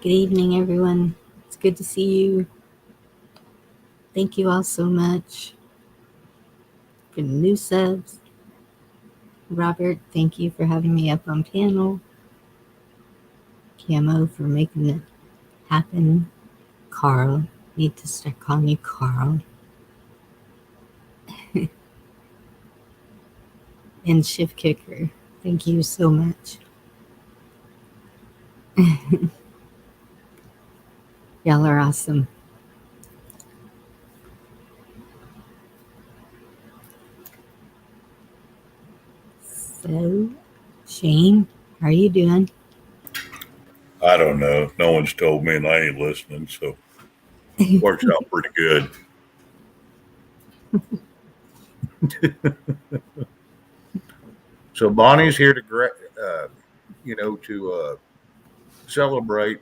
Good evening, everyone. It's good to see you. Thank you all so much for the new subs. Robert, thank you for having me up on panel. Camo for making it happen. Carl, need to start calling you Carl. And Shift Kicker, thank you so much. Y'all are awesome. So, Shane, how are you doing? I don't know. No one's told me, and I ain't listening, so works out pretty good. So Bonnie's here to, celebrate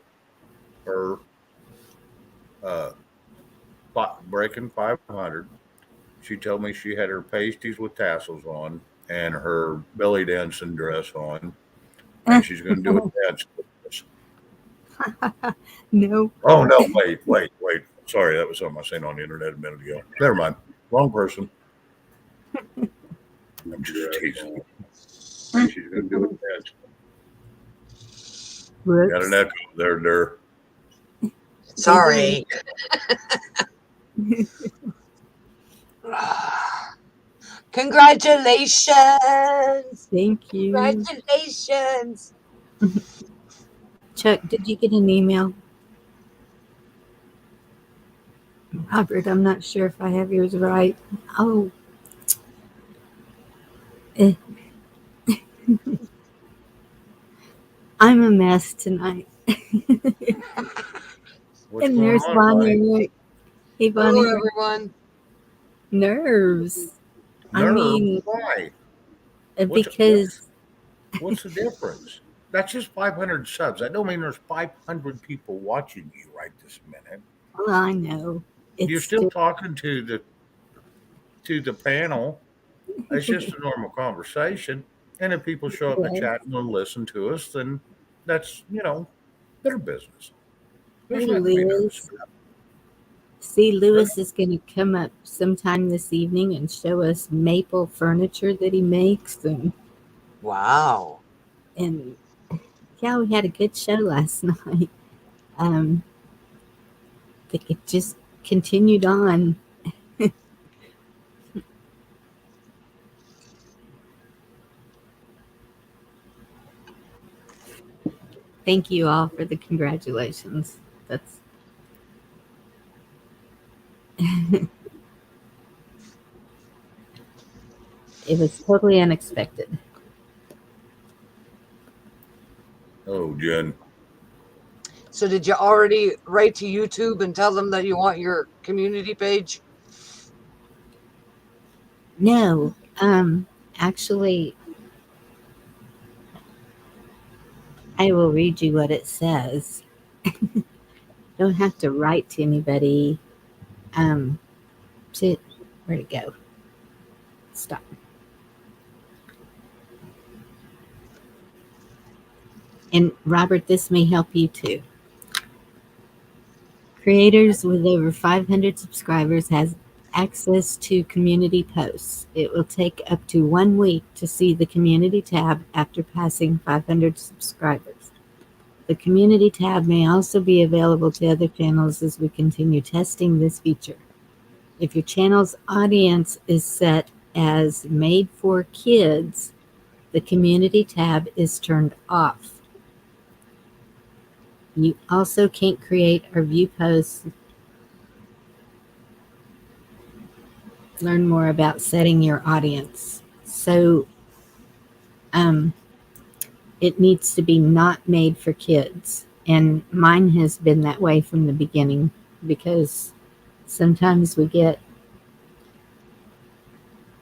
her uh, breaking 500. She told me she had her pasties with tassels on and her belly dancing dress on, and she's going to do a dance with us. No. Oh no! Wait! Sorry, that was something I seen on the internet a minute ago. Never mind. Wrong person. I'm just teasing. She's going to do a dance. Whoops. Got an echo there. Sorry. Congratulations. Thank you. Congratulations. Chuck, did you get an email? Robert, I'm not sure if I have yours right. Oh. I'm a mess tonight. What's And going there's on, Bonnie. Bonnie? Hey, Bonnie. Hello, everyone. Nerves. Nerves? Why? Because... What's the difference? That's just 500 subs. That don't mean there's 500 people watching you right this minute. Well, I know. You're still talking to the panel. It's just a normal conversation. And if people show up in the chat and want to listen to us, then that's, their business. There's nothing to be nervous about. See, Lewis is going to come up sometime this evening and show us maple furniture that he makes. And wow. And yeah, we had a good show last night. It just continued on. Thank you all for the congratulations. That's it was totally unexpected. Oh, Jen. So did you already write to YouTube and tell them that you want your community page? No, actually, I will read you what it says. Don't have to write to anybody. Where'd it go? Stop. And Robert, this may help you too. Creators with over 500 subscribers has access to community posts. It will take up to 1 week to see the community tab after passing 500 subscribers. The community tab may also be available to other channels as we continue testing this feature. If your channel's audience is set as made for kids, the community tab is turned off. You also can't create or view posts. Learn more about setting your audience. So it needs to be not made for kids. And mine has been that way from the beginning because sometimes we get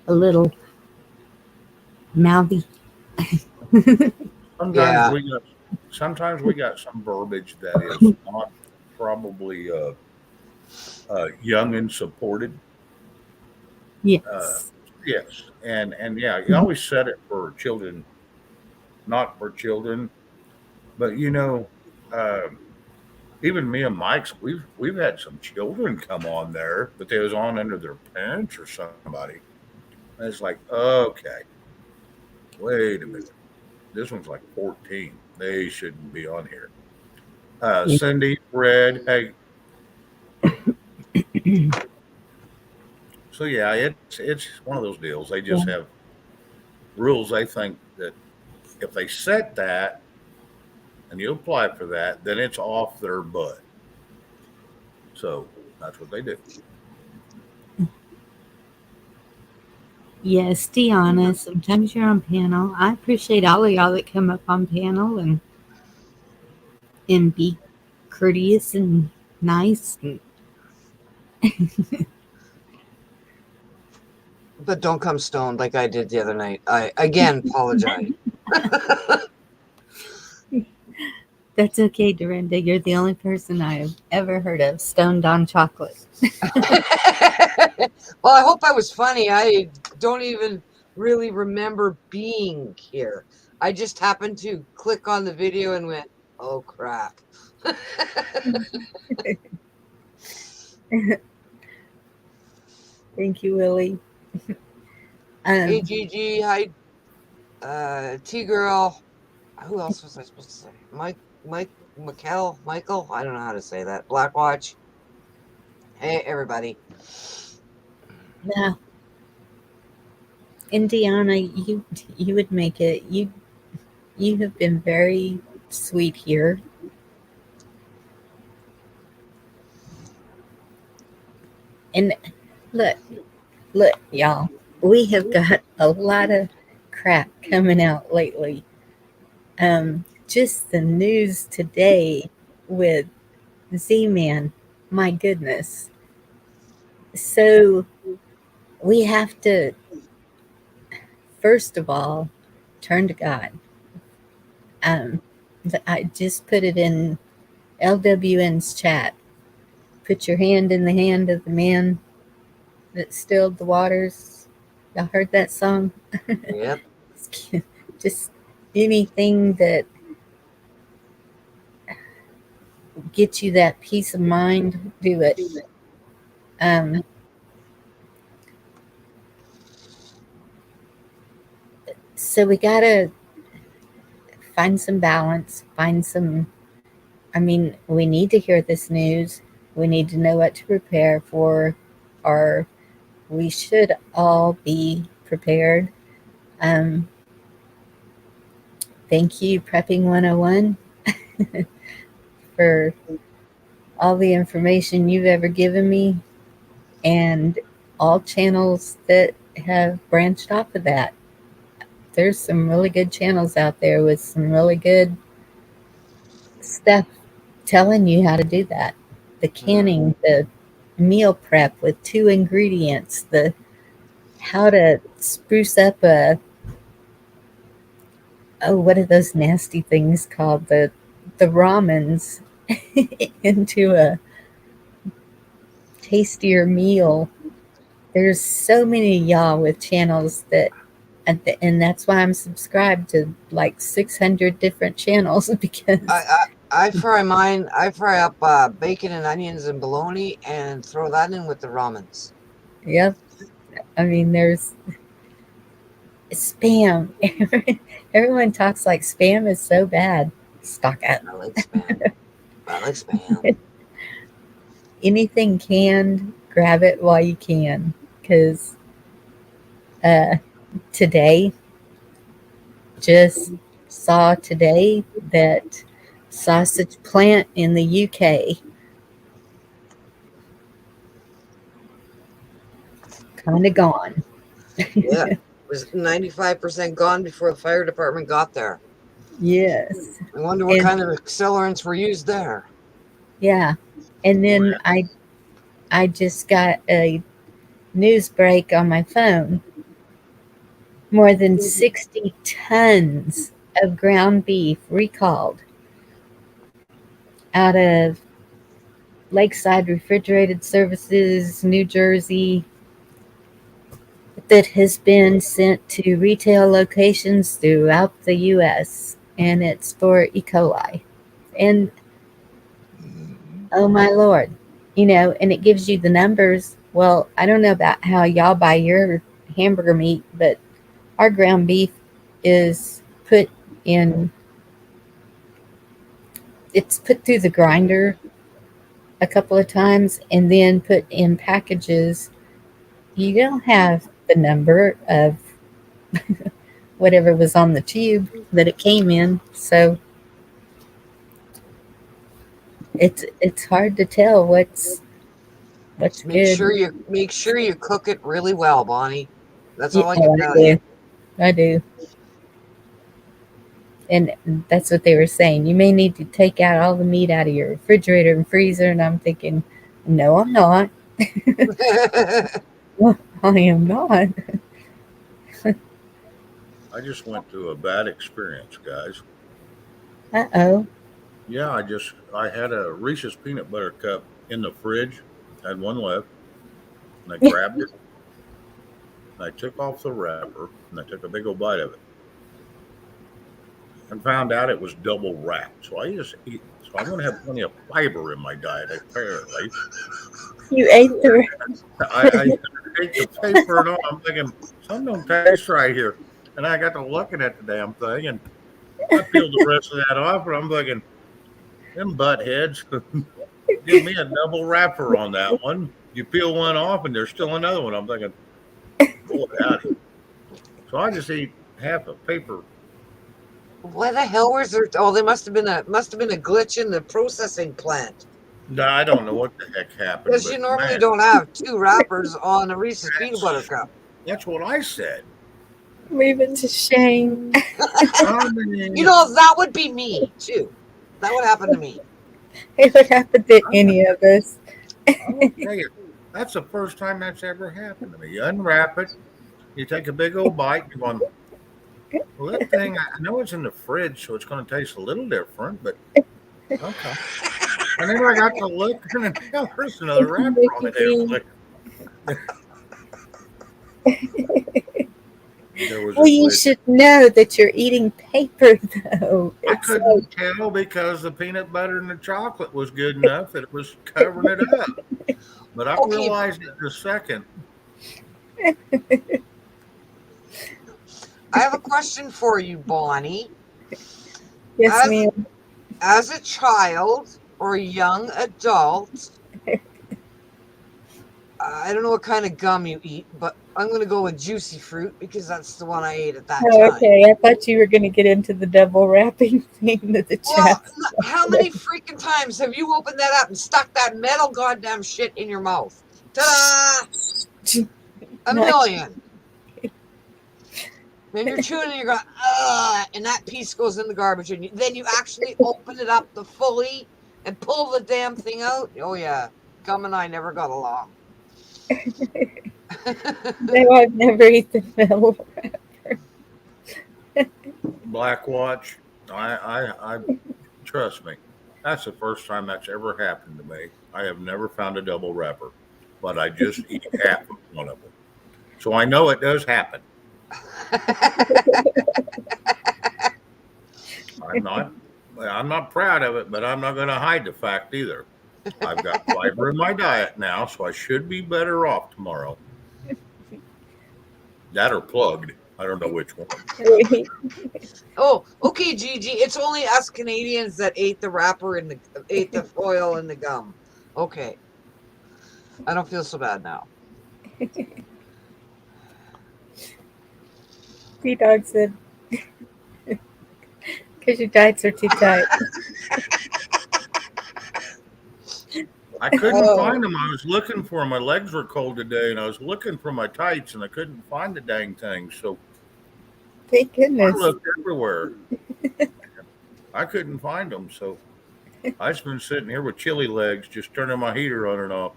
a little mouthy. Sometimes we got some verbiage that is not probably young and supported. Yes. Yes, and yeah, you always set it for children, not for children. But even me and Mike's, we've had some children come on there, but they was on under their parents or somebody. And it's like, okay, wait a minute. This one's like 14. They shouldn't be on here. Yeah. Cindy, Red, hey. So yeah, it's one of those deals. They just Yeah. have rules. They think that if they set that and you apply for that, then it's off their butt. So that's what they do. Yes, Deanna, sometimes you're on panel. I appreciate all of y'all that come up on panel and be courteous and nice. And But don't come stoned like I did the other night. I again apologize. that's okay, Dorinda. You're the only person I've ever heard of stoned on chocolate. Well, I hope I was funny. I don't even really remember being here. I just happened to click on the video and went, oh crap. Thank you, Willie. Hey Um, Gigi, hi T girl. Who else was I supposed to say? Michael, I don't know how to say that. Blackwatch. Hey everybody. now, Indiana, you would make it. You have been very sweet here. And look, y'all. We have got a lot of crap coming out lately. Just the news today with Z-Man. My goodness. So we have to, first of all, turn to God. Um, I just put it in LWN's chat. Put your hand in the hand of the man that stilled the waters. Y'all heard that song? Yep. Just anything that gets you that peace of mind, do it. Um, so we gotta find some balance, we need to hear this news. We need to know what to prepare for, or we should all be prepared. Um, Thank you, Prepping 101, for all the information you've ever given me and all channels that have branched off of that. There's some really good channels out there with some really good stuff telling you how to do that. The canning, the meal prep with 2 ingredients, the how to spruce up what are those nasty things called? The ramens into a tastier meal. There's so many of y'all with channels and that's why I'm subscribed to like 600 different channels because I fry mine. I fry up bacon and onions and bologna and throw that in with the ramens. yep. There's spam. Everyone talks like spam is so bad. Stock it. I like spam. I like spam. Anything canned, grab it while you can. Because today, just saw today that sausage plant in the UK kind of gone. Yeah, it was 95% gone before the fire department got there. Yes. I wonder what And kind of accelerants were used there. yeah. And then I just got a news break on my phone. More than 60 tons of ground beef recalled out of Lakeside Refrigerated Services, New Jersey, that has been sent to retail locations throughout the U.S., and it's for E. coli. And Oh my Lord. And it gives you the numbers. Well, I don't know about how y'all buy your hamburger meat, but our ground beef is put in, it's put through the grinder a couple of times and then put in packages. You don't have the number of whatever was on the tube that it came in. So it's hard to tell what's good. Make sure you cook it really well, Bonnie. That's Yeah, all I can oh, I tell you. do. I do. And that's what they were saying. You may need to take out all the meat out of your refrigerator and freezer. And I'm thinking, no, I'm not. I am not. I just went through a bad experience, guys. Uh oh. Yeah, I had a Reese's peanut butter cup in the fridge, had one left, and I grabbed it and I took off the wrapper and I took a big old bite of it and found out it was double wrapped. So I just eat. So I'm going to have plenty of fiber in my diet, apparently. You ate the. I ate the paper and all. I'm thinking, something don't taste right here. And I got to looking at the damn thing and I peeled the rest of that off and I'm thinking, them butt heads, give me a double wrapper on that one. You peel one off and there's still another one. I'm thinking, boy, howdy. So I just eat half a paper. Why the hell was there? Oh, there must have been a glitch in the processing plant. No, I don't know what the heck happened, Because but you normally man, don't have two wrappers on a Reese's peanut butter cup. that's what I said. Leave it to Shane. I mean, That would be me too. That would happen to me. It would happen to any of us. I'm gonna tell you, that's the first time that's ever happened to me. You unwrap it, you take a big old bite, you're going, well, that thing, I know it's in the fridge, so it's going to taste a little different, but okay. And then I got to look, and then there's another wrapper on it. There was Well, you should know that you're eating paper, though. I It's couldn't tell because the peanut butter and the chocolate was good enough that it was covering it up. But I realized it in a second. I have a question for you, Bonnie. Yes, ma'am. As a child or young adult, I don't know what kind of gum you eat, but I'm going to go with juicy fruit because that's the one I ate at that time. Okay, I thought you were going to get into the double wrapping thing that the chat. How many freaking times have you opened that up and stuck that metal goddamn shit in your mouth? Ta-da! A million. Then you're chewing and you're going, and that piece goes in the garbage. And then you actually open it up fully and pull the damn thing out. Oh, yeah. Gum and I never got along. No, I've never eaten metal wrapper. Black Watch, I trust me, that's the first time that's ever happened to me. I have never found a double wrapper, but I just eat half of one of them. So I know it does happen. I'm not proud of it, but I'm not going to hide the fact either. I've got fiber in my diet now, so I should be better off tomorrow. That or plugged. I don't know which one. Oh, okay, Gigi. It's only us Canadians that ate the wrapper and ate the foil and the gum. Okay. I don't feel so bad now. T-Dog said, because your tights are too tight. I couldn't find them. I was looking for them. My legs were cold today, and I was looking for my tights, and I couldn't find the dang thing. So, thank goodness. I looked everywhere. I couldn't find them. So, I've been sitting here with chilly legs, just turning my heater on and off.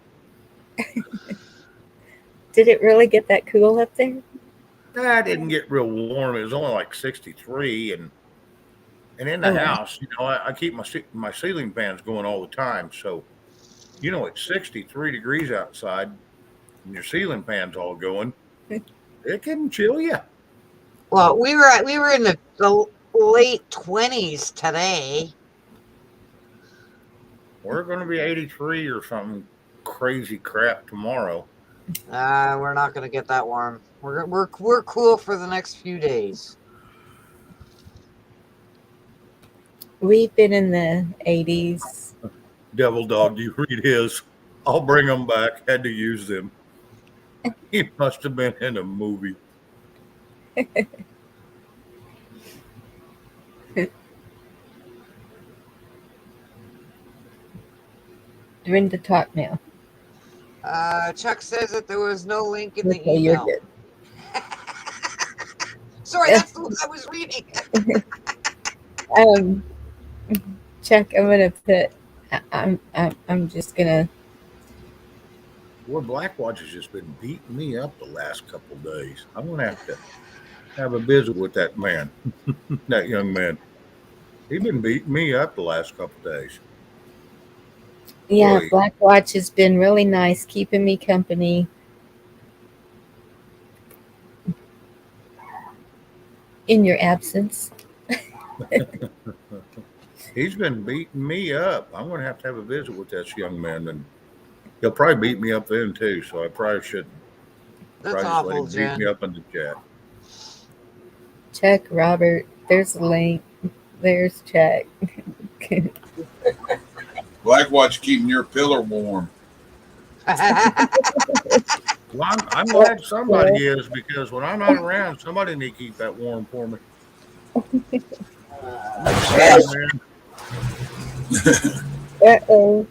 Did it really get that cool up there? I didn't get real warm. It was only like 63, and in the house, I keep my ceiling fans going all the time. So, it's 63 degrees outside, and your ceiling fan's all going. It can chill you. Well, we were in the late 20s today. We're going to be 83 or something crazy crap tomorrow. We're not gonna get that warm. We're cool for the next few days. We've been in the 80s. Devil Dog, you read his. I'll bring them back. Had to use them. He must have been in a movie. During the talk now. Chuck says that there was no link in the Okay, you're email. good. Sorry, that's the one I was reading. Chuck, I'm gonna put. I'm just gonna. Boy, Blackwatch has just been beating me up the last couple days. I'm going to have a visit with that man, that young man. He's been beating me up the last couple days. Yeah, Boy. Black Watch has been really nice, keeping me company. In your absence. He's been beating me up. I'm going to have a visit with this young man, and he'll probably beat me up then too. So I probably shouldn't. That's Probably awful, just let him Jen. beat me up in the chat. Chuck, Robert, there's a link. There's Chuck. Blackwatch keeping your pillar warm. Well, I'm glad somebody is, because when I'm not around, somebody need to keep that warm for me. Hey, man. Uh-oh.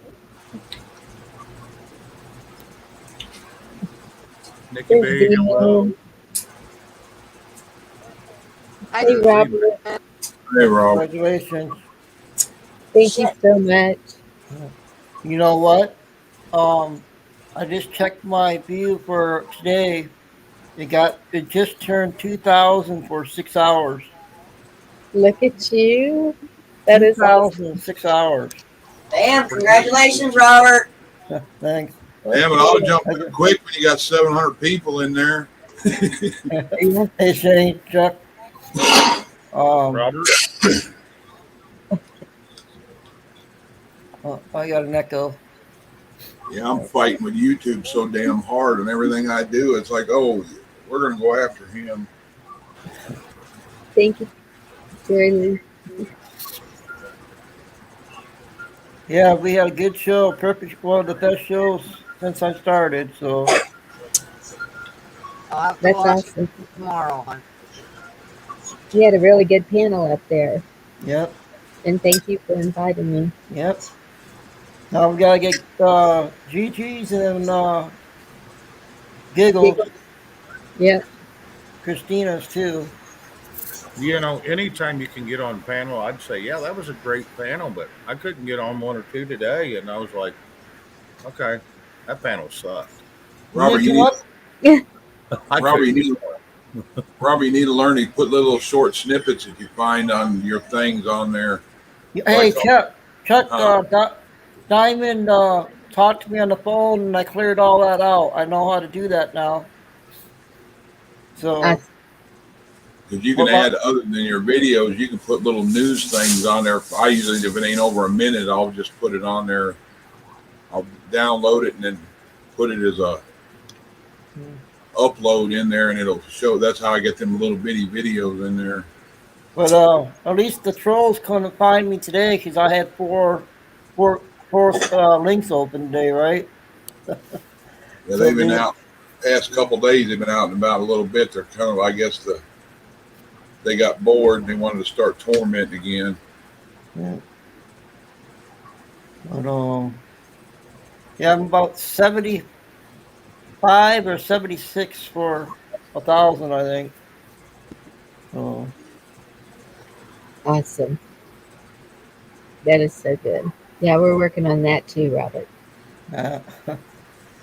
Nikki B, hello. Hey, Robert. Hey, Rob. Congratulations. Thank you so much. You know what? I just checked my view for today. It just turned 2,000 for 6 hours. Look at you. That is 2,000 in 6 hours. Damn, congratulations, Robert. Thanks. Damn, it ought to jump quick when you got 700 people in there. Hey, Shane, Chuck. Robert. I got an echo. Yeah, I'm fighting with YouTube so damn hard, and everything I do, it's like, oh, we're going to go after him. Thank you, Jerry. Yeah, we had a good show. Perfect. One of the best shows since I started. So I'll have to That's watch awesome. it tomorrow. Hon. You had a really good panel up there. yep, And thank you for inviting me. yep. Now we gotta get Gigi's and Giggles, Yep. Christina's too. You know, anytime you can get on panel, I'd say, yeah, that was a great panel, but I couldn't get on one or two today. And I was like, okay, that panel sucked. Robert, you what? need, Robert, you need to learn to put little short snippets that you find on your things on there. Hey, Like, Chuck, Diamond talked to me on the phone, and I cleared all that out. I know how to do that now. So, because you can add, other than your videos, you can put little news things on there. I usually, if it ain't over a minute, I'll just put it on there. I'll download it and then put it as a upload in there, and it'll show. That's how I get them little bitty videos in there. but at least the trolls couldn't find me today because I had four links open today, right? Yeah, they've been out past couple days. They've been out and about a little bit. They're kind of, I guess, they got bored and they wanted to start tormenting again. Yeah. But yeah, I'm about 75 or 76 for 1,000, I think. So Awesome. That is so good. Yeah, we're working on that too, Robert.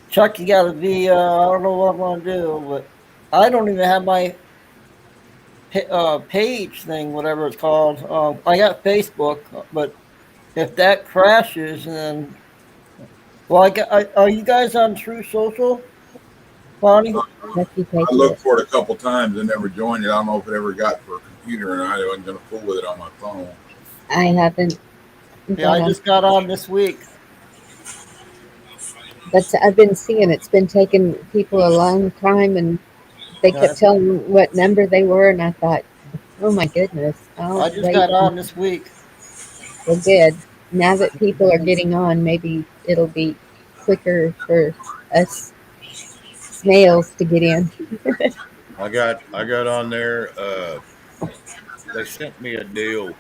Chuck, you gotta be. I don't know what I'm gonna do, but I don't even have my page thing, whatever it's called. I got Facebook, but if that crashes, then are you guys on True Social, Bonnie? I looked for it a couple times and never joined it. I don't know if it ever got for a computer, and I wasn't going to fool with it on my phone. I haven't. Yeah, I just got on this week. That's I've been seeing it's been taking people a long time, and they Yeah, kept telling me what number they were, and I thought, oh my goodness, I'll I just wait. got on this week. Well, good. Now that people are getting on, maybe it'll be quicker for us snails to get in. I got on there. They sent me a deal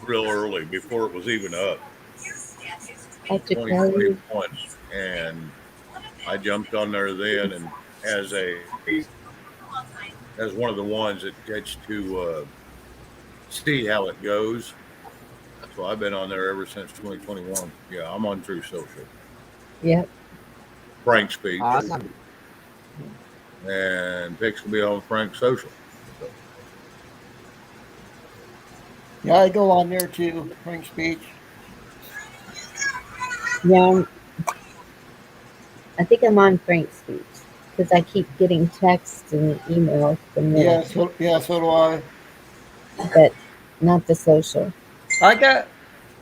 real early before it was even up, Dr. Kelly, 2021, and I jumped on there then, and as a as one of the ones that gets to see how it goes. So I've been on there ever since 2021. Yeah, I'm on True Social. yep. Frank Speech, Awesome. and Pix will be on Frank Social. So Yeah, I go on there too. Frank Speech. Yeah, I think I'm on Frank's speech because I keep getting texts and emails from there, So do I. but not the social. I got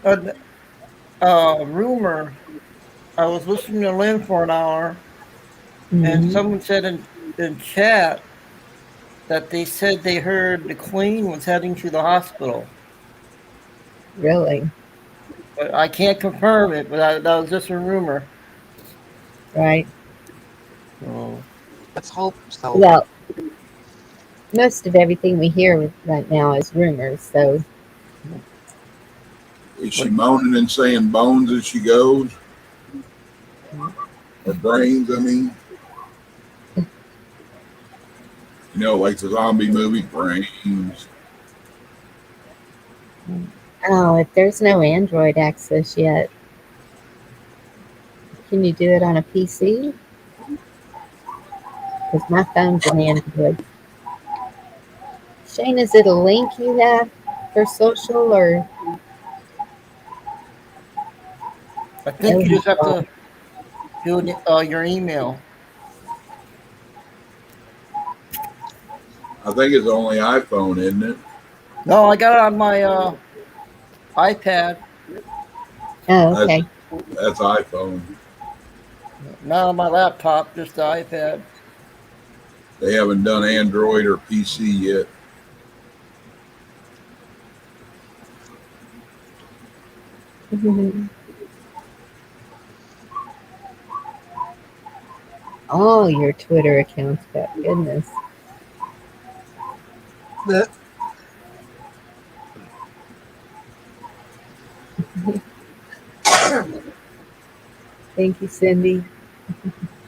a, rumor. I was listening to Lynn for an hour, and Hmm. someone said in chat that they said they heard the Queen was heading to the hospital. Really, But I can't confirm it, but that was just a rumor. right? So, Let's hope so. Well, most of everything we hear right now is rumors, so Is she moaning and saying bones as she goes? Or brains, I mean? You know, like the zombie movie, Brains. oh, if there's no Android access yet, can you do it on a PC? Because my phone's an Android. Shane, is it a link you have for social or I think no? you just have to do your email. I think it's only iPhone, isn't it? No, I got it on my iPad, Oh, That's okay. that's iPhone. not on my laptop, just the iPad. They haven't done Android or PC yet. All your Twitter accounts, but goodness. But Thank you, Cindy.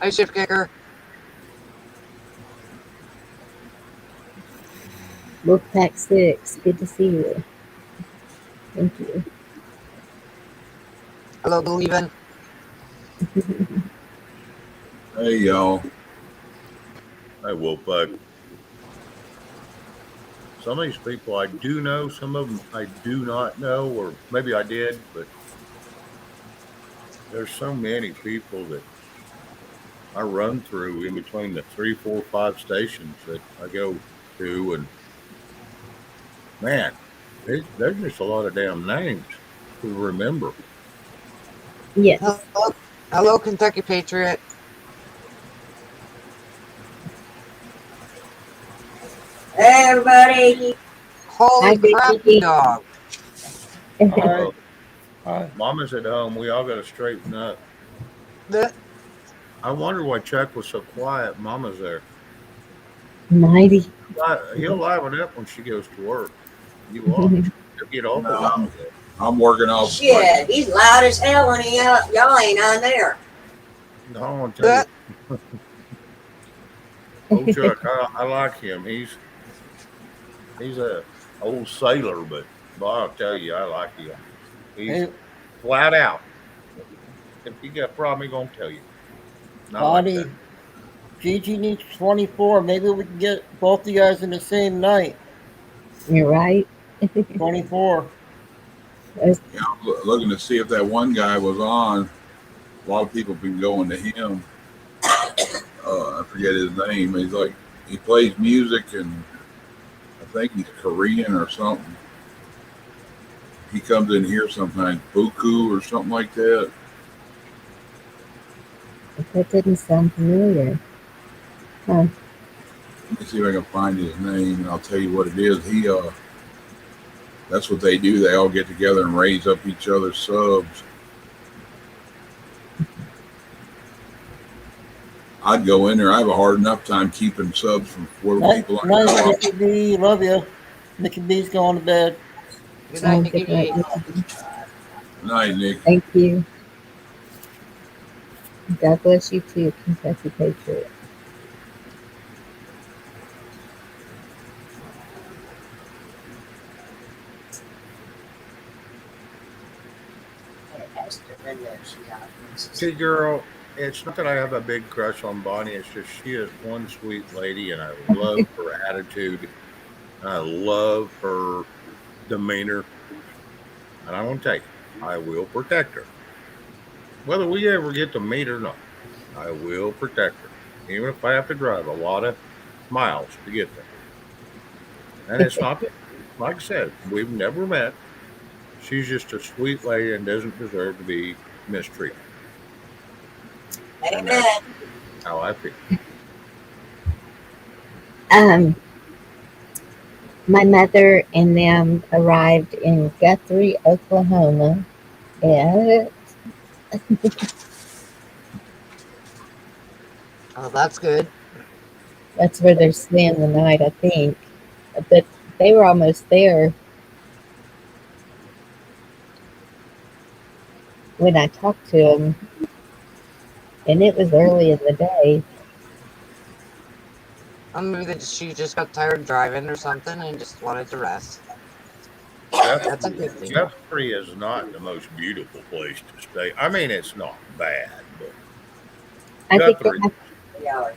Hi, Shift Kicker. Wolfpack 6, good to see you. Thank you. Hello, Believin'. Hey, y'all. hey, Wolfpack. Some of these people I do know, some of them I do not know, or maybe I did, but there's so many people that I run through in between the 3, 4, 5 stations that I go to, and man, there's just a lot of damn names to remember. Yes. Hello, Kentucky Patriot. Hey, everybody. Holy Hi, crap, Vicky. dog. All right. Mama's at home. We all got to straighten up. The- I wonder why Chuck was so quiet. Mama's there. Mighty. He'll liven up when she goes to work. You watch. He'll get all the No, loud. I'm working off. Shit, he's loud as hell when y'all ain't on there. No, I want to tell you. Old Chuck, I like him. He's a old sailor, but boy, I'll tell you, I like him. He's Hey, flat out. If you got a problem, he's gonna tell you. Not like Bonnie, that. Gigi needs 24. Maybe we can get both you guys in the same night. You're right. 24. Yeah, I'm looking to see if that one guy was on. A lot of people have been going to him. I forget his name. He's like, he plays music and I think he's Korean or something. He comes in here sometimes, Buku or something like that. That didn't sound familiar. Huh. Let me see if I can find his name, and I'll tell you what it is. That's what they do. They all get together and raise up each other's subs. I'd go in there. I have a hard enough time keeping subs from 4 people I Nice, know. Nicky B. Love you. Nicky B's going to bed. Good night, Oh, Nikki good night, B. Nikki. Night, Nick. Thank you. God bless you too, Kentucky Patriot. See, girl, it's not that I have a big crush on Bonnie. It's just she is one sweet lady, and I love her attitude. I love her demeanor, and I want to tell you, I will protect her. Whether we ever get to meet or not, I will protect her, even if I have to drive a lot of miles to get there. And it's not, like I said, we've never met. She's just a sweet lady and doesn't deserve to be mistreated. And Amen. that's how I feel. Um, my mother and them arrived in Guthrie, Oklahoma, and Oh, that's good. that's where they're staying the night, I think. But they were almost there when I talked to them, and it was early in the day. Maybe that she just got tired driving or something and just wanted to rest. That's a good thing. Guthrie is not the most beautiful place to stay. I mean, it's not bad, but I think they Guthrie, have, Yeah.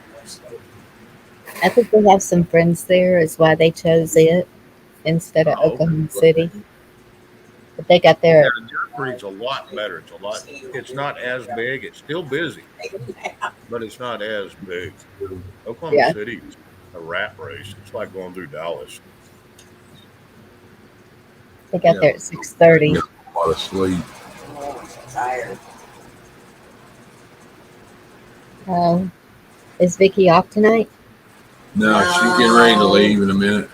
I think they have some friends there, is why they chose it instead of oh, Oklahoma City. But they got there. yeah, Guthrie's a lot better. It's not as big. It's still busy, but it's not as big. Oklahoma Yeah, City's a rat race. It's like going through Dallas. they got Yeah, there at 6:30. get a lot of sleep. Tired. Is Vicky off tonight? No, she's getting ready to leave in a minute.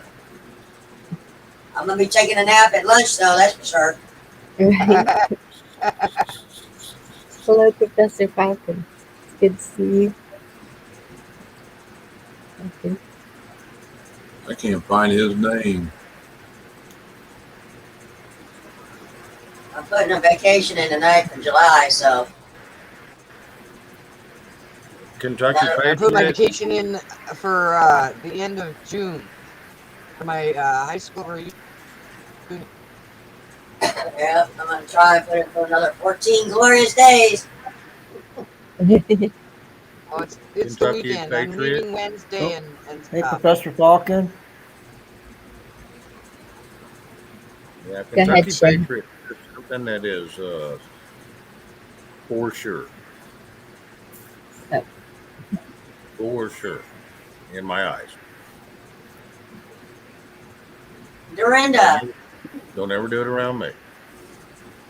I'm gonna be taking a nap at lunch though, that's for sure. Right. Hello, Professor Falcon. It's good to see you. Okay. I can't find his name. I'm putting a vacation in the 9th of July, so Kentucky I put my Patriot. vacation in for the end of June for my high school reunion. yeah, I'm gonna try and put it for another 14 glorious days. Oh, it's the Kentucky weekend. I'm Patriot. leaving Wednesday and Hey, stuff. Professor Falcon. Yeah, Go ahead, Kentucky Shane. Patriot is something that is for sure. Oh. For sure. In my eyes. Dorinda, Don't ever do it around me.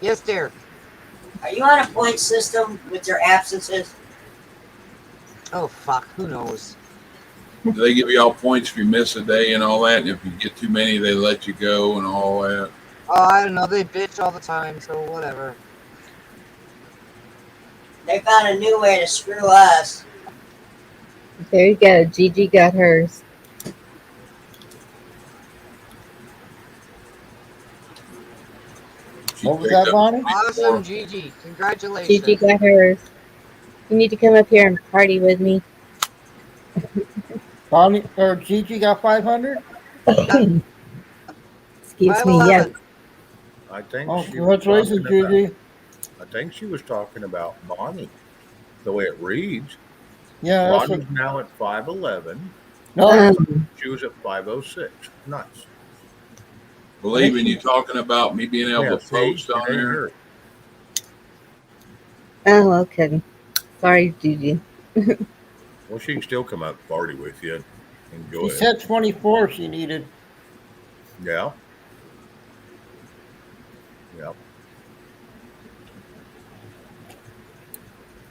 Yes, dear. are you on a point system with your absences? Oh, fuck. Who knows? Do they give you all points if you miss a day and all that? And if you get too many, they let you go and all that. Oh, I don't know. They bitch all the time, so whatever. They found a new way to screw us. There you go. Gigi got hers. She What was picked that, up Bonnie? Awesome, 24. Gigi. Congratulations. Gigi got hers. You need to come up here and party with me. Bonnie or Gigi got 500. Excuse me. Yes. 511. I think Oh, she was congratulations, talking about, Gigi. I think she was talking about Bonnie. The way it reads. Yeah, that's Bonnie's what. now at 5'11". No, She was at 5'06". Nice. Believing you talking about me being able Yeah, to see, post it on ain't there. her. Oh, okay. Sorry, Gigi. Well, she can still come out and party with you. Enjoy she it. said 24 she needed. Yeah. Yeah.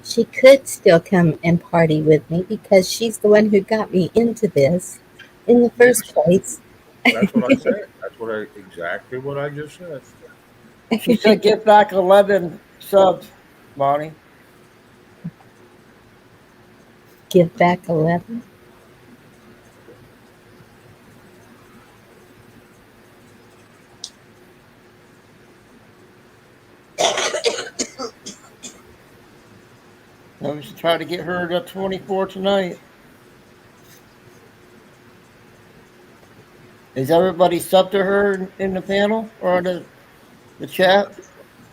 She could still come and party with me because she's the one who got me into this in the first Yes, place. that's what I said. That's exactly what I just said. She said get back 11 subs, Bonnie. Give back 11. I was trying to get her to 24 tonight. Is everybody sub to her in the panel or the chat?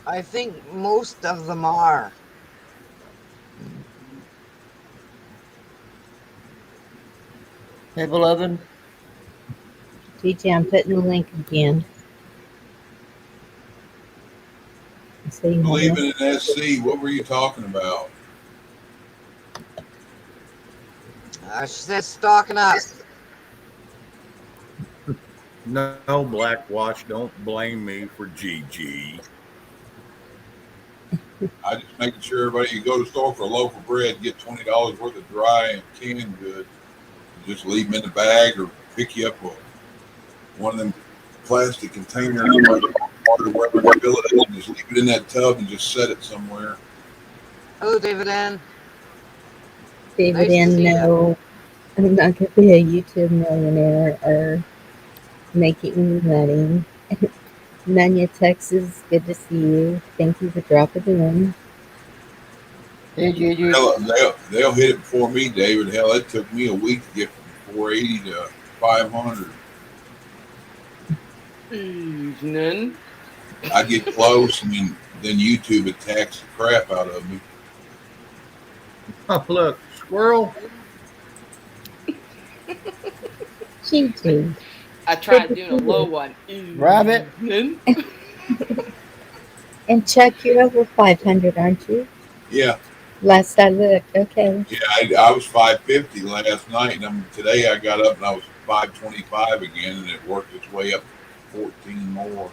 I think most of them are. Hey, 11. DJ, I'm putting the link again. So you have Believing it. in SC, what were you talking about? She says stocking up. No, Blackwatch, don't blame me for GG. I just making sure everybody, you go to the store for a loaf of bread, get $20 worth of dry and canned goods. Just leave them in the bag or pick you up one of them plastic containers or wherever you fill it in. Just leave it in that tub and just set it somewhere. Hello, David N. David Nice to N. see ya. No, I'm not going to be a YouTube millionaire or making money. Nanya, Texas, good to see you. Thank you for dropping in. Hey, Gigi. They'll hit it before me, David. Hell, it took me a week to get from 480 to 500. Evening. I get close, and then YouTube attacks the crap out of me. Oh, look, squirrel. Gigi. I tried doing a low one. Rabbit. Evening. And Chuck, you're over 500, aren't you? Yeah, Last I looked. Okay. I was 550 last night, and today I got up and I was 525 again, and it worked its way up 14 more.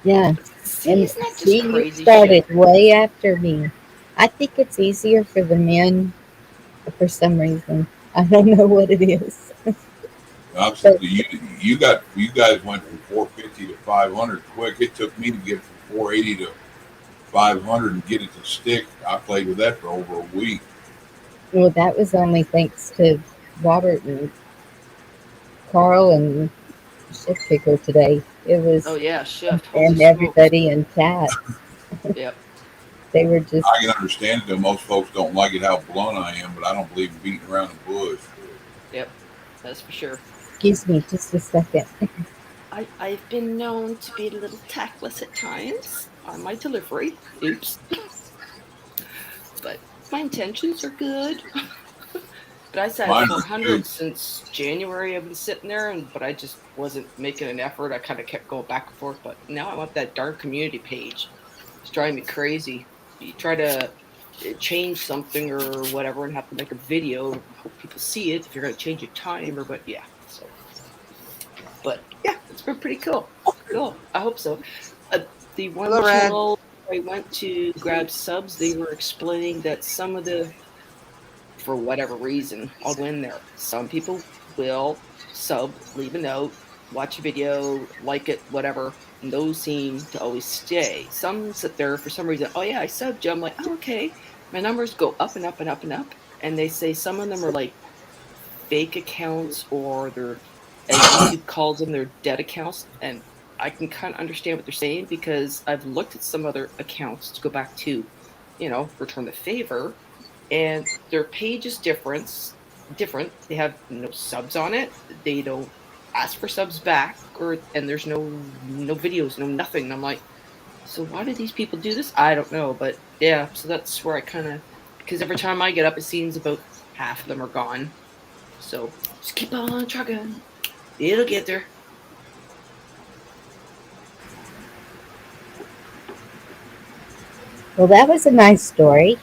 Yeah. See, And isn't that just see, you crazy started shit? way after me. I think it's easier for the men for some reason. I don't know what it is. But You guys went from 450 to 500 quick. It took me to get from 480 to 500 and get it to stick. I played with that for over a week. well, that was only thanks to Robert and Carl and Shift Picker today. It was Oh yeah, shift. Holy and smokes. everybody in chat. Yep. They were just I can understand it, though. Most folks don't like it how blunt I am, but I don't believe in beating around the bush. Yep. That's for sure. excuse me just a second. I've been known to be a little tactless at times on my delivery. Oops. But my intentions are good. But I said Mine are 400 good. since January. I've been sitting there, but I just wasn't making an effort. I kind of kept going back and forth. But now I want that darn community page. It's driving me crazy. You try to change something or whatever and have to make a video. Hope people see it if you're going to change your timer. But yeah, so. But yeah, it's been pretty cool. Cool. I hope so. The one Hello, Red. channel I went to grab subs, they were explaining that some of the, for whatever reason, I'll go in there. Some people will sub, leave a note, watch a video, like it, whatever, and those seem to always stay. Some sit there for some reason, oh yeah, I subbed you. I'm like, oh, okay. My numbers go up and up and up and up. And they say some of them are like fake accounts or they're, as YouTube calls them, they're dead accounts. And I can kind of understand what they're saying because I've looked at some other accounts to go back to, return the favor, and their page is different. They have no subs on it. They don't ask for subs back, and there's no videos, no nothing. And I'm like, so why do these people do this? I don't know, but yeah. So that's where I kind of, because every time I get up, it seems about half of them are gone. So just keep on trucking. It'll get there. Well, that was a nice story.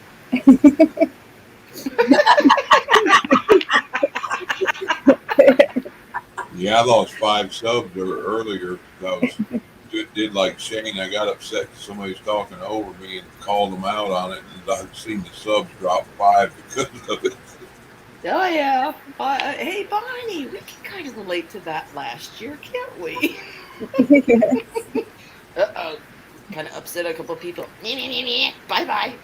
Yeah, I lost 5 subs earlier. I was did like Shane. I got upset because somebody was talking over me and called them out on it, and I've seen the subs drop 5 because of it. Oh yeah. Hey Bonnie, we can kind of relate to that last year, can't we? Uh-oh. Kind of upset a couple of people. Bye-bye.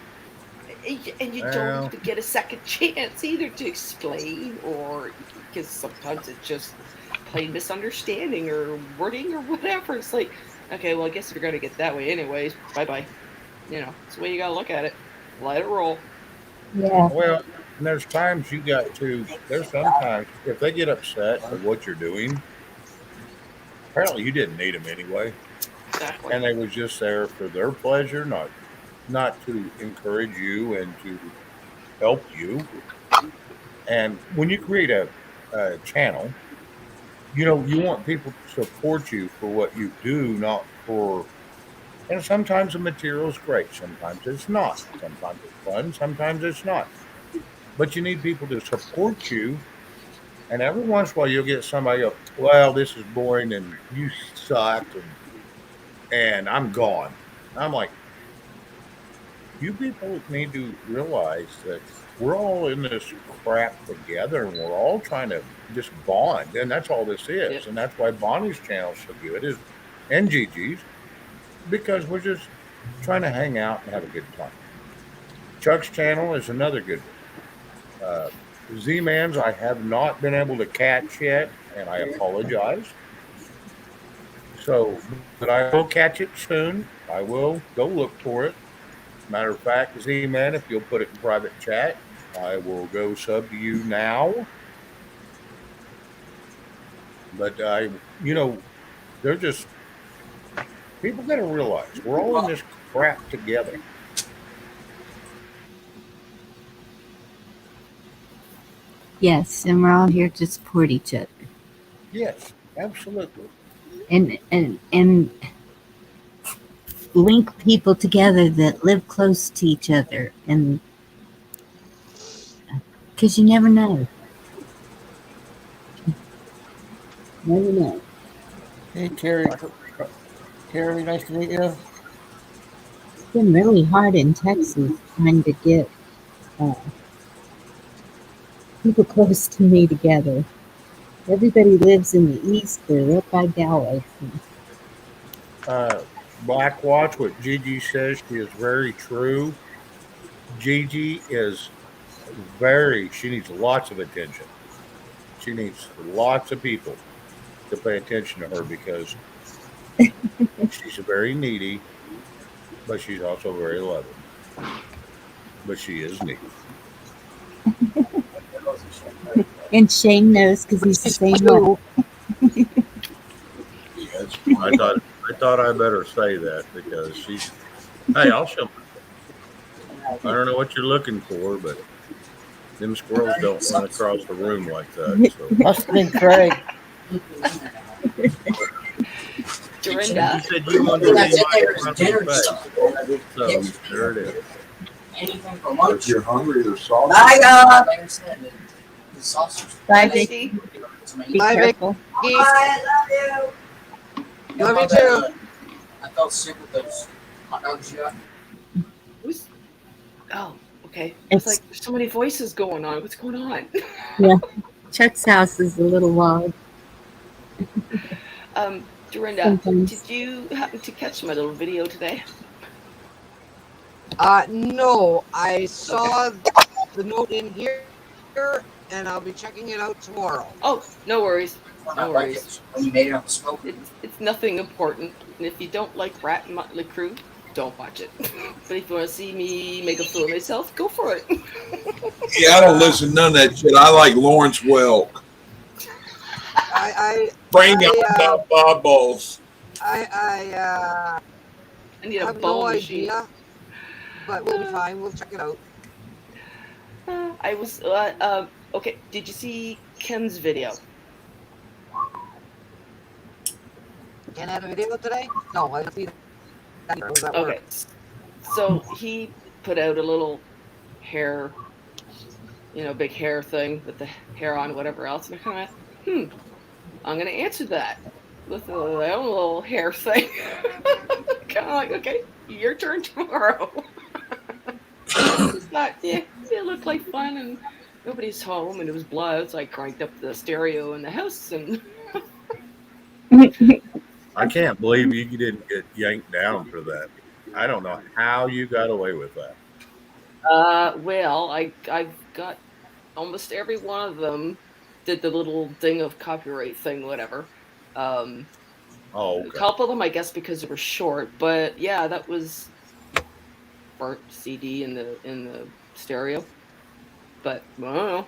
And you don't Well, even get a second chance either to explain, or because sometimes it's just plain misunderstanding or wording or whatever. It's like, okay, well, I guess you're going to get that way anyways. Bye-bye. It's the way you got to look at it. Let it roll. Yeah. well, and there's sometimes if they get upset at what you're doing, apparently you didn't need them anyway. Exactly. And they was just there for their pleasure, not to encourage you and to help you. And when you create a channel, you want people to support you for what you do, not for. And sometimes the material is great, sometimes it's not. Sometimes it's fun, sometimes it's not. But you need people to support you. And every once in a while, you'll get somebody go, "Well, this is boring, and you suck, and I'm gone." I'm like, you people need to realize that we're all in this crap together and we're all trying to just bond, and that's all this Yep. is. And that's why Bonnie's channel's so good, is and Gigi's, because we're just trying to hang out and have a good time. Chuck's channel is another good one. Z-Man's I have not been able to catch yet, and I apologize. So, but I will catch it soon. I will go look for it. Matter of fact, Z-Man, if you'll put it in private chat, I will go sub to you now. But they're just people got to realize we're all in this crap together. Yes, and we're all here to support each other Yes, absolutely. and link people together that live close to each other, and because you never know. Never know. Hey, Terry. Terry, nice to meet you. It's been really hard in Texas trying to get uh, people close to me together. Everybody lives in the east or up by Dallas. Uh, Black Watch, what Gigi says, she is very true. Gigi is she needs lots of attention. She needs lots of people to pay attention to her because she's very needy, but she's also very loving. But she is needy. And Shane knows because he's the same way. That's I thought I better say that because hey, I'll show. I don't know what you're looking for, but them squirrels don't run across the room like that. So Must have been Craig. Dorinda. you said you wanted to That's be it. my There's dinner. face. So there it is. Anything for if lunch. you're hungry or salty. Bye, God. The sausage. Bye, Vicky. Vicky. Be Be Bye, careful. Vicky. I love you. Love you too. I felt sick with those hot dogs you got. Who's? Oh, okay. It's It's like there's so many voices going on. What's going on? yeah. Chuck's house is a little wild Dorinda, sometimes. did you happen to catch my little video today? No, I saw the note in here, and I'll be checking it out tomorrow. Oh, no worries. No worries. It when you made it on the smoke. It's nothing important. And if you don't like Rat and Motley Crue, don't watch it. But if you want to see me make a fool of myself, go for it. Yeah, I don't listen to none of that shit. I like Lawrence Welk. I Bring I, out the bubbles. I I need a have bone no machine. idea, but we'll be fine. We'll check it out. I was okay. Did you see Ken's video? Ken had a video today? No, I didn't see that. How does that Okay, work? so he put out a little hair, big hair thing with the hair on, whatever else, and I kind of, I'm gonna answer that. with a own little hair thing. Kind of like, okay, your turn tomorrow. It's not, yeah, it looked like fun, and nobody's home, and it was blood, so I cranked up the stereo in the house, and I can't believe you didn't get yanked down for that. I don't know how you got away with that. well, I've got almost every one of them did the little thing of copyright thing, whatever. Um, Oh, a okay. couple of them, I guess, because they were short, but yeah, that was burnt CD in the stereo. But I don't know.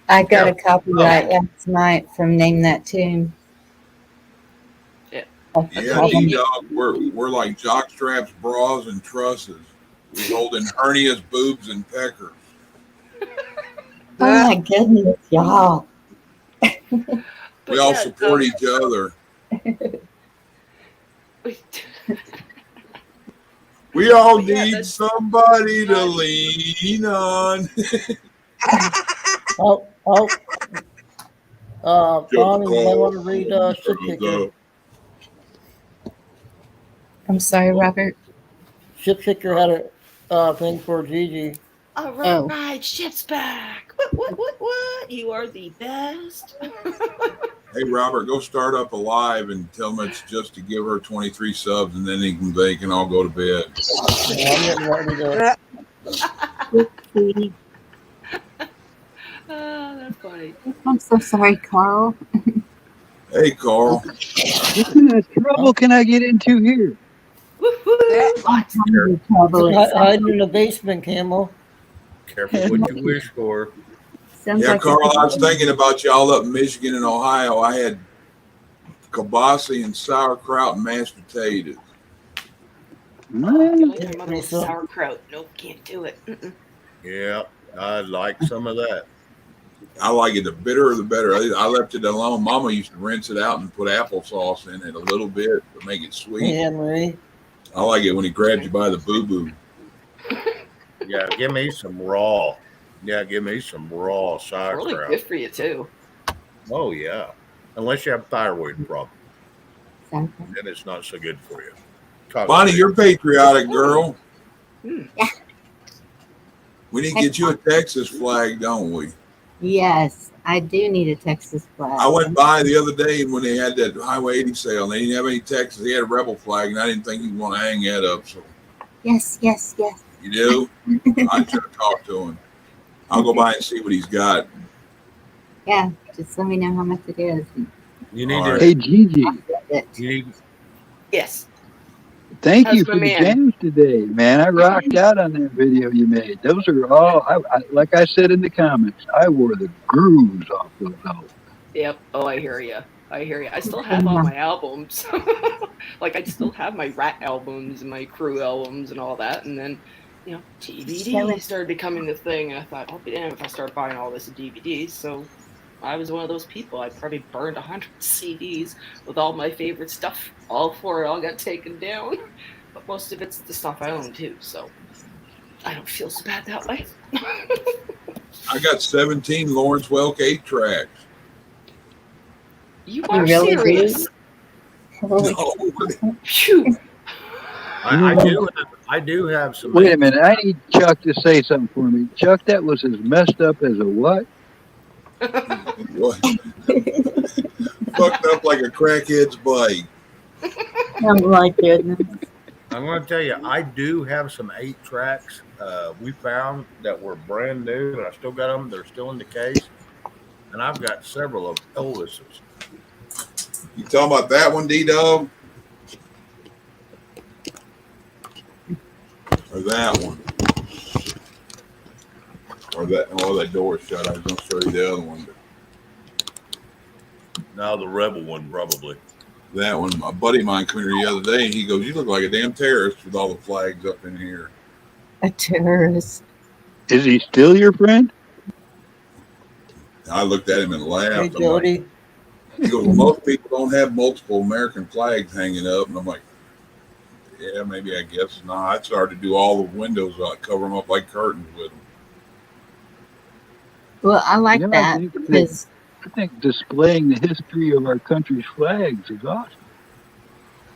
I got Yeah. a copyright last night from Name That Tune. Yeah. Yeah, Neat. D-Dog, we're like jockstraps, bras, and trusses. We hold in hernias, boobs, and peckers. Oh my goodness, y'all. We all support each other. We all But yeah, need that's somebody to lean on. Oh, Bonnie, you might call. want to read Ship Kicker. I'm sorry, Robert. Ship Kicker had a thing for Gigi. all right, ship's back. What? You are the best. Hey, Robert, go start up a live and tell them it's just to give her 23 subs, and then they can all go to bed. Yeah, I'm getting ready to Oopsie. Oh, that's funny. I'm so sorry, Carl. Hey, Carl. What kind of trouble can I get into here? Woohoo! Lots. hiding in the basement, Camel. Careful what you wish for. Sounds Yeah, like Carl, it's I was thinking about y'all up in Michigan and Ohio. I had kielbasa and sauerkraut and mashed potatoes. My mother was sauerkraut. Nope, can't do it. Mm-mm. Yeah, I like some of that. I like it. The bitterer, the better. I left it alone. Mama used to rinse it out and put applesauce in it a little bit to make it sweet. Hey, Anne-Marie. I like it when he grabs you by the boo-boo. Yeah, give me some raw. Yeah, give me some raw It's really sauerkraut. good for you too. Oh yeah, unless you have thyroid problem, Sauerkraut. then it's not so good for you. Bonnie, you're patriotic, girl. Hmm. We need to get you a Texas flag, don't we? Yes, I do need a Texas flag. I went by the other day when they had that Highway 80 sale, and they didn't have any Texas. They had a rebel flag, and I didn't think he'd want to hang that up. So Yes. you do? I should have talked to him. I'll go by and see what he's got. Yeah, just let me know how much it is. You need All to. right. Hey, Gigi, You need. Yes. thank How's you my for the man? jams today, man. I rocked out on that video you made. Those are all, like I said in the comments, I wore the grooves off those albums. Yep. Oh, I hear you. I still have all my albums. Like I still have my Rat albums and my Crew albums and all that. And then, DVD started becoming the thing. And I thought, I'll be damned if I start buying all this in DVDs. So I was one of those people. I probably burned 100 CDs with all my favorite stuff. All four all got taken down. But most of it's the stuff I own too. So I don't feel so bad that way. I got 17 Lawrence Welk 8 tracks. You are really do? serious. No. Phew. I do have some. Wait a minute, I need Chuck to say something for me. Chuck, that was as messed up as a what? What? Fucked up like a crackhead's bite. Oh my goodness. I'm going to tell you, I do have some 8 tracks we found that were brand new, and I still got them. They're still in the case, and I've got several of Elvis's. You talking about that one, D-Dog? Or that one? Or that? Oh, that door's shut. I was going to show you the other one. No, the Rebel one probably. That one. A buddy of mine came here the other day, and he goes, "You look like a damn terrorist with all the flags up in here." A terrorist. Is he still your friend? I looked at him and laughed. Hey, I'm like, Jody. he goes, "Most people don't have multiple American flags hanging up," and I'm like, "Yeah, maybe I guess not." I started to do all the windows, cover them up like curtains with them. Well, I like Yeah, I that think because I think displaying the history of our country's flags is awesome.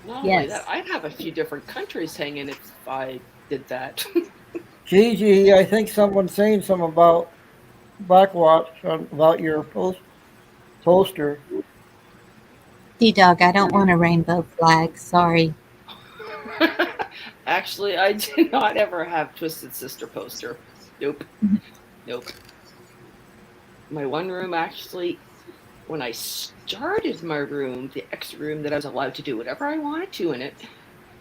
Not only Yes. that, I'd have a few different countries hanging if I did that. Gigi, I think someone's saying something about Blackwatch about your poster. D-Dog, I don't want a rainbow flag. Sorry. Actually, I did not ever have Twisted Sister poster. Nope. Nope. My one room, actually, when I started my room, the extra room that I was allowed to do whatever I wanted to in it,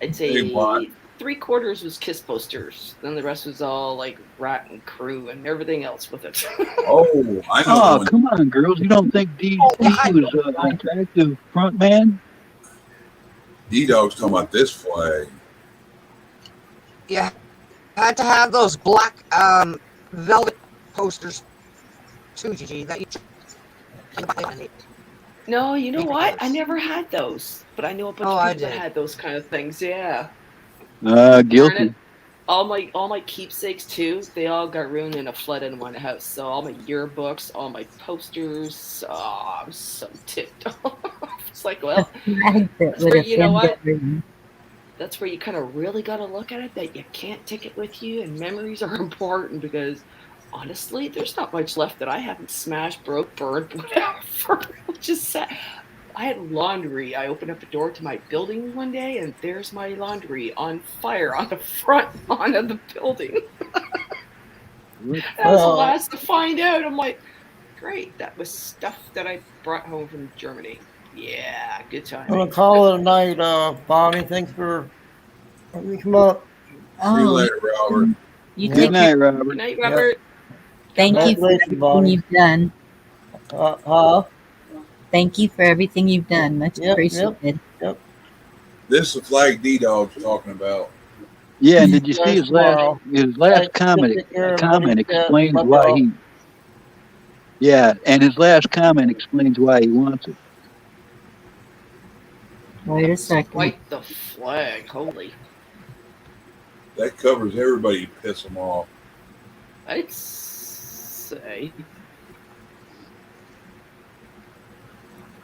I'd say Hey, what? 3/4 was Kiss posters. Then the rest was all like Rat and Crew and everything else with it. Oh, I know Oh, one. come on, girls. You don't think D was an attractive front man? D-Dog's talking about this flag. Yeah, had to have those black velvet posters too, Gigi. That you. No, you know what? I never had those, but I know a bunch Oh, of I people that did. had those kind of things. Yeah. Guilty. All my keepsakes too. They all got ruined in a flood in one house. So all my yearbooks, all my posters. Oh, I'm so ticked off. It's like, well, Flag that that's would where, you know offend what? everyone. That's where you kind of really got to look at it. That you can't take it with you, and memories are important because. Honestly, there's not much left that I haven't smashed, broke, burned, whatever. Just sad. I had laundry. I opened up the door to my building one day, and there's my laundry on fire on the front lawn of the building. I was the last to find out. I'm like, great. That was stuff that I brought home from Germany. Yeah, good time. I'm gonna call it a night, Bonnie. Thanks for letting me come up. See you Oh, later, Robert. you Yeah. take Good night, Good Robert. night, Robert. Thank you for Congratulations, everything Bonnie. you've done. Thank you for everything you've done. Much Yep, appreciated. This is the flag D-Dog's talking about. Yeah, and did you See you see guys tomorrow. his last comment? Take care, Comment everybody. explains Love why y'all. he. Yeah, and his last comment explains why he wants it. Wait a second. Quite the flag. Holy. That covers everybody. Piss them off. I'd say.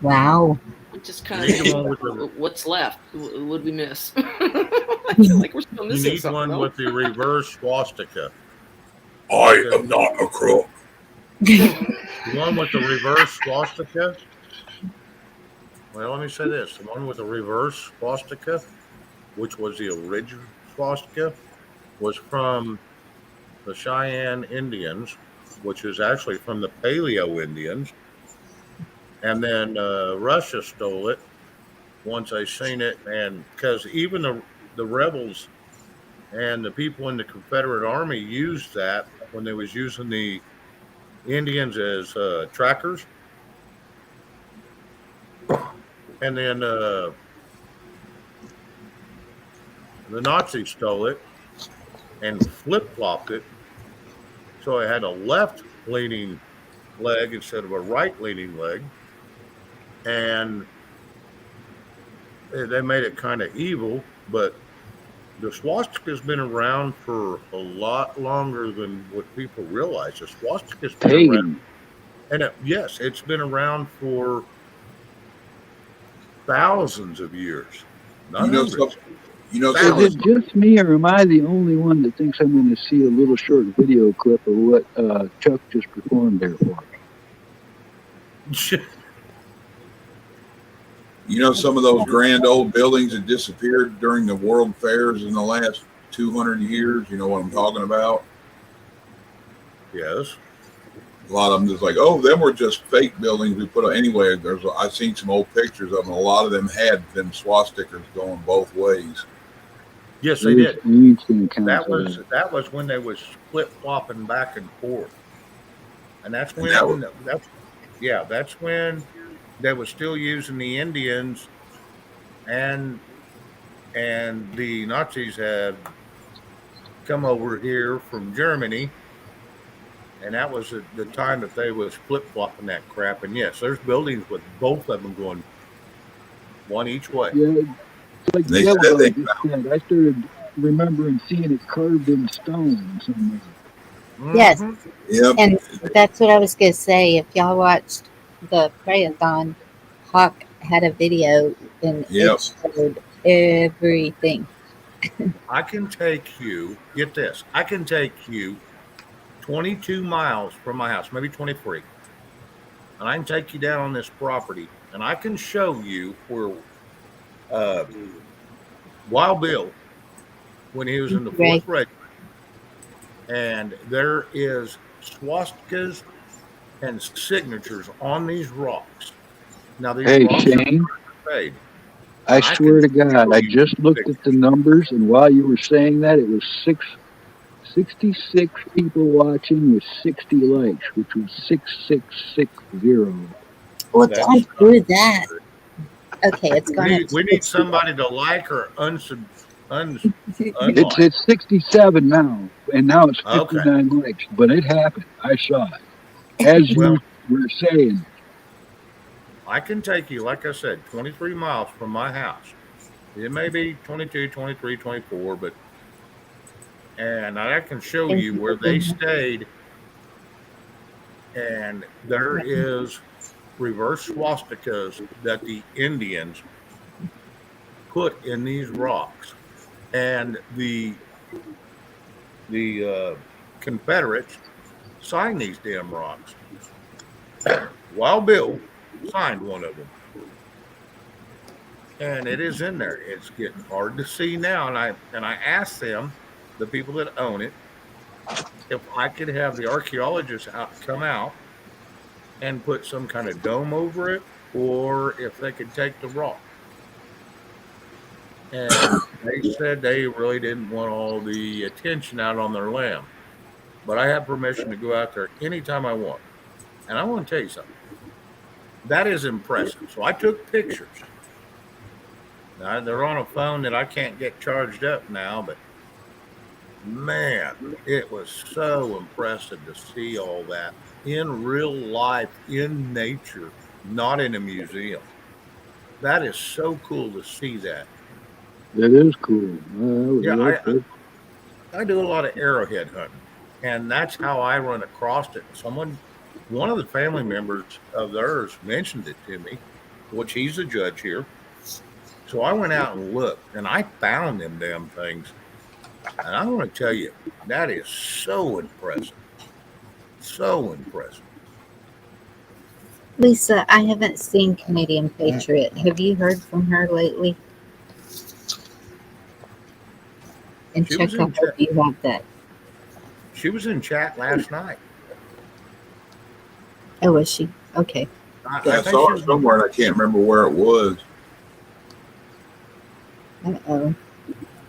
Wow. Just kind You need of one with the- what's left. What did we miss? I feel like we're still You missing need something. one no? with the reverse swastika. I am not a crook. The one with the reverse swastika. Well, let me say this: the one with the reverse swastika, which was the original swastika, was from the Cheyenne Indians, which is actually from the Paleo Indians, and then Russia stole it once they seen it, and because even the rebels and the people in the Confederate Army used that when they was using the Indians as trackers, and then the Nazis stole it and flip flopped it, so it had a left leaning leg instead of a right leaning leg, and they made it kind of evil. But the swastika's been around for a lot longer than what people realize. The swastika's been around, Pagan. and yes, it's been around for thousands of years. Not You know hundreds. something? You know Is something? it just me, or am I the only one that thinks I'm going to see a little short video clip of what Chuck just performed there for us? You know some of those grand old buildings that disappeared during the world fairs in the last 200 years? You know what I'm talking about? Yes. A lot of them just like, oh, them were just fake buildings we put on. Anyway, I've seen some old pictures of them. A lot of them had them swastikas going both ways. Yes, they did. That That was when they was flip flopping back and forth, and that's when that's when they were still using the Indians, and the Nazis had come over here from Germany, and that was the time that they was flip flopping that crap. And yes, there's buildings with both of them going one each way. Yeah, it's like They Yellow said Dog they- just said. I started remembering seeing it carved in stone somewhere. Yes. Mhm. Yep. And that's what I was going to say. If y'all watched the Prayathon, Hawk had a video and Yep. it showed everything. I can take you, get this, I can take you 22 miles from my house, maybe 23, and I can take you down on this property and I can show you where Wild Bill, when he was in the Right. 4th Regiment, and there is swastikas and signatures on these rocks. Now, these Hey, rocks Shane, are made. I I swear to can God, show I you just looked at the numbers, and while you were saying that, it was 66 people watching with 60 likes, which was 6660. Well, That's don't do that. Okay, it's we gone up need, to we need 60. somebody to like or unlike. It's 67 now, and now it's Okay. 59 likes, but it happened. I saw it. As Well, you were saying, I can take you, like I said, 23 miles from my house. It may be 22, 23, 24, but and I can show Thank you you where for they being here. stayed, and there is reverse swastikas that the Indians put in these rocks, and the Confederates signed these damn rocks. Wild Bill signed one of them, and it is in there. It's getting hard to see now, and I asked them, the people that own it, if I could have the archaeologists come out and put some kind of dome over it, or if they could take the rock. And they said they really didn't want all the attention out on their land. But I have permission to go out there anytime I want. And I want to tell you something. That is impressive. So I took pictures. Now, they're on a phone that I can't get charged up now, but man, it was so impressive to see all that in real life, in nature, not in a museum. That is so cool to see that. that is cool. Yeah, I do a lot of arrowhead hunting, and that's how I run across it. One of the family members of theirs mentioned it to me, which he's a judge here. So I went out and looked, and I found them damn things. And I want to tell you, that is so impressive. So impressive. Lisa, I haven't seen Canadian Patriot. Have you heard from her lately? And She check, was I in hope you have that. She was in chat last night. Oh, was she? Okay. I I think saw she it was. somewhere, and I can't remember where it was. Uh-oh.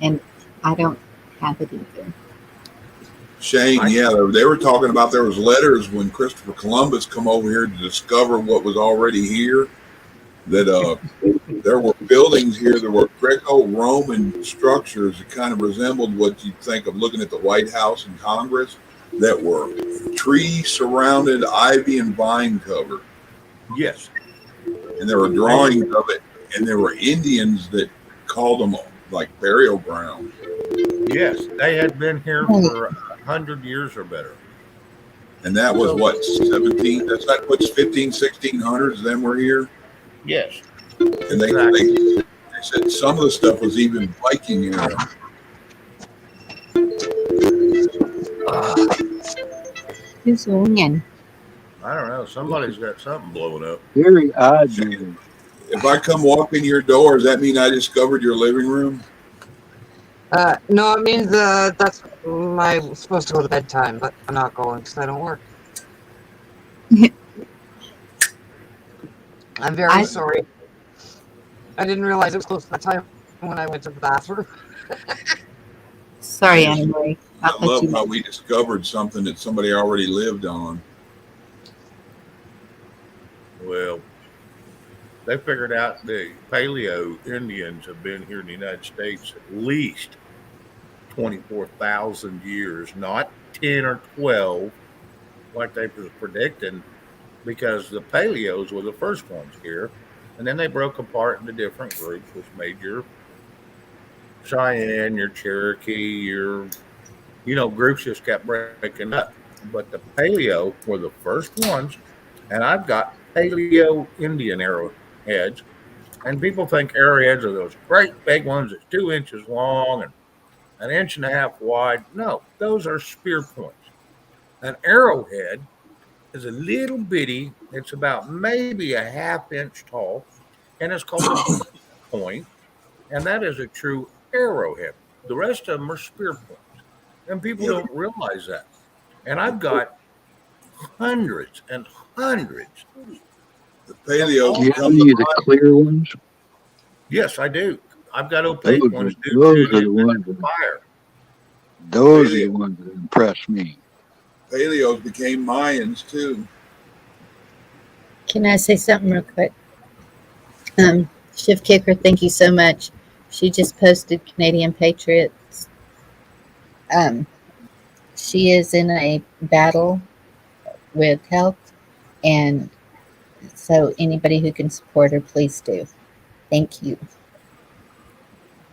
And I don't have it either. Shane, yeah, they were talking about there was letters when Christopher Columbus come over here to discover what was already here. That there were buildings here that were Greco-Roman structures that kind of resembled what you'd think of looking at the White House and Congress, that were tree-surrounded, ivy and vine covered. Yes. And there were drawings of it, and there were Indians that called them like burial grounds. Yes, they had been here for 100 years or better. And that was what, 17? That's not what's 15, 1600s. Then we're here. Yes. And they said some of the stuff was even Viking era. Who's ringing? I don't know. Somebody's got something blowing up. very odd. Man. If I come walk in your door, does that mean I discovered your living room? No, it means that's my supposed to go to bedtime, but I'm not going because I don't work. I'm very sorry. I didn't realize it was close to that time when I went to the bathroom. Sorry, Anne-Marie. I love how we discovered something that somebody already lived on. Well, they figured out the Paleo Indians have been here in the United States at least 24,000 years, not 10 or 12 like they were predicting, because the Paleos were the first ones here, and then they broke apart into different groups, which made your Cheyenne, your Cherokee, your, groups just kept breaking up. But the Paleo were the first ones, and I've got Paleo Indian arrowheads. And people think arrowheads are those great big ones that's 2 inches long and an inch and a half wide. No, those are spear points. An arrowhead is a little bitty, it's about maybe a half inch tall, and it's called a point, and that is a true arrowhead. The rest of them are spear points, and people Yeah, don't realize that. And I've got hundreds and hundreds the of paleos Do all. you have come to any of the mind. clear ones? Yes, I do. I've got Those opaque are ones due those to are the the emissive ones that fire. those are Paleo, the ones that impress me. paleos became Mayans too. Can I say something real quick? Shift Kicker, thank you so much. She just posted Canadian Patriots. Um, she is in a battle with health, and so anybody who can support her, please do. Thank you.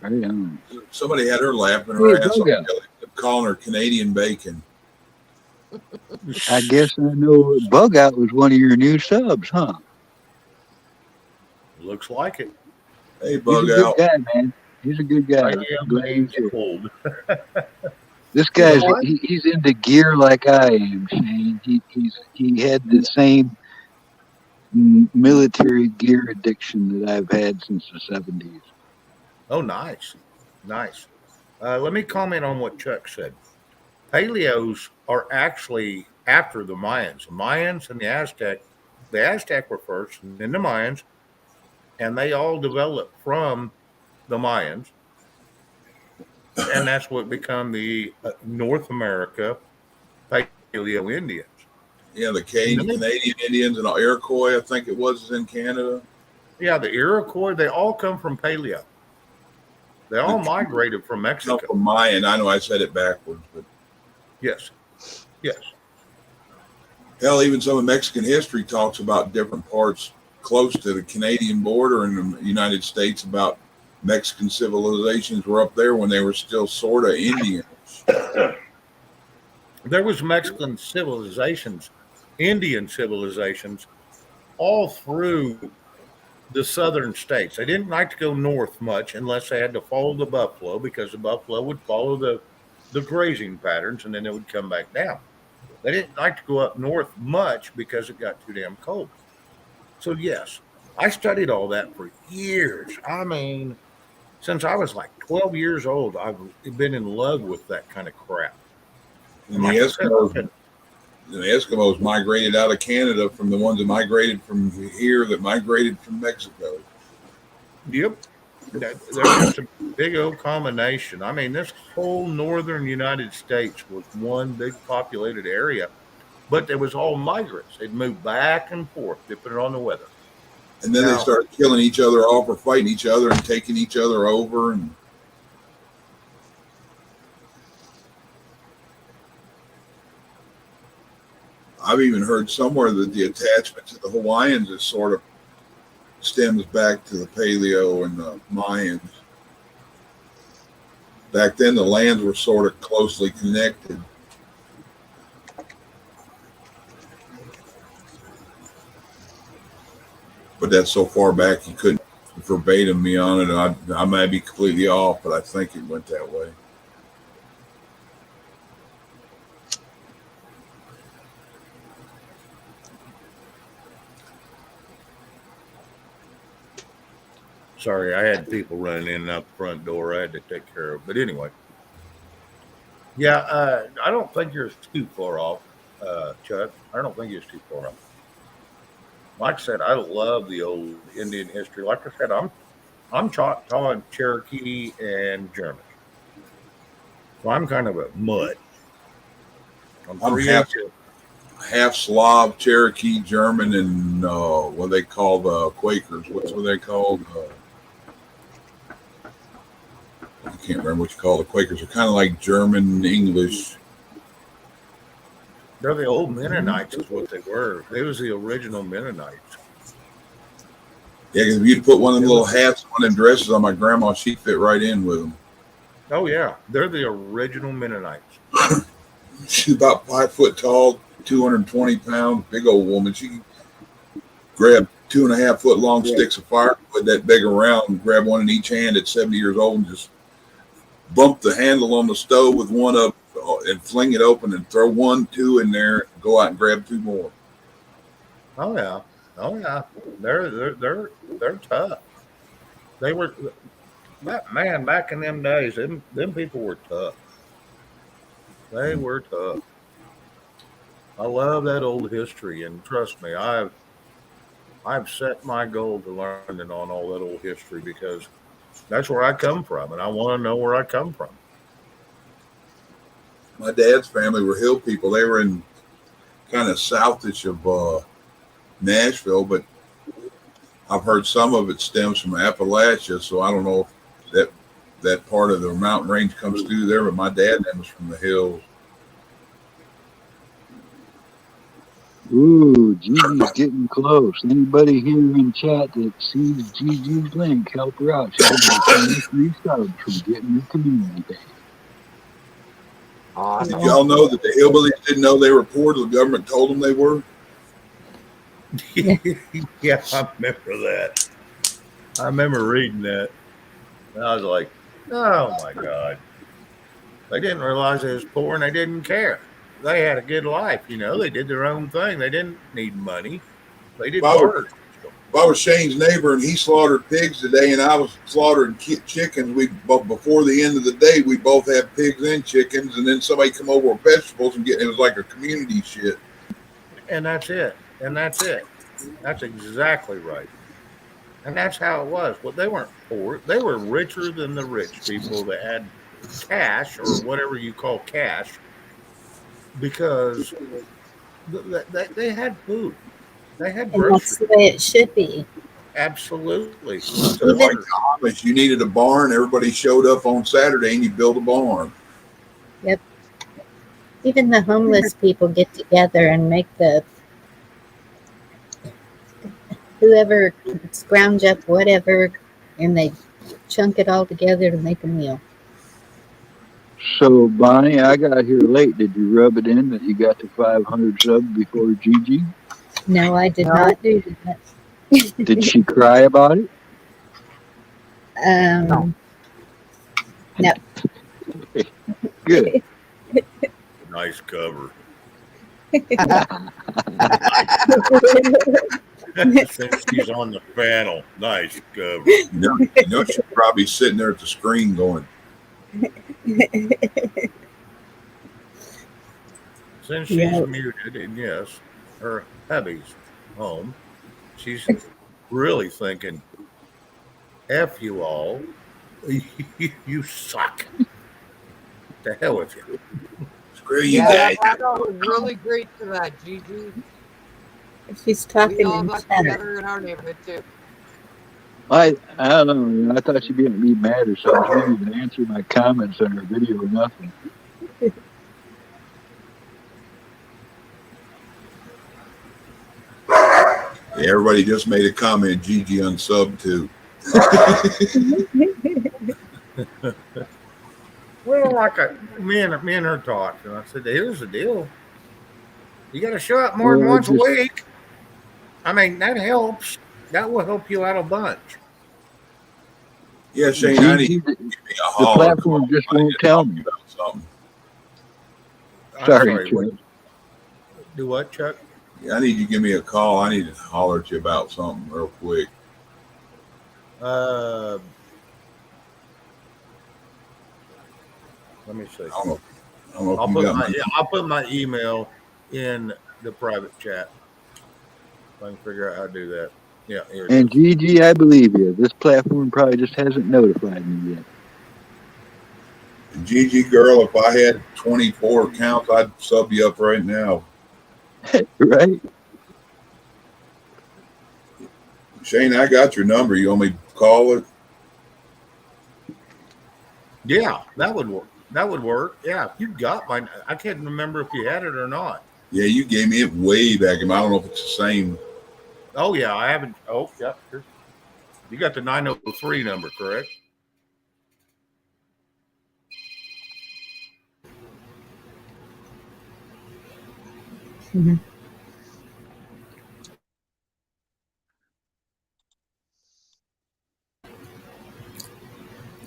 Right on. Somebody had her laughing Hey, her ass off, Bug Out. calling her Canadian bacon. I guess I know Bug Out was one of your new subs, huh? Looks like it. Hey, He's a bug good out. guy, man. He's a good guy. I I'm am glad a he's here. cold. This You know guy's what? he's into gear like I am, Shane. He had the same military gear addiction that I've had since the 70s. Oh, nice. Nice. Let me comment on what Chuck said. Paleos are actually after the Mayans. The Mayans and the Aztec were first, and then the Mayans, and they all developed from the Mayans, and that's what become the North America Paleo Indians. Yeah, the And then Canadian Indians and Iroquois, I think it was in Canada. yeah, the Iroquois, they all come from Paleo. They all The migrated from come Mexico. from Mayan. I know I said it backwards, but Yes, yes. hell, even some of Mexican history talks about different parts close to the Canadian border in the United States about Mexican civilizations were up there when they were still sort of Indian. There was Mexican civilizations, Indian civilizations, all through the southern states. They didn't like to go north much unless they had to follow the buffalo because the buffalo would follow the grazing patterns and then it would come back down. They didn't like to go up north much because it got too damn cold. So yes, I studied all that for years. I mean, since I was like 12 years old, I've been in love with that kind of crap. And And like I said, The Eskimos migrated out of Canada from the ones that migrated from here that migrated from Mexico. yep, they're just a big old combination. I mean, this whole northern United States was one big populated area, but there was all migrants. They'd move back and forth, depending on the weather. And then they Now, started killing each other off or fighting each other and taking each other over. And I've even heard somewhere that the attachment to the Hawaiians is sort of stems back to the Paleo and the Mayans. Back then, the lands were sort of closely connected. But that's so far back you couldn't verbatim me on it. I might be completely off, but I think it went that way. sorry, I had people running in and out the front door I had to take care of. But anyway, yeah, I don't think you're too far off, Chuck. I don't think you're too far off. Like I said, I love the old Indian history. Like I said, I'm Choctaw and Cherokee and German. So I'm kind of a mutt. I'm I'm 3 inches. half Slav, Cherokee, German, and what they call the Quakers. What's what they called? I can't remember what you call the Quakers. They're kind of like German English. They're the old Mennonites, is what they were. They was the original Mennonites. Yeah, because if you'd put one of them little hats, one of them dresses on my grandma, she'd fit right in with them. Oh yeah, they're the original Mennonites. She's about 5 foot tall, 220 pounds, big old woman. grab 2.5 foot long Yeah. sticks of firewood that big around, grab one in each hand at 70 years old, and just bump the handle on the stove with one up and fling it open and throw 1, 2 in there, and go out and grab 2 more. Oh yeah, oh yeah. They're tough. They were man back in them days. Them people were tough. They were tough. I love that old history, and trust me, I've set my goal to learning on all that old history because that's where I come from, and I want to know where I come from. My dad's family were hill people. They were in kind of southish of Nashville, but I've heard some of it stems from Appalachia, so I don't know if that part of the mountain range comes through there. But my dad was from the hills. Ooh, Gigi's getting close. Anybody here in chat that sees Gigi's link, help her out. She's going to get 23 subs from getting your community tab. Awesome. Did y'all know that the hillbillies didn't know they were poor till the government told them they were? Yeah, I remember that. I remember reading that. And I was like, oh my God. They didn't realize they was poor and they didn't care. They had a good life, you know. They did their own thing. They didn't need money. They did If I, were, barter. if I was Shane's neighbor and he slaughtered pigs today and I was slaughtering chickens, we both before the end of the day we both had pigs and chickens, and then somebody come over with vegetables and it was like a community shit. And that's it. And that's it. That's exactly right. And that's how it was. Well, they weren't poor. They were richer than the rich people that had cash or whatever you call cash because they had food. They had And that's groceries. the way it should be. Absolutely. So like the Amish, you needed a barn. Everybody showed up on Saturday and you built a barn. Yep. Even the homeless people get together and make whoever scrounge up whatever, and they chunk it all together to make a meal. So, Bonnie, I got here late. Did you rub it in that you got to 500 subs before Gigi? No, I did not do that. Did she cry about it? No. Good. Nice cover. Since she's on the panel, nice cover. You know she's probably sitting there at the screen going, Since she's muted, and yes, her hubby's home, she's really thinking, F you all. You suck. The hell with you. screw you Yeah, guys. that was really great for that, Gigi. She's We talking all in got chat. together in our neighborhood too. I don't know. I thought she'd be mad or something. She didn't even answer my comments on her video or nothing. Yeah, everybody just made a comment. Gigi unsubbed too. Well, like me and her talked, and I said, "Here's the deal: you got to show up more than once a week. I mean, that helps. That will help you out a bunch." Yeah, Shane, I need Gigi, you to give me a the holler. platform just won't tell me. About something. I'm Sorry, what, Chuck. do what, Chuck? Yeah, I need you to give me a call. I need to holler at you about something real quick. Let me see. I don't know if you got my I'll put my email in the private chat. If I can figure out how to do that. Yeah, here it And is. Gigi, I believe you. This platform probably just hasn't notified me yet. Gigi girl. If I had 24 accounts, I'd sub you up right now. Right? Shane, I got your number. You want me to call it? Yeah, that would work. That would work. Yeah, you got mine. I can't remember if you had it or not. Yeah, you gave me it way back. I don't know if it's the same. Oh yeah, I haven't. Oh yeah, here. You got the 903 number, correct? Mm-hmm.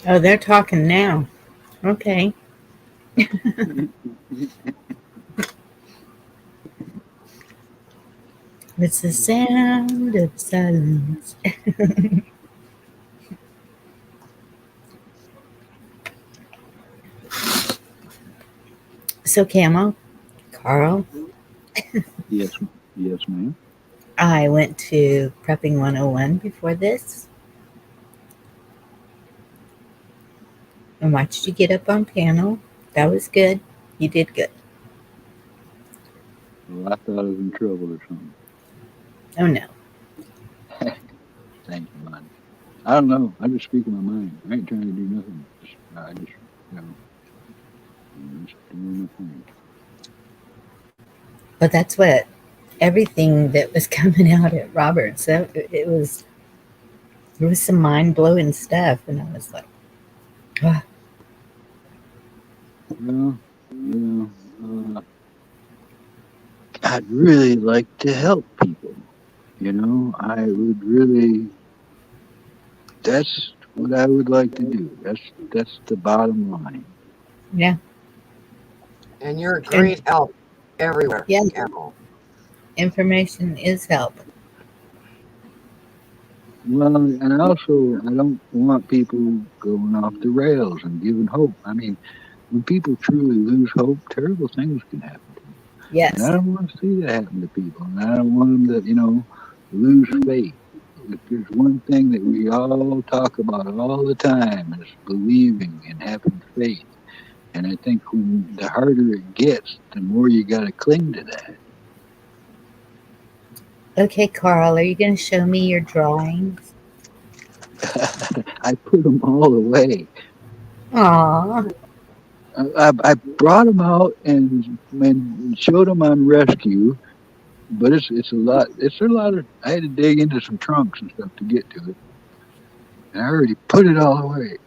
Oh, they're talking now. Okay. It's the sound of silence. So, Camo, Carl, Yes, yes, ma'am. I went to Prepping 101 before this and watched you get up on panel. That was good. You did good. Well, I thought I was in trouble or something. Oh, no. Thank you, man. I don't know. I just speak my mind. I ain't trying to do nothing. I just, you know, I'm just doing my thing. But that's what everything that was coming out at Roberts, it was some mind blowing stuff. And I was like, oh, Well, I'd really like to help people. I would really. That's what I would like to do. That's the bottom line. yeah. And you're a And great help everywhere, yeah, Camo. information is help. Well, and also, I don't want people going off the rails and giving hope. I mean, when people truly lose hope, terrible things can happen to them. And I Yes. don't want to see that happen to people. And I don't want them to, lose faith. If there's one thing that we all talk about all the time is believing and having faith. And I think when the harder it gets, the more you got to cling to that. Okay, Carl, are you going to show me your drawings? I put them all away. Aw. I brought them out and showed them on rescue, but it's a lot. It's a lot of. I had to dig into some trunks and stuff to get to it, and I already put it all away.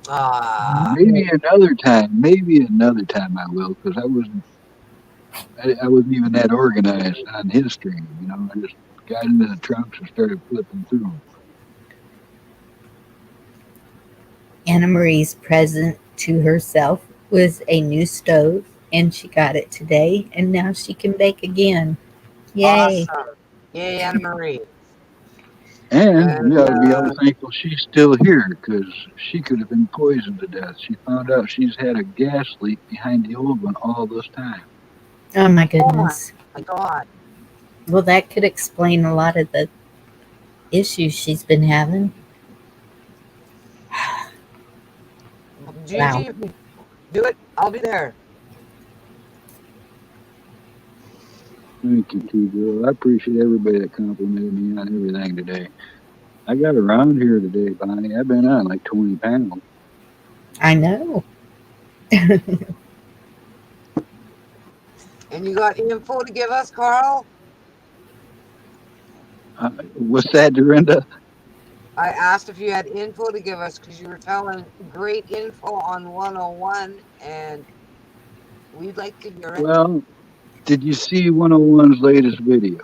Ah, Maybe another time. Maybe another time I will, because I wasn't even that organized on history. I just got into the trunks and started flipping through them. Anna Marie's present to herself was a new stove, and she got it today, and now she can bake again. Yay. awesome. Yay, Anna Marie. And And we ought to be all thankful she's still here, because she could have been poisoned to death. She found out she's had a gas leak behind the old one all this time. Oh my goodness. my God. Well, that could explain a lot of the issues she's been having. Gigi, Wow. do it. I'll be there. Thank you, T-Girl. I appreciate everybody that complimented me on everything today. I got around here today, Bonnie. I've been on like 20 panels. I know. And you got info to give us, Carl? What's that, Dorinda? I asked if you had info to give us because you were telling great info on 101, and we'd like to hear it. Well, did you see 101's latest video?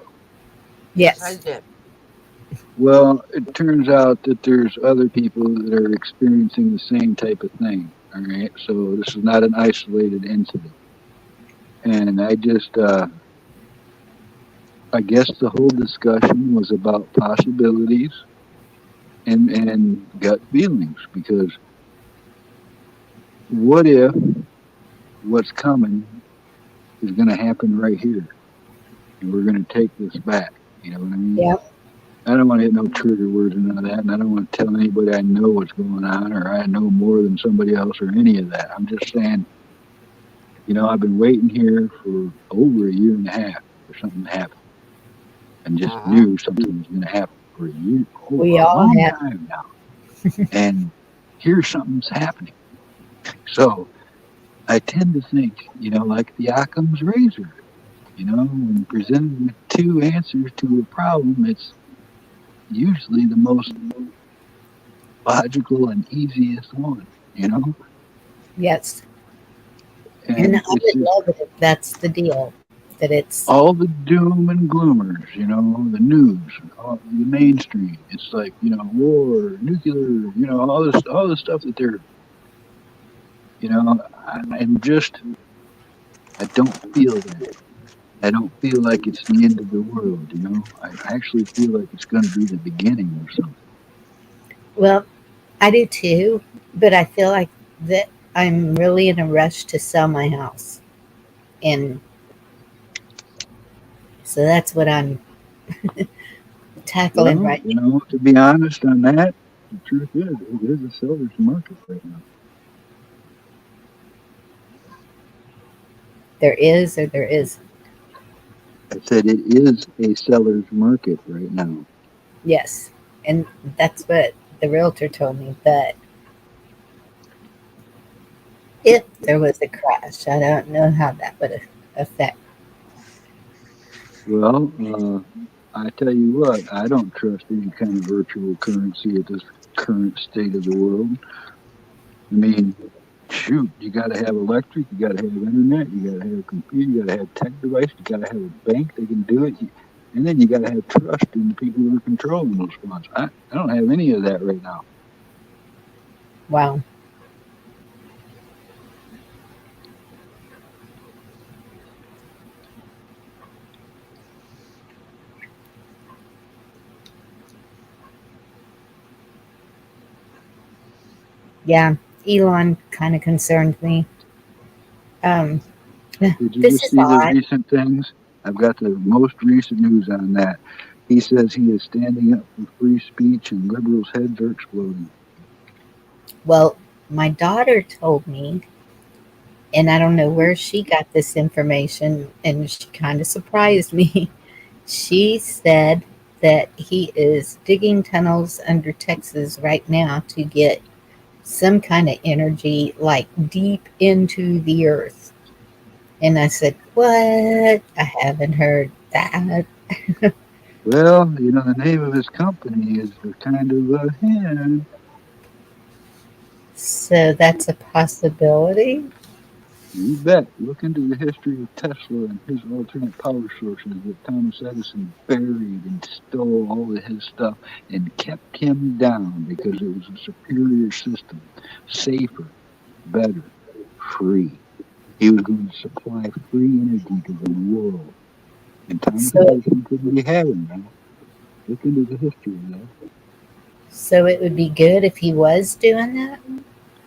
Yes, I Yes. did. Well, it turns out that there's other people that are experiencing the same type of thing. All right, so this is not an isolated incident. And I guess the whole discussion was about possibilities and gut feelings, because what if what's coming is going to happen right here, and we're going to take this back? You know what I mean? Yep. I don't want to hit no trigger words or none of that, and I don't want to tell anybody I know what's going on or I know more than somebody else or any of that. I'm just saying, I've been waiting here for over a year and a half for something to happen, and just knew something was going to happen for a year, We a all long have. time now. And here something's happening. So I tend to think, like the Occam's razor. When presented with two answers to a problem, it's usually the most logical and easiest one, Yes. And And I it's would just, love it if that's the deal. that it's all the doom and gloomers, the news, all the mainstream. It's like, war, nuclear, all the stuff that they're, I don't feel that. I don't feel like it's the end of the world. I actually feel like it's going to be the beginning of something. well, I do too, but I feel like that I'm really in a rush to sell my house. And so that's what I'm tackling Well, right now. to be honest on that, the truth is, it is a seller's market right now. There is or there is. I said it is a seller's market right now. Yes. And that's what the realtor told me. But if there was a crash, I don't know how that would affect. Well, I tell you what, I don't trust any kind of virtual currency at this current state of the world. I mean, shoot, you got to have electric, you got to have internet, you got to have a computer, you got to have tech device, you got to have a bank that can do it, and then you got to have trust in the people who are controlling those funds. I don't have any of that right now. Wow. Yeah, Elon kind of concerned me. Um, Did you this just is see the odd. recent things? I've got the most recent news on that. He says he is standing up for free speech and liberals' heads are exploding. Well, my daughter told me, and I don't know where she got this information, and she kind of surprised me. She said that he is digging tunnels under Texas right now to get some kind of energy like deep into the earth. And I said, "What? I haven't heard that." Well, the name of his company is the kind of a hand. So that's a possibility. You bet. Look into the history of Tesla and his alternate power sources that Thomas Edison buried and stole all of his stuff and kept him down because it was a superior system, safer, better, free. He was going to supply free energy to the world. And Thomas So, Edison couldn't be having that. Look into the history of that. so it would be good if he was doing that.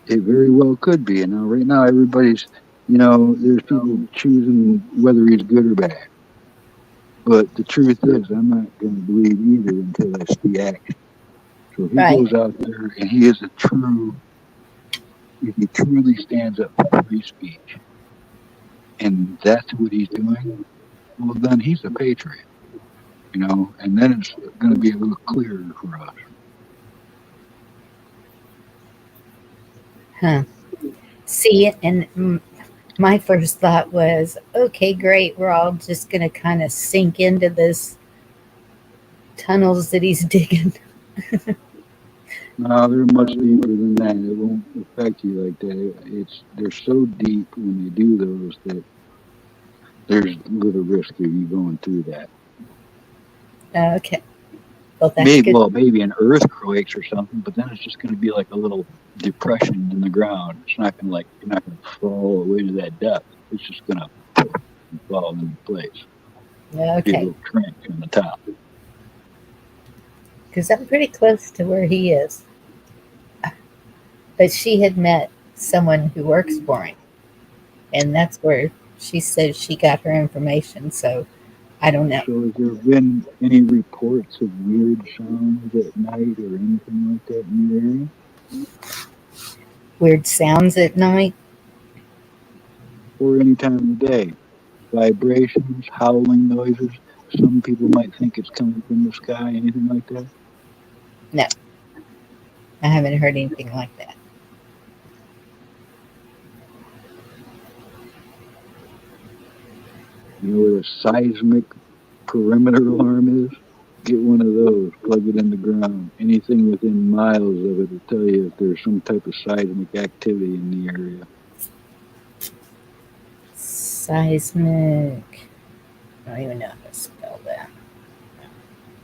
It very well could be. And now, right now, everybody's, there's people choosing whether he's good or bad. But the truth is, I'm not going to believe either until I see action. So if he Right. goes out there and he is if he truly stands up for free speech, and that's what he's doing, well, then he's a patriot, and then it's going to be a little clearer for us. Huh. See, and my first thought was, okay, great. We're all just going to kind of sink into this tunnels that he's digging. No, they're much deeper than that. It won't affect you like that. They're so deep when they do those that there's little risk of you going through that. Okay. Well, that's good. Maybe an earthquake or something, but then it's just going to be like a little depression in the ground. It's not going to you're not going to fall away to that depth. It's just going to fall into place. Be a Okay. little trench on the top. Because I'm pretty close to where he is. But she had met someone who works for him. And that's where she says she got her information. So I don't know. So has there been any reports of weird sounds at night or anything like that in your area? Weird sounds at night? Or any time of the day? Vibrations, howling noises? Some people might think it's coming from the sky, anything like that? No. I haven't heard anything like that. You know what a seismic perimeter alarm is? Get one of those, plug it in the ground. Anything within miles of it will tell you if there's some type of seismic activity in the area. Seismic. don't even know how to spell that.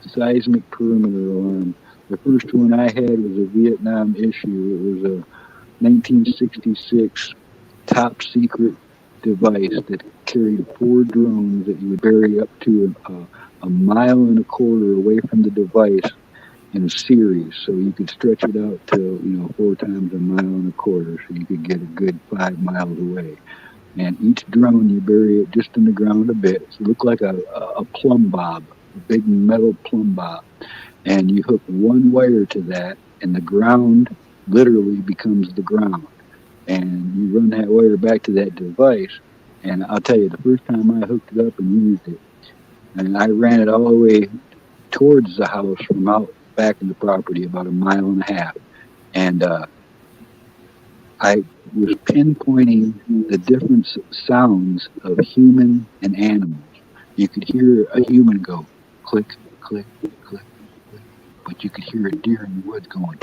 Seismic perimeter alarm. The first one I had was a Vietnam issue. It was a 1966 top secret device that carried 4 drones that you would bury up to a mile and a quarter away from the device in a series, so you could stretch it out to 4 times a mile and a quarter, so you could get a good 5 miles away. And each drone you bury it just in the ground a bit. It looked like a plumb bob, a big metal plumb bob, and you hook one wire to that, and the ground literally becomes the ground. And you run that wire back to that device, and I'll tell you, the first time I hooked it up and used it, and I ran it all the way towards the house from out back in the property, about a mile and a half, and I was pinpointing the different sounds of human and animals. You could hear a human go click, click, click, click, but you could hear a deer in the woods going.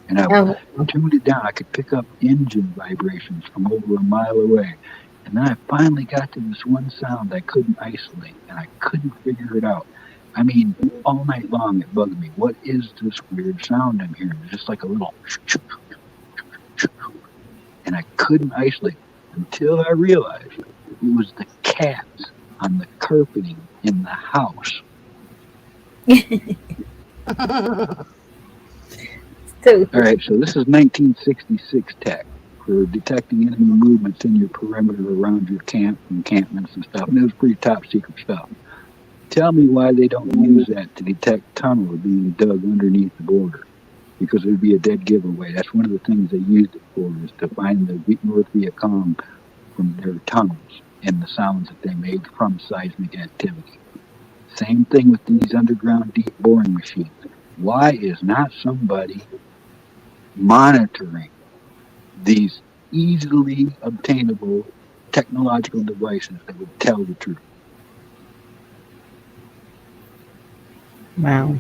And I tuned it down. I could pick up engine vibrations from over a mile away. And then I finally got to this one sound I couldn't isolate, and I couldn't figure it out. I mean, all night long it bugged me. What is this weird sound I'm hearing? It's just like a little... And I couldn't isolate until I realized it was the cats on the carpeting in the house. All right, so this is 1966 tech for detecting enemy movements in your perimeter around your camp, encampments and stuff. And it was pretty top secret stuff. Tell me why they don't use that to detect tunnels being dug underneath the border. Because it would be a dead giveaway. That's one of the things they used it for, is to find the North Viet Cong from their tunnels and the sounds that they made from seismic activity. Same thing with these underground deep boring machines. Why is not somebody monitoring these easily obtainable technological devices that would tell the truth? Wow.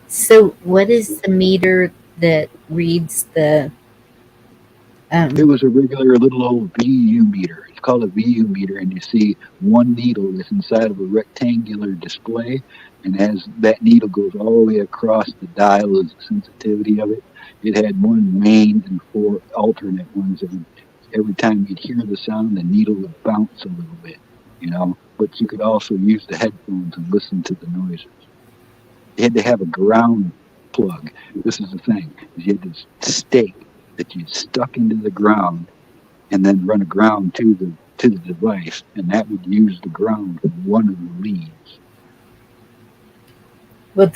So what is the meter that reads the... It was a regular little old VU meter. It's called a VU meter, and you see one needle that's inside of a rectangular display, and as that needle goes all the way across the dial is the sensitivity of it. It had one main and 4 alternate ones that would, every time you'd hear the sound, the needle would bounce a little bit, But you could also use the headphones and listen to the noises. You had to have a ground plug. This is the thing. You had this stake that you stuck into the ground and then run a ground to the device, and that would use the ground for one of the leads. Well,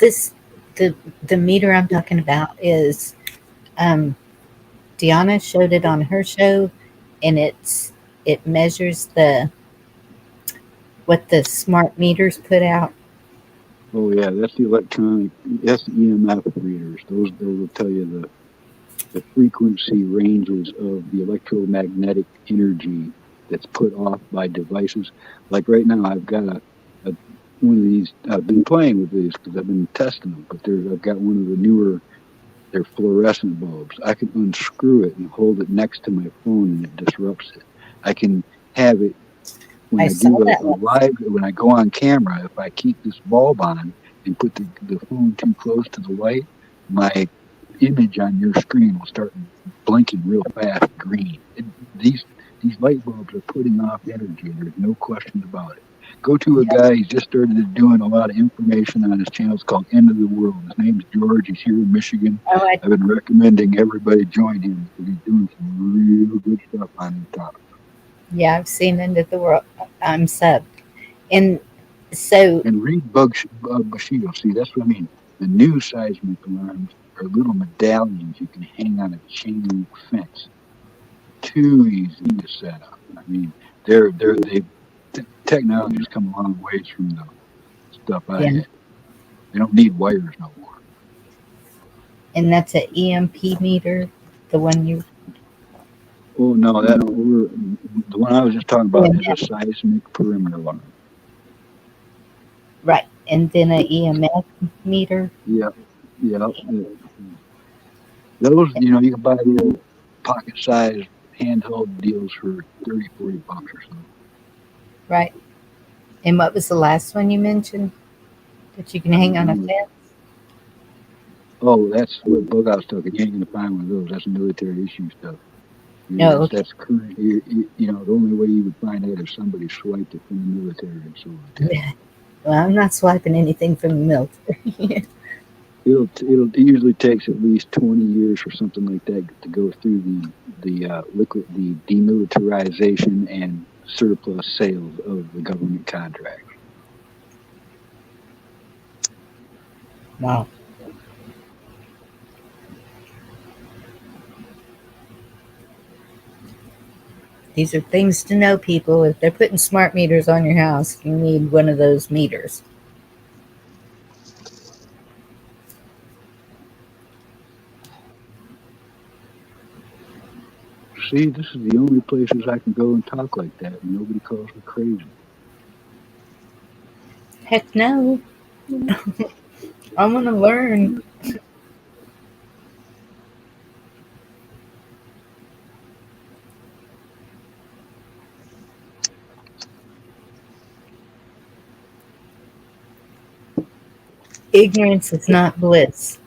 the meter I'm talking about is Deanna showed it on her show, and it measures what the smart meters put out. Oh yeah, that's the electronic. That's the EMF readers. Those will tell you the frequency ranges of the electromagnetic energy that's put off by devices. Like right now, I've got one of these. I've been playing with these because I've been testing them. But I've got one of the newer. They're fluorescent bulbs. I can unscrew it and hold it next to my phone, and it disrupts it. I can have it when I do a live. When I go on camera, if I keep this bulb on and put the phone too close to the light, my image on your screen will start blinking real fast green. These light bulbs are putting off energy. There's no question about it. Go to a guy. He's just started doing a lot of information on his channel. It's called End of the World. His name's George. He's here in Michigan. I've been recommending everybody join him because he's doing some real good stuff on these topics. Yeah, I've seen End of the World. I'm subbed. And so... And read Bushido. See, that's what I mean. The new seismic alarms are little medallions you can hang on a chain link fence. Too easy to set up. I mean, technology's come a long ways from the stuff I had. They don't need wires no more. And that's an EMP meter, the one you... Oh no, the one I was just talking about is a seismic perimeter alarm. Right, and then an EMF meter. Yeah. Those, you can buy little pocket-sized handheld deals for $30-$40 or so. Right. And what was the last one you mentioned that you can hang on a fence? Oh, that's what Bughouse took. You ain't gonna find one of those. That's military issue stuff. No. That's Okay. that's current. You know, the only way you would find that if somebody swiped it from the military and sold it to you. Well, I'm not swiping anything from the military. It usually takes at least 20 years or something like that to go through the demilitarization and surplus sales of the government contract. Wow. These are things to know, people. If they're putting smart meters on your house, you need one of those meters. See, this is the only places I can go and talk like that, and nobody calls me crazy. Heck no. I want to learn. Ignorance is not bliss.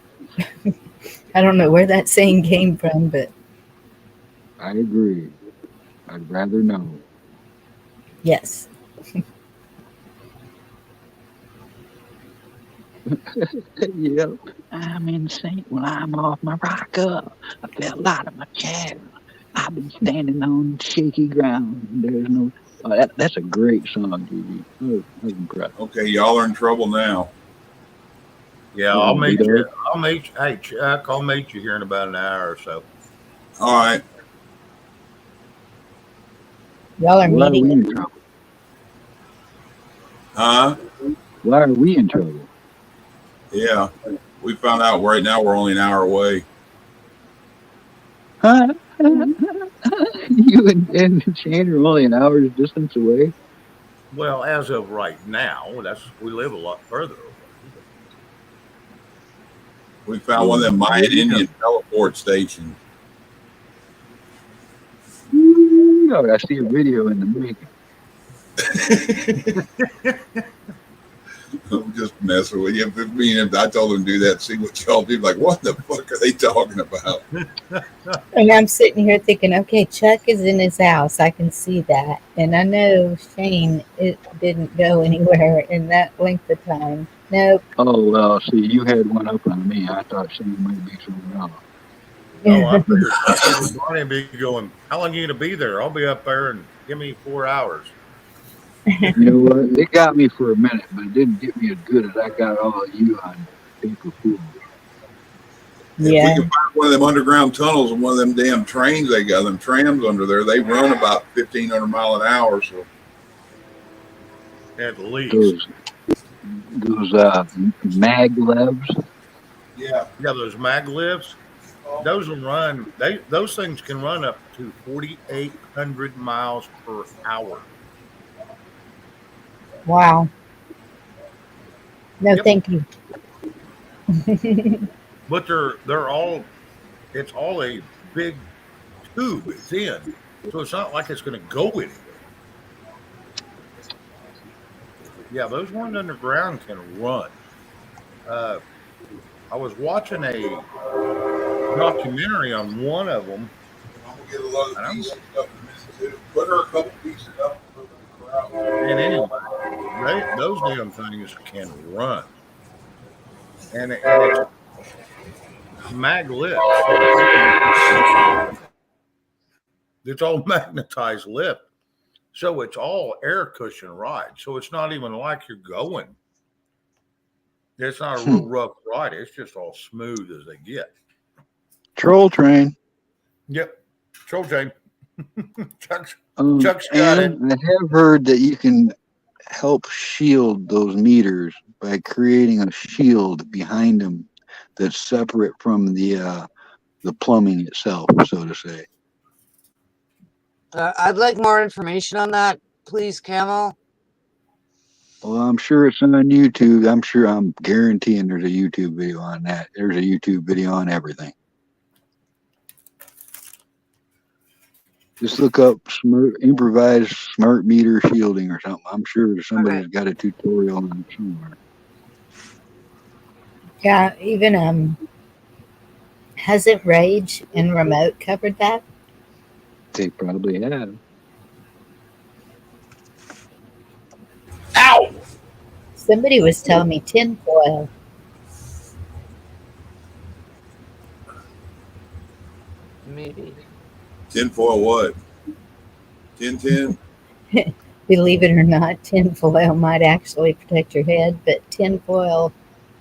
I don't know where that saying came from, but I agree. I'd rather know. yes. Yep. I'm insane when I'm off my rocker. I fell out of my chair. I've been standing on shaky ground. There's no. Oh, that's a great song, Gigi. I was impressed. Okay, y'all are in trouble now. Yeah, I'll meet you. Hey, Chuck, I'll meet you here in about an hour or so. All right. Y'all are Why are we meeting. in trouble? Huh? Why are we in trouble? Yeah. We found out right now we're only an hour away. Huh? You and Shane are only an hour's distance away. Well, as of right now, we live a lot further away. We found one of them Mayan Indian teleport stations. Oh, I see a video in the making. I'm just messing with you. If I told them to do that, see what y'all do. Like, what the fuck are they talking about? And I'm sitting here thinking, okay, Chuck is in his house. I can see that. And I know Shane, it didn't go anywhere in that length of time. Nope. Oh, well, see, you had one up on me. I thought Shane might be somewhere else. Oh, I figured Bonnie would be going, how long are you going to be there? I'll be up there and give me 4 hours. You know what? It got me for a minute, but it didn't get me as good as I got all of you on paper food. Yeah. If we can find one of them underground tunnels and one of them damn trains they got, them trams under there, they run about 1,500 miles an hour. So At least. Those maglevs. Yeah, those mag lifts, those will run. Those things can run up to 4,800 miles per hour. Wow. No, Yep. thank you. But it's all a big tube. It's in, so it's not like it's going to go anywhere. Yeah, those ones underground can run. I was watching a documentary on one of them. I'm gonna get a lot of pieces up in a minute too. Put her a couple pieces up. And anyway, those damn things can run, and it's mag lift. It's all magnetized lift, so it's all air cushion ride. So it's not even like you're going. It's not a real rough ride. It's just all smooth as they get. Troll train. Yep, troll chain. Chuck's got it. And I have heard that you can help shield those meters by creating a shield behind them that's separate from the plumbing itself, so to say. I'd like more information on that, please, Camel. Well, I'm sure it's on YouTube. I'm guaranteeing there's a YouTube video on that. There's a YouTube video on everything. Just look up improvised smart meter shielding or something. I'm sure somebody's got a tutorial on it somewhere. Yeah, even hasn't Rage and Remote covered that? They probably have. Ow! Somebody was telling me tinfoil. Maybe. Tinfoil what? Tin? Believe it or not, tinfoil might actually protect your head, but tinfoil,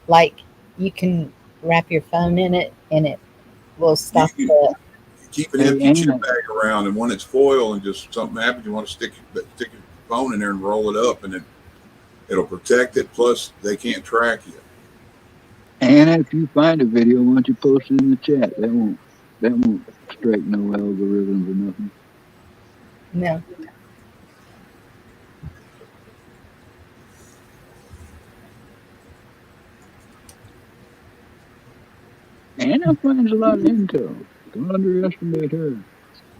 like you can wrap your phone in it and it will stop You the. keep an Hey, empty chip Anna, bag around, and when it's foil and just something happens, you want to stick your phone in there and roll it up, and it'll protect it. Plus, they can't track you. Anna, if you find a video, why don't you post it in the chat? That won't strike no algorithms or nothing. No. Anna finds a lot of intel. Don't underestimate her.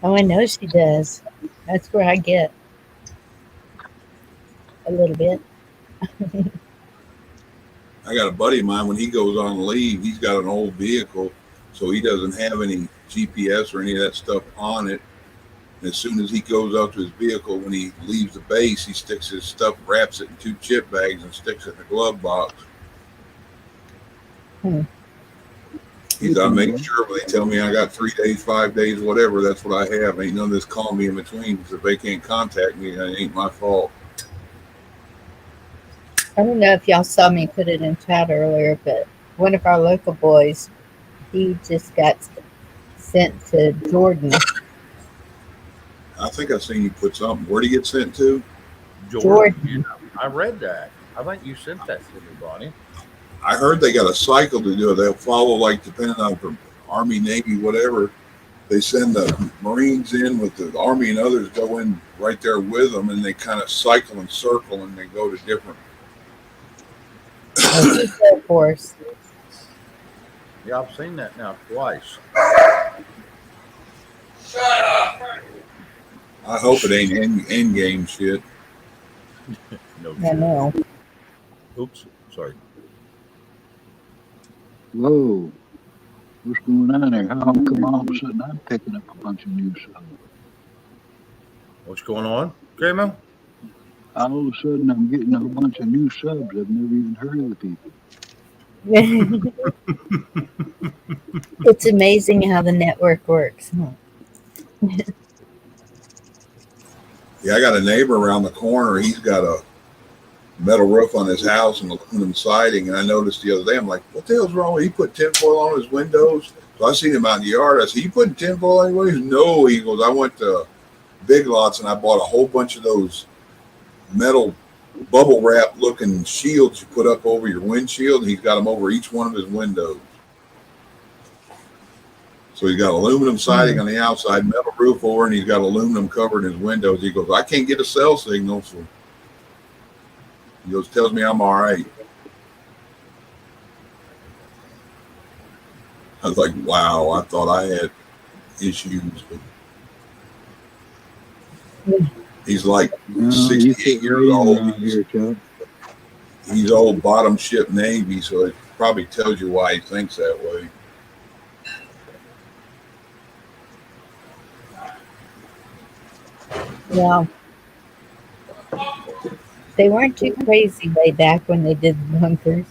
Oh, I know she does. That's where I get a little bit. I got a buddy of mine, when he goes on leave, he's got an old vehicle, so he doesn't have any GPS or any of that stuff on it. And as soon as he goes out to his vehicle, when he leaves the base, he sticks his stuff, wraps it in 2 chip bags, and sticks it in the glove box. Hmm. He's I make sure when they tell me I got 3 days, 5 days, whatever, that's what I have. Ain't none of this call me in between, because if they can't contact me, it ain't my fault. I don't know if y'all saw me put it in chat earlier, but one of our local boys, he just got sent to Jordan. I think I seen you put something. Where'd he get sent to? Jordan. Yeah, I read that. I think you sent that to me, Bonnie. I heard they got a cycle to do it. They'll follow, like, depending on from Army, Navy, whatever. They send the Marines in with the Army, and others go in right there with them, and they kind of cycle and circle, and they go to different. Air Force. Yeah, I've seen that now twice. Shut up! I hope it ain't end game shit. No I shit. know. Oops, sorry. Whoa. What's going on there? How come all of a sudden I'm picking up a bunch of new subs? What's going on, Grandma? All of a sudden I'm getting a bunch of new subs. I've never even heard of the people. It's amazing how the network works. Huh? Yeah, I got a neighbor around the corner. He's got a metal roof on his house and aluminum siding. And I noticed the other day, I'm like, what the hell's wrong with him? He put tinfoil on his windows. So I seen him out in the yard. I said, you putting tinfoil on your windows? No. He goes, I went to Big Lots and I bought a whole bunch of those metal bubble wrap looking shields you put up over your windshield. And he's got them over each one of his windows. So he's got aluminum siding on the outside, metal roof over, and he's got aluminum covering his windows. He goes, I can't get a cell signal. So he goes, tells me I'm all right. I was like, wow, I thought I had issues. But he's like 68 years old. He's old bottom ship Navy, so it probably tells you why he thinks that way. Yeah. They weren't too crazy way back when they did the bunkers.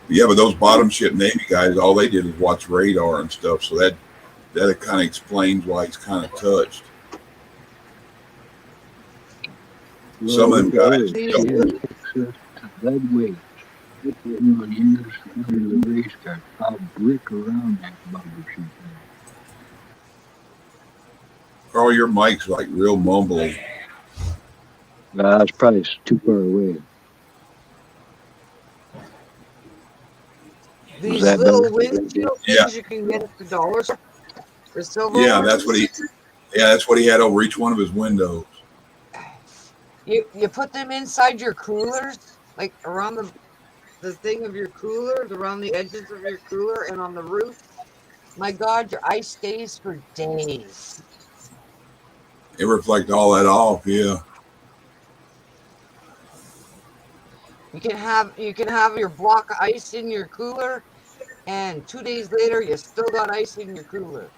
Yeah, but those bottom ship Navy guys, all they did was watch radar and stuff. So that kind of explains why he's kind of touched. Well, some of them guys. Lead weight. Years under the race car. I'll brick around that bumper sheet. Carl, your mic's like real mumbling. It's probably too far away. These little windshield things you can get for dollars for silver. Yeah, that's what he had over each one of his windows. You put them inside your coolers, like around the thing of your cooler, around the edges of your cooler, and on the roof. My God, your ice stays for days. It reflects all that off. Yeah. You can have your block of ice in your cooler, and 2 days later you still got ice in your cooler.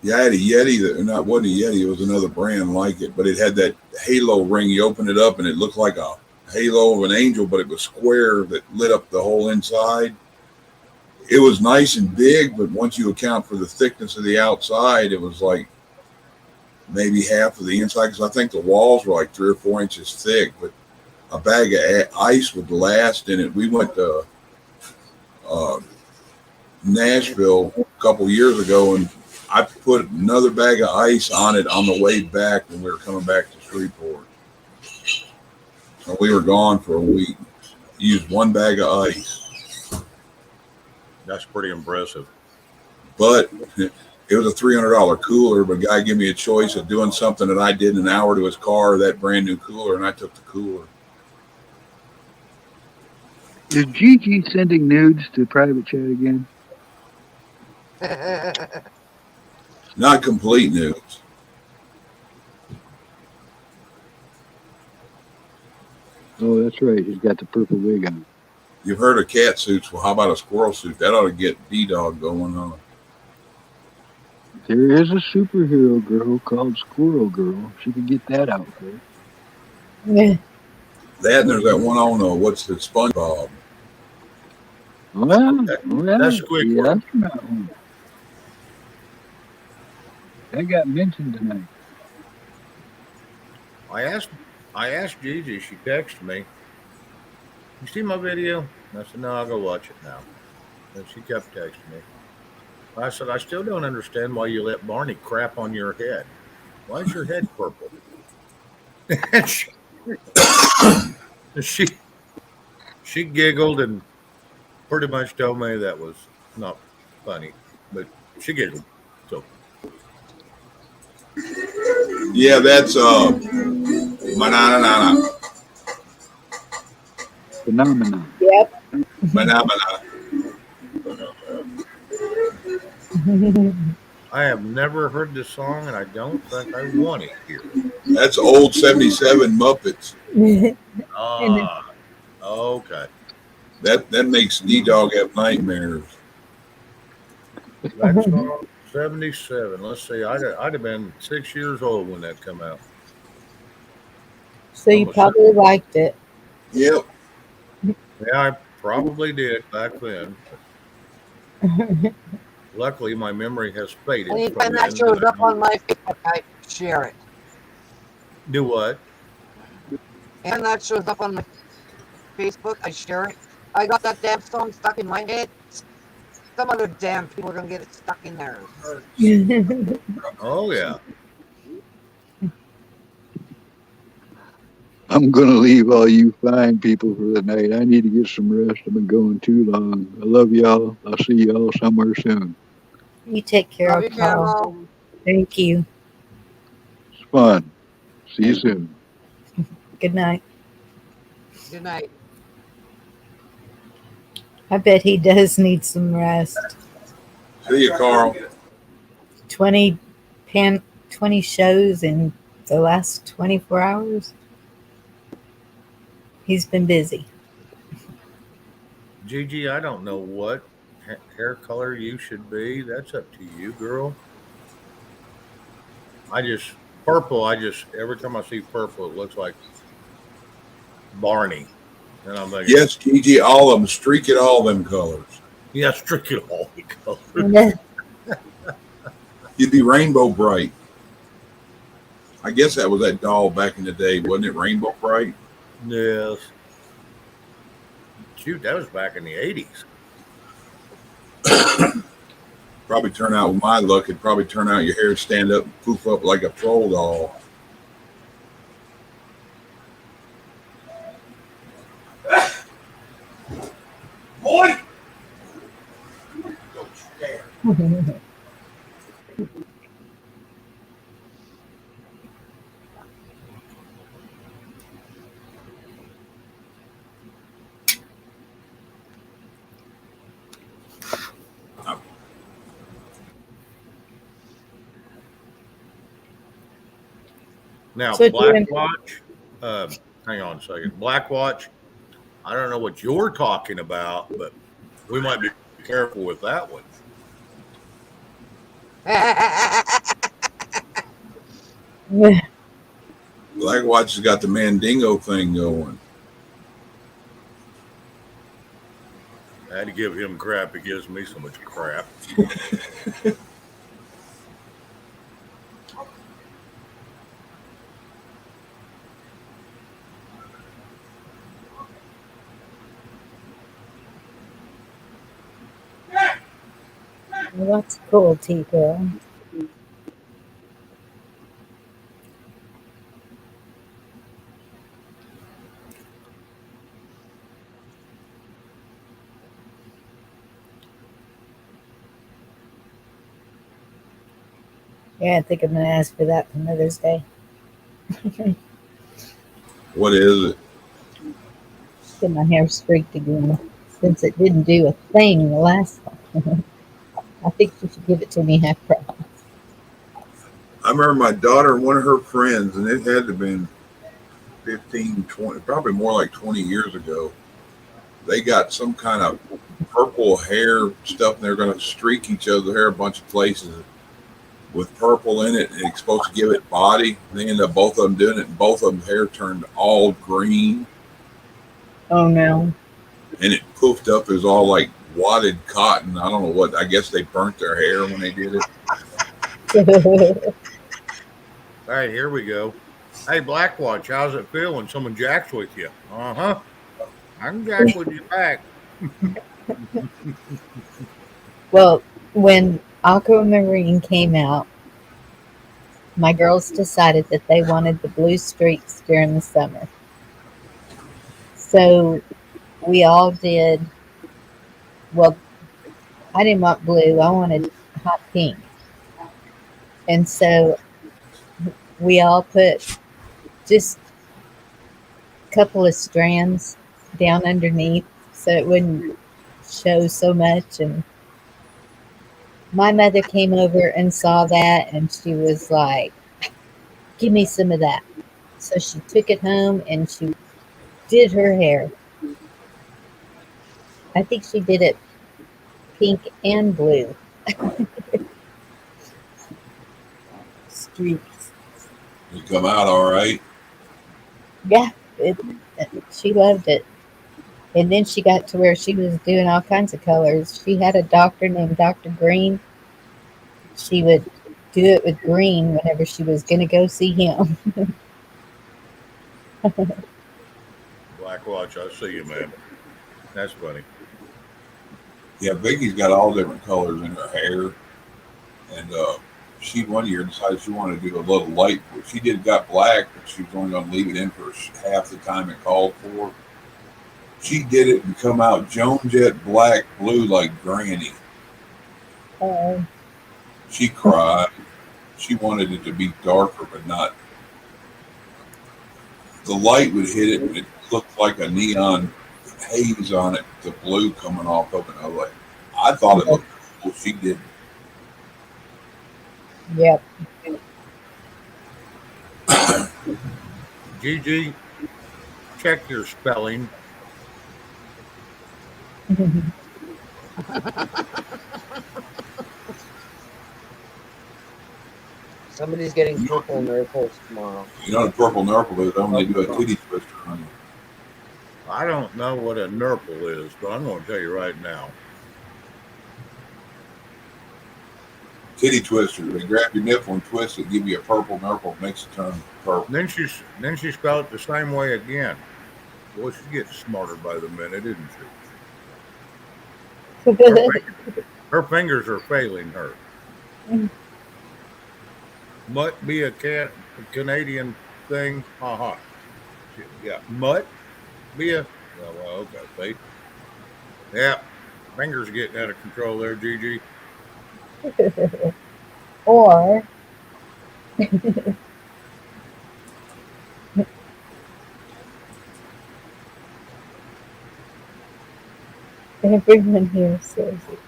Yeah, I had a Yeti that not wasn't a Yeti, it was another brand like it, but it had that halo ring. You open it up and it looked like a halo of an angel, but it was square that lit up the whole inside. It was nice and big, but once you account for the thickness of the outside, it was like maybe half of the inside, because I think the walls were like 3 or 4 inches thick. But a bag of ice would last in it. We went to uh, Nashville a couple years ago, and I put another bag of ice on it on the way back when we were coming back to Shreveport. So we were gone for a week. Used one bag of ice. That's pretty impressive. But it was a $300 cooler, but a guy gave me a choice of doing something that I did in an hour to his car, or that brand new cooler, and I took the cooler. Is Gigi sending nudes to private chat again? Not complete nudes. Oh, that's right. He's got the purple wig on. You've heard of cat suits. Well, how about a squirrel suit? That ought to get D-Dog going on. There is a superhero girl called Squirrel Girl. She could get that outfit. Yeah. That and there's that one, I don't know, what's the SpongeBob? Oh, yeah. Oh, yeah. That's quick The work. astronaut one. That got mentioned tonight. I asked Gigi. She texted me. You see my video? I said, no, I'll go watch it now. And she kept texting me. I said, I still don't understand why you let Barney crap on your head. Why is your head purple? And she she giggled and pretty much told me that was not funny, but she giggled. So Yeah, that's Manana. Phenomenon. Yep. Manamana. I have never heard this song, and I don't think I want to hear it. That's old 77 Muppets. Ah, okay. That makes D-Dog have nightmares. That song, 77. Let's see. I'd have been 6 years old when that come out. So you probably liked it. Yep. Yeah, I probably did back then. Luckily, my memory has faded. Anytime that shows up on my Facebook, I share it. Do what? And that shows up on my Facebook, I share it. I got that damn song stuck in my head. Some other damn people are gonna get it stuck in there. Oh yeah. I'm going to leave all you fine people for the night. I need to get some rest. I've been going too long. I love y'all. I'll see y'all somewhere soon. You take care Love of you, Carl. Carol. Thank you. It's fun. See you soon. Good night. Good night. I bet he does need some rest. See you, Carl. 20 shows in the last 24 hours. He's been busy. Gigi, I don't know what hair color you should be. That's up to you, girl. Purple, every time I see purple, it looks like Barney. And I'm like, Yes, Gigi, all of them. Streak it all them colors. yeah, streak it all the colors. You'd be rainbow bright. I guess that was that doll back in the day, wasn't it? Rainbow Bright. Yes. Shoot, that was back in the 80s. Probably turn out with my luck. It'd probably turn out your hair would stand up, and poof up like a troll doll. Boy, don't you dare. Now, So do you, Blackwatch, hang on a second. Blackwatch, I don't know what you're talking about, but we might be careful with that one. Blackwatch has got the Mandingo thing going. I had to give him crap. He gives me so much crap. what's cool, T-Girl? Yeah, I think I'm going to ask for that for Mother's Day. What is it? Get my hair streaked again since it didn't do a thing the last time. I think you should give it to me half price. I remember my daughter and one of her friends, and it had to have been 15, 20, probably more like 20 years ago. They got some kind of purple hair stuff, and they're going to streak each other's hair a bunch of places with purple in it, and it's supposed to give it body. And they ended up both of them doing it, and both of them hair turned all green, Oh no. and it poofed up as all like wadded cotton. I don't know what. I guess they burnt their hair when they did it. All right, here we go. Hey, Blackwatch, how's it feel when someone jacks with you? Uh-huh. I can jack with you back. Well, when Aquamarine came out, my girls decided that they wanted the blue streaks during the summer. So we all did, well, I didn't want blue, I wanted hot pink. And so we all put just a couple of strands down underneath so it wouldn't show so much. And my mother came over and saw that and she was like, give me some of that. So she took it home and she did her hair. I think she did it pink and blue. Streaks. It come out all right. Yeah, she loved it. And then she got to where she was doing all kinds of colors. She had a doctor named Dr. Green. She would do it with green whenever she was going to go see him. Blackwatch, I see you, man. That's funny. Yeah, Vicky's got all different colors in her hair, and she one year decided she wanted to do a little light. She got black, but she was only going to leave it in for half the time it called for. She did it and come out Joan Jett black, blue like Granny. Oh, She cried. She wanted it to be darker, but not. The light would hit it, and it looked like a neon haze on it, the blue coming off of it. I thought it looked cool. She did. yep. Gigi, check your spelling. Somebody's getting purple nurples tomorrow. You know, the purple nurple is only do a titty twister on you. I don't know what a nurple is, but I'm going to tell you right now. Titty twister. They grab your nipple and twist it, give you a purple nurple, makes it turn purple. Then she spelled it the same way again. Boy, she gets smarter by the minute, isn't she? Her fingers are failing her. Mutt be a Canadian thing. Haha. Yeah. Mutt be a. Well, okay. See? Yeah. Fingers getting out of control there, Gigi. Or everyone here says it.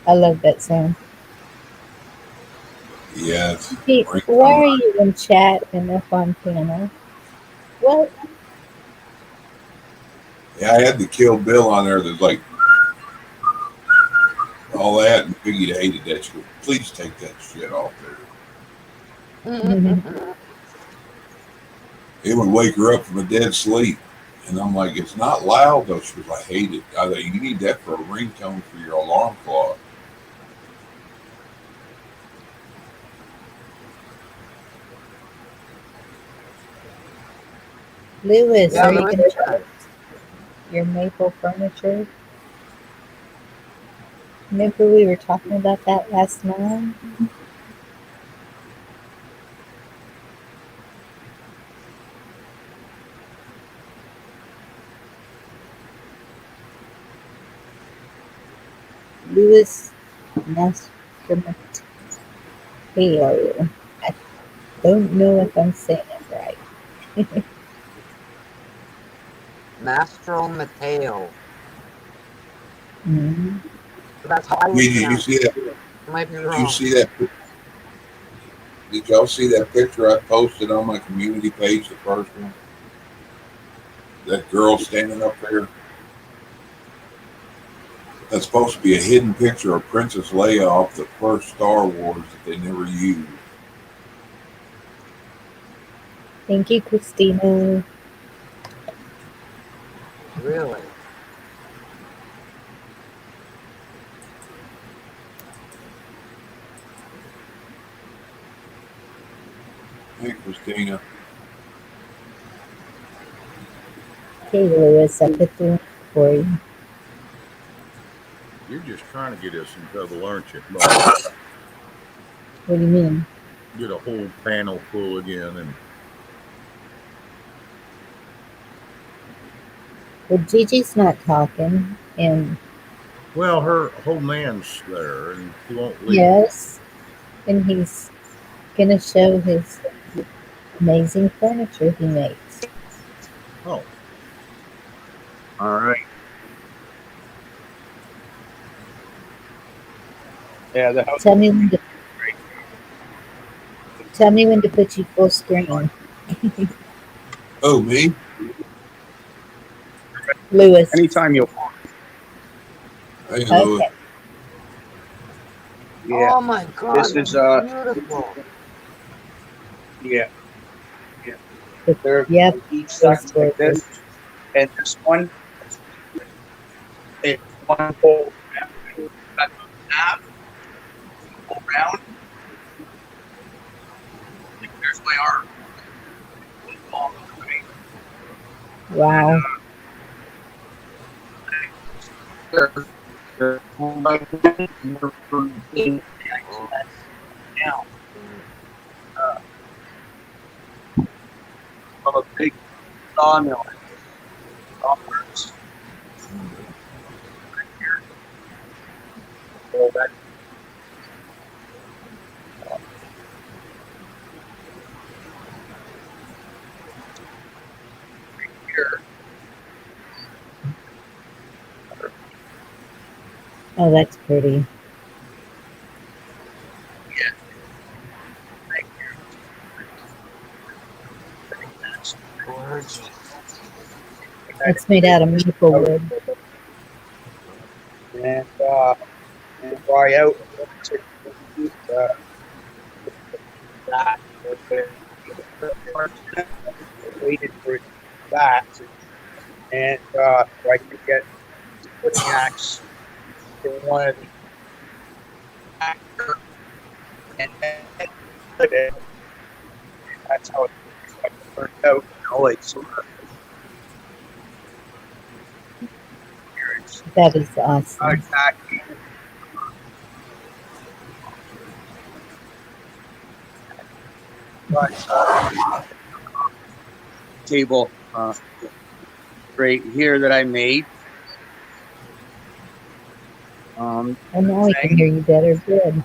I love that sound. Yeah, it's Pete, why are you in chat and up on panel? What? yeah. I had the Kill Bill on there. That's like all that, and Piggy hated that. She goes, "Please take that shit off there." It would wake her up from a dead sleep. And I'm like, it's not loud though. She was like, I hate it. I thought, you need that for a ringtone for your alarm clock. Lewis, Yeah, are you they're in going to chat. your maple furniture? Remember we were talking about that last night? Lewis Mastermateo. I don't know if I'm saying it right. Mastro Mateo. Mm-hmm. That's how I would Did you pronounce see it. that? Might be Did you wrong. see that? Did y'all see that picture I posted on my community page, the first one? That girl standing up there? That's supposed to be a hidden picture of Princess Leia off the first Star Wars that they never used. Thank you, Christina. Really? Hey, Christina. Okay, Lewis, I put the link for you. You're just trying to get us in trouble, aren't you? What do you mean? Get a whole panel full again, and Well, Gigi's not talking, and well, her whole man's there, and he won't leave. yes, and he's gonna show his amazing furniture he makes. Oh, All right. Yeah, the house. Tell me when to put you full screen, Oh, me? Lewis. Anytime you. Hey, Louis. Okay. Yeah. Oh my God, This that's is beautiful. yeah. They're Yep, each it's section like gorgeous. this, and this one, it's one whole half, whole round. Like there's my arm. Wow. They're like now from a big sawmill. Sawmills. So that here, Oh, that's pretty. Gorgeous. It's made out of maple wood. and dry out. That waited for that, and so I could get putting axe in one of the and then put it. That's how it turned out. Like sort of That is awesome. exactly. But table right here that I made. And now we can hear you better. Good.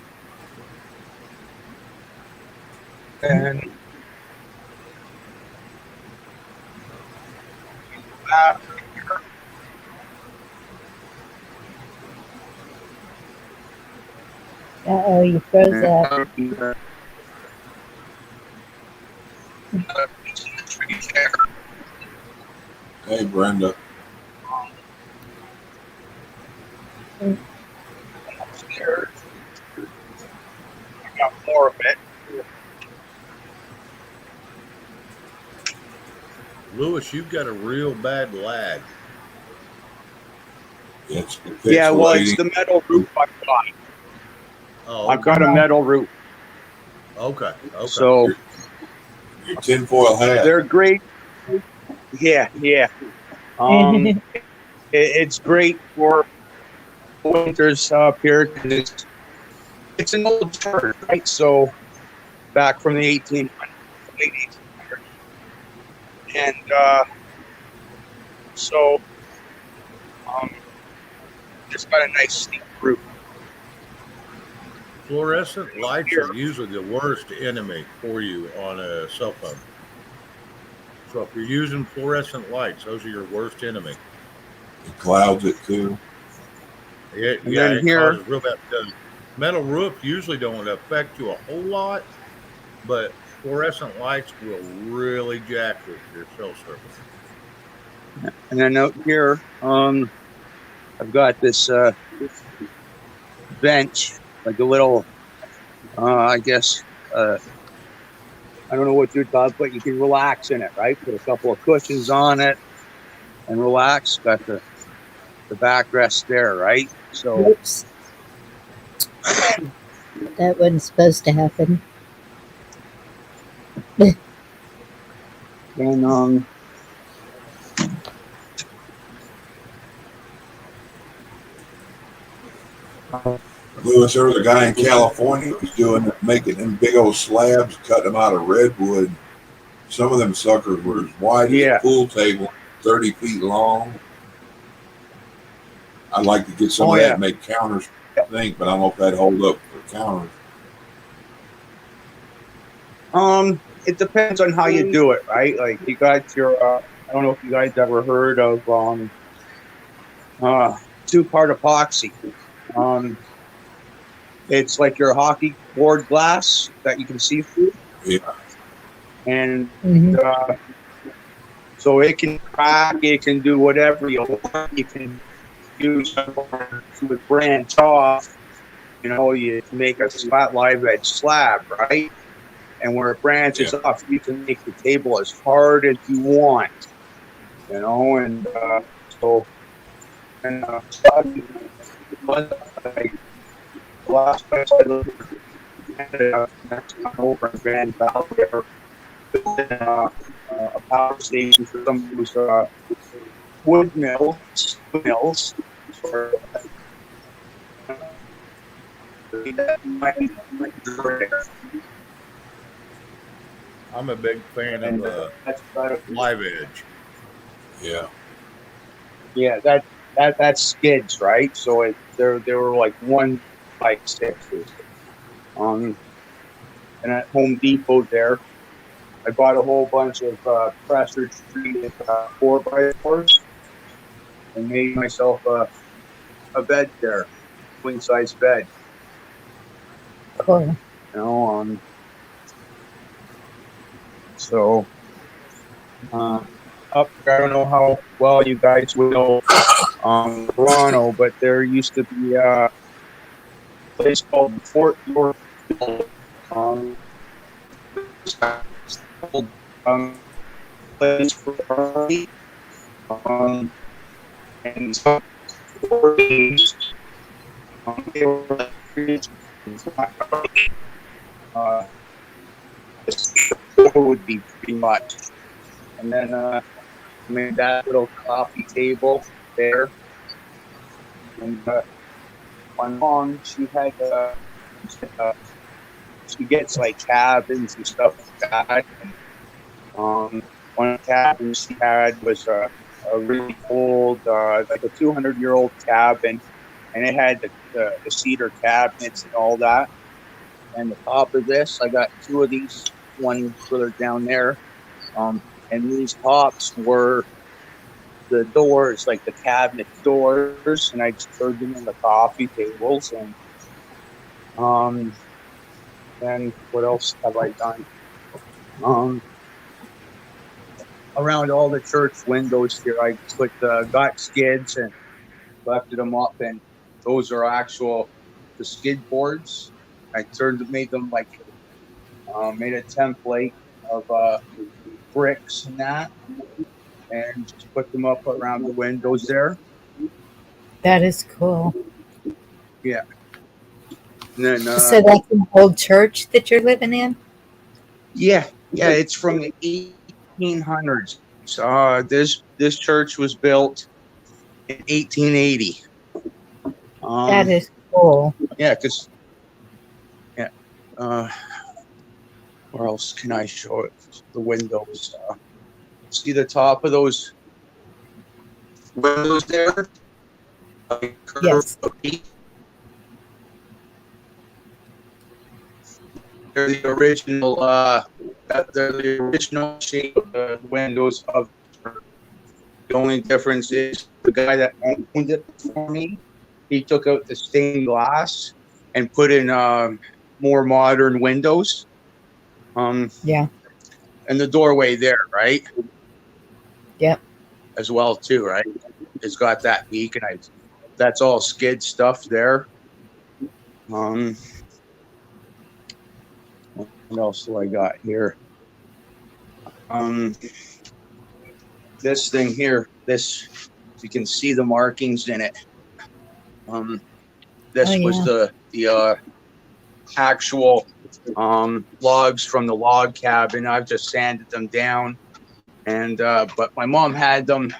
And Uh-oh, you froze up. Hey, Brenda. Upstairs. I got more of it. Lewis, you've got a real bad lag. It's Yeah, well, it's pixelating. the metal roof I've got. Oh, I've got a metal roof. okay. So Your tinfoil hat. they're great. Yeah. It's great for winters up here because it's an old church, right? So back from the 1800s, late 1800s, and so it's got a nice steep roof. Fluorescent lights are usually the worst enemy for you on a cell phone. So if you're using fluorescent lights, those are your worst enemy. It clouds it too. It here, causes real bad. The metal roof usually don't affect you a whole lot, but fluorescent lights will really jack with your cell service. and then out here, I've got this bench, like a little, I guess, I don't know what you'd call it, but you can relax in it, right? Put a couple of cushions on it and relax. Got the backrest there, right? So, Oops. That wasn't supposed to happen. and Lewis, there was a guy in California who was making them big old slabs, cutting them out of redwood. Some of them suckers were as wide as a pool table, 30 feet long. I'd like to get some of that and make counters, I think, but I don't know if that'd hold up for counters. It depends on how you do it, right? Like you got your, I don't know if you guys ever heard of two-part epoxy. It's like your hockey board glass that you can see through. Yeah. And so it can crack, it can do whatever you want. You can use to branch off, you can make a flat live edge slab, right? And where it branches off, you can make the table as hard as you want, and so, and last place I lived in Canada, next time over in Grand Valley, there was a power station for some of those wood mills. Or, I'm a big fan of live edge. Yeah. Yeah, that's skids, right? So they were like 1x6s. And at Home Depot there, I bought a whole bunch of pressure treated 4x4s and made myself a bed there, queen size bed. Cool. So up there, I don't know how well you guys would know Toronto, but there used to be a place called Fort York. Place for and some days they were would be pretty much, and then made that little coffee table there, and my mom, she had she gets like cabins and stuff like that. And, one cabin she had was a really old, like a 200-year-old cabin, and it had the cedar cabinets and all that. And the top of this, I got two of these, one further down there, and these tops were the doors, like the cabinet doors, and I just put them in the coffee tables. And And what else have I done? Around all the church windows here, I got skids and lifted them up, and those are the skid boards. I made them like made a template of bricks and that, and just put them up around the windows there. That is cool. Yeah. And then So that's an old church that you're living in? yeah, it's from the 1800s. This church was built in 1880. That is cool. Yeah, because where else can I show it? The windows. See the top of those windows there? Yes. They're the original. They're the original shape of the windows of the church. The only difference is the guy that owned it for me, he took out the stained glass and put in more modern windows. Yeah. And the doorway there, right? Yep. As well too, right? It's got that beacon. That's all skid stuff there. What else do I got here? This thing here, you can see the markings in it. This was the actual logs from the log cabin. I've just sanded them down, and but my mom had them.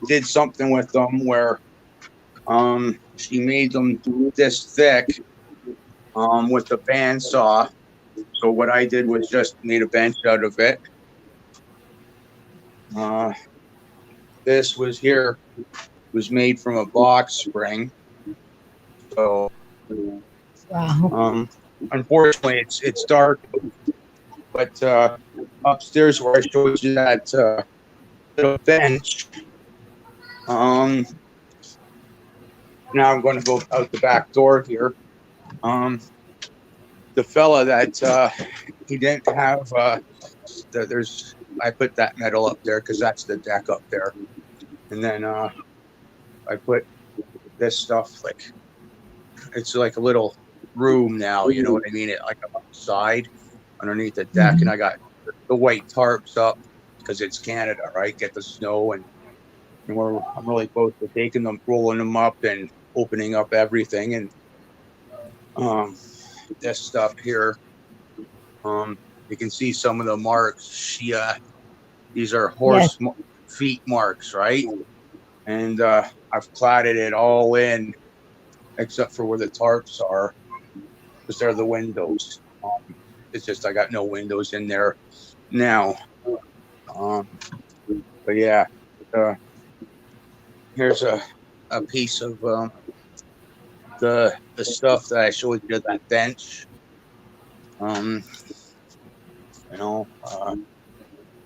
Did something with them where she made them this thick with the bandsaw. So what I did was just made a bench out of it. This was made from a box spring. So wow. Unfortunately it's dark, but upstairs where I showed you that little bench, now I'm going to go out the back door here. The fella that he didn't have I put that metal up there because that's the deck up there, and then I put this stuff, like it's like a little room now, you know what I mean? It like outside underneath the deck, and I got the white tarps up because it's Canada, right? Get the snow, and I'm really close to taking them, rolling them up, and opening up everything, and this stuff here. You can see some of the marks. These are horse feet marks, right? And I've cladded it all in except for where the tarps are, because they're the windows. It's just I got no windows in there now. But yeah, here's a piece of the stuff that I showed you, that bench.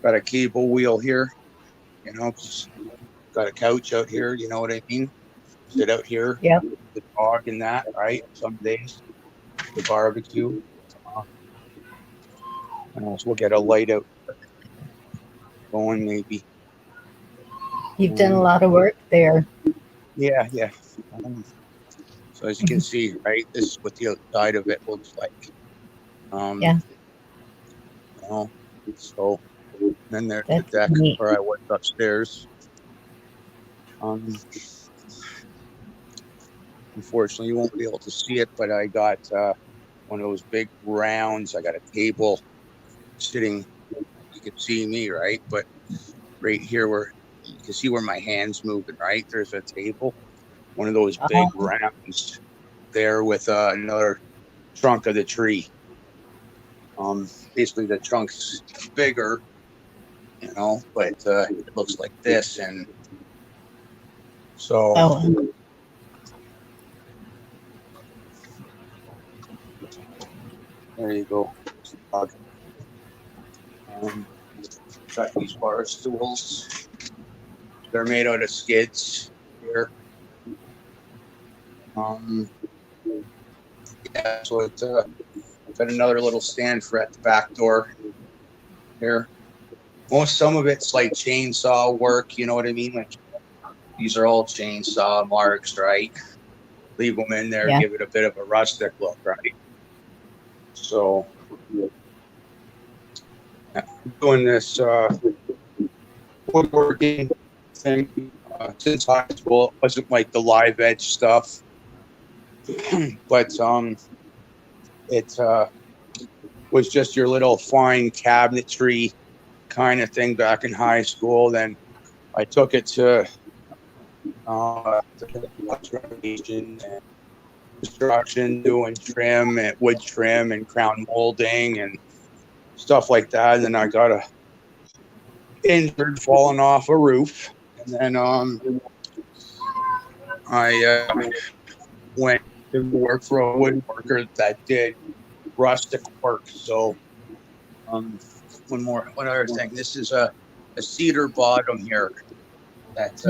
Got a cable wheel here, got a couch out here, you know what I mean? Sit out here, the dog and that, right? Some days, the barbecue. And also we'll get a light out going maybe. You've done a lot of work there. Yeah. So as you can see, right, this is what the outside of it looks like. So then there's the deck where I was upstairs. Unfortunately, you won't be able to see it, but I got one of those big rounds. I got a table sitting. You can see me, right? But right here, where you can see where my hand's moving, right? There's a table. One of those big rounds there with another trunk of the tree. Basically, the trunk's bigger, but it looks like this, and so. There you go. Got these bar stools. They're made out of skids here. Yeah, so it's got another little stand for at the back door here. Some of it's like chainsaw work, you know what I mean? Like these are all chainsaw marks, right? Leave them in there, Yeah. give it a bit of a rustic look, right? So I'm doing this woodworking thing since high school. It wasn't like the live edge stuff, but it was just your little fine cabinetry kind of thing back in high school. Then I took it to renovation and construction, doing trim and wood trim and crown molding and stuff like that. And then I got injured falling off a roof, and then I went to work for a woodworker that did rustic work. So one other thing. This is a cedar bottom here. That's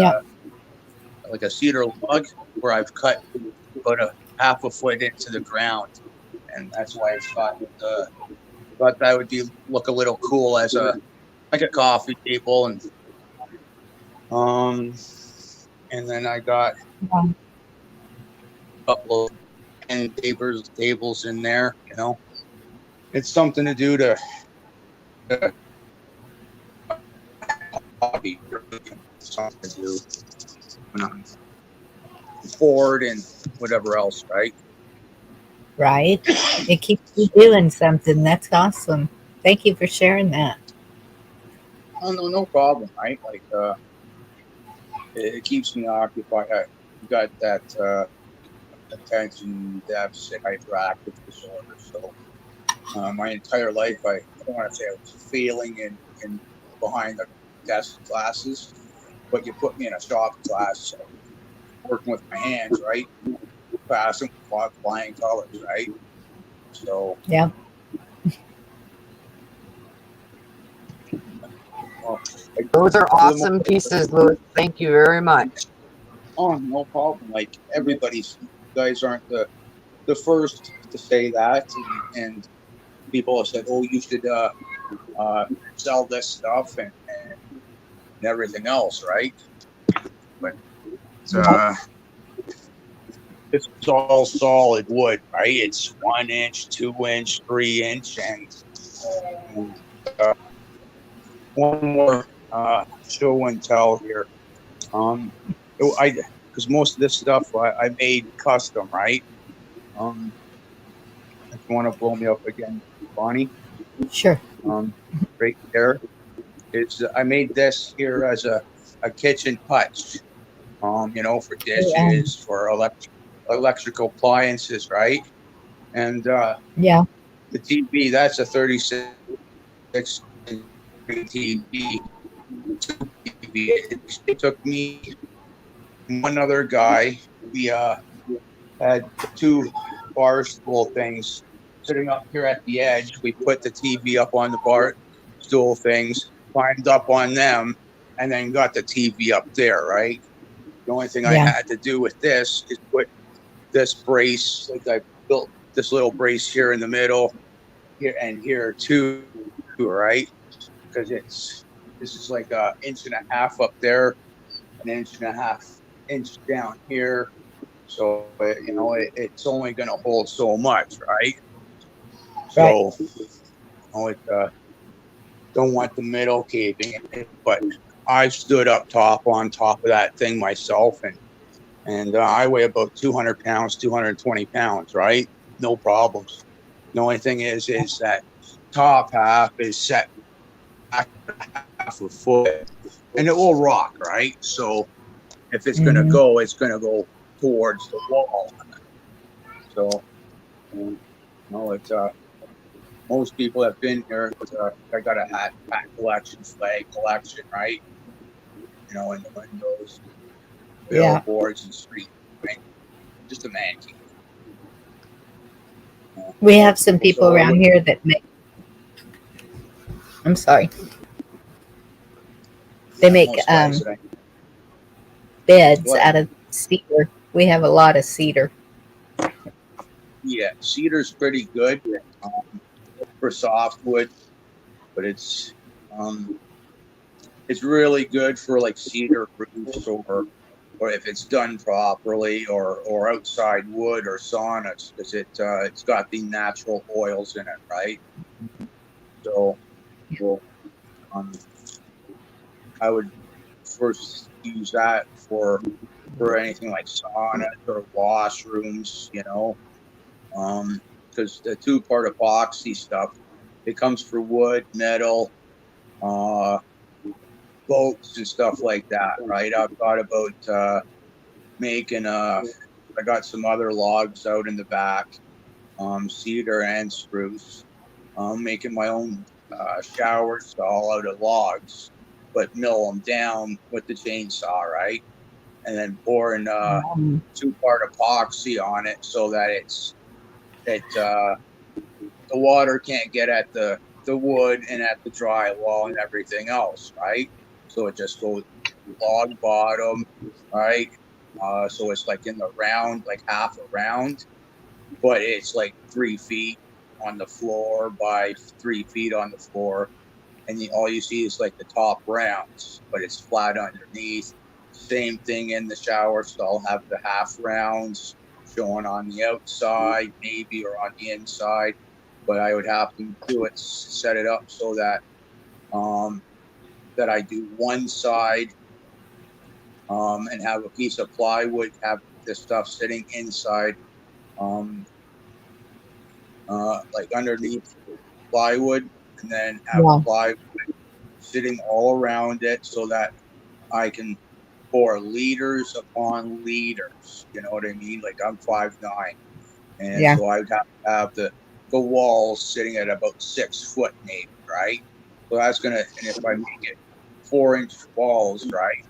like a cedar log where I've cut about a half a foot into the ground, and that's why I thought that would look a little cool as a coffee table, and then I got a couple of end tables in there. You know, it's something to do to hobby, something to do when I'm bored and whatever else, right? Right. It keeps you doing something. That's awesome. Thank you for sharing that. Oh no problem, right? Like it keeps me occupied. I got that attention deficit hyperactive disorder. So my entire life, I don't want to say I was failing in behind the desk classes, but you put me in a shop class, so working with my hands, right? Passing flying colors, right? So Yeah. Those are awesome pieces, Louis. Thank you very much. Oh, no problem. Like you guys aren't the first to say that, and people have said, "Oh, you should sell this stuff and everything else," right? But it's all solid wood, right? It's 1 inch, 2 inch, 3 inch, and one more show and tell here. Because most of this stuff I made custom, right? If you want to blow me up again, Bonnie. Sure. Right there. I made this here as a kitchen touch. You know, for dishes, for electrical appliances, right? And Yeah. the TV, that's a 36 TV. It took me and one other guy. We had two bar stool things sitting up here at the edge. We put the TV up on the bar stool things, climbed up on them, and then got the TV up there, right? The only thing I had to do with this is put this brace, like I built this little brace here in the middle, here and here too, right? Because this is like an inch and a half up there, an inch and a half inch down here. So you know it's only going to hold so much, right? So don't want the middle caving in, but I stood up top on top of that thing myself, and I weigh about 200 pounds, 220 pounds, right? No problems. The only thing is that top half is set back half a foot, and it will rock, right? So if it's going to go, it's going to go towards the wall. So, you know, it's most people have been here. I got a hat collection, flag collection, right? You know, in the windows, billboards, and street, right? Just a man cave. We have some people around here that make. I'm sorry. They make beds out of cedar. We have a lot of cedar. Yeah, cedar's pretty good for softwood, but it's really good for like cedar roofs or if it's done properly or outside wood or saunas because it's got the natural oils in it, right? So um, I would first use that for anything like saunas or washrooms, because the two-part epoxy stuff, it comes for wood, metal, uh, boats and stuff like that, right? I've thought about making I got some other logs out in the back, cedar and spruce. Making my own shower stall out of logs, but mill them down with the chainsaw, right? And then pouring two-part epoxy on it so that the water can't get at the wood and at the drywall and everything else, right? So it just goes log bottom, right? So it's like in the round, like half a round, but it's like 3 feet on the floor by 3 feet on the floor. And all you see is like the top rounds, but it's flat underneath. Same thing in the shower stall, have the half rounds showing on the outside, maybe, or on the inside. But I would have to do it, set it up so that I do one side and have a piece of plywood, have the stuff sitting inside, like underneath plywood, and then have Yeah. plywood sitting all around it so that I can pour liters upon liters. You know what I mean? Like I'm 5'9", and Yeah. so I would have to have the walls sitting at about 6 foot, maybe, right? So that's gonna, and if I make it 4-inch walls, right?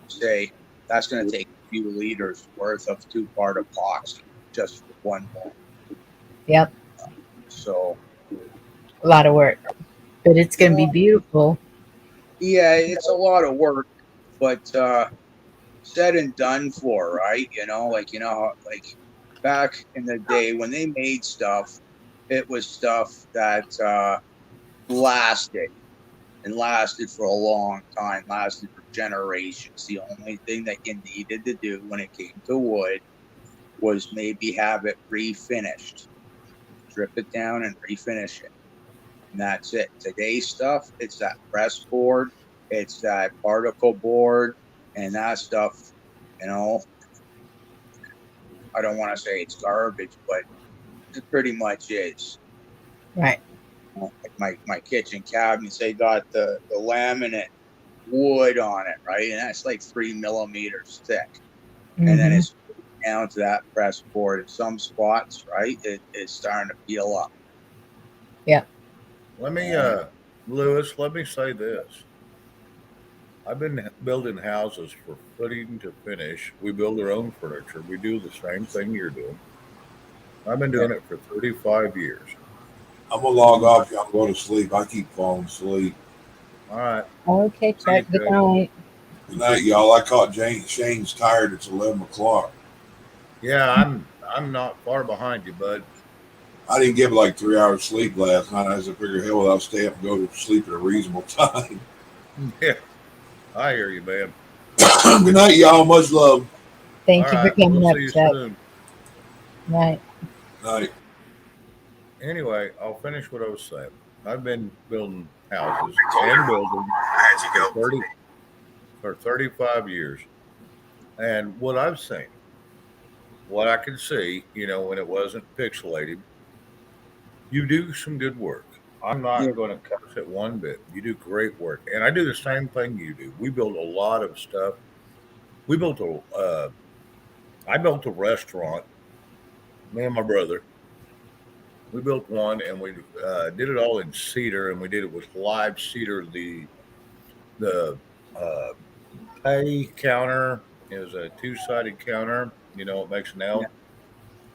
Say that's gonna take a few liters worth of two-part epoxy just for one wall. Yep. So A lot of work, but it's going to be beautiful. yeah, it's a lot of work, but said and done for, right? Like back in the day when they made stuff, it was stuff that lasted and lasted for a long time, lasted for generations. The only thing that you needed to do when it came to wood was maybe have it refinished, strip it down and refinish it. And that's it. Today's stuff, it's that press board, it's that particle board, and that stuff, you know, I don't want to say it's garbage, but it pretty much is. Right. Like my kitchen cabinets, they got the laminate wood on it, right? And that's like 3 millimeters thick. And then it's down to that press board. In some spots, right, it's starting to peel up. Yeah. Let me, Lewis, let me say this. I've been building houses for footing to finish. We build our own furniture. We do the same thing you're doing. I've been doing it for 35 years. I'm gonna log off. Y'all go to sleep. I keep falling asleep. All right. Okay, See you, Chuck. Good Jay. night. Good night, y'all. I caught Shane's tired. It's 11 o'clock. Yeah, I'm not far behind you, bud. I didn't get like 3 hours sleep last night. I just figured, hell, I'll stay up and go to sleep at a reasonable time. Yeah, I hear you, man. Good night, y'all. Much love. Thank All you for right, coming we'll up, see you Chuck. soon. Night. Night. Anyway, I'll finish what I was saying. I've been building houses and building for 35 years. And what I've seen, what I could see, when it wasn't pixelated, you do some good work. I'm Yeah, not going to cuss it one bit. You do great work. And I do the same thing you do. We build a lot of stuff. We built I built a restaurant, me and my brother. We built one and we did it all in cedar and we did it with live cedar. The uh, pay counter is a two-sided counter. It makes an yeah, L.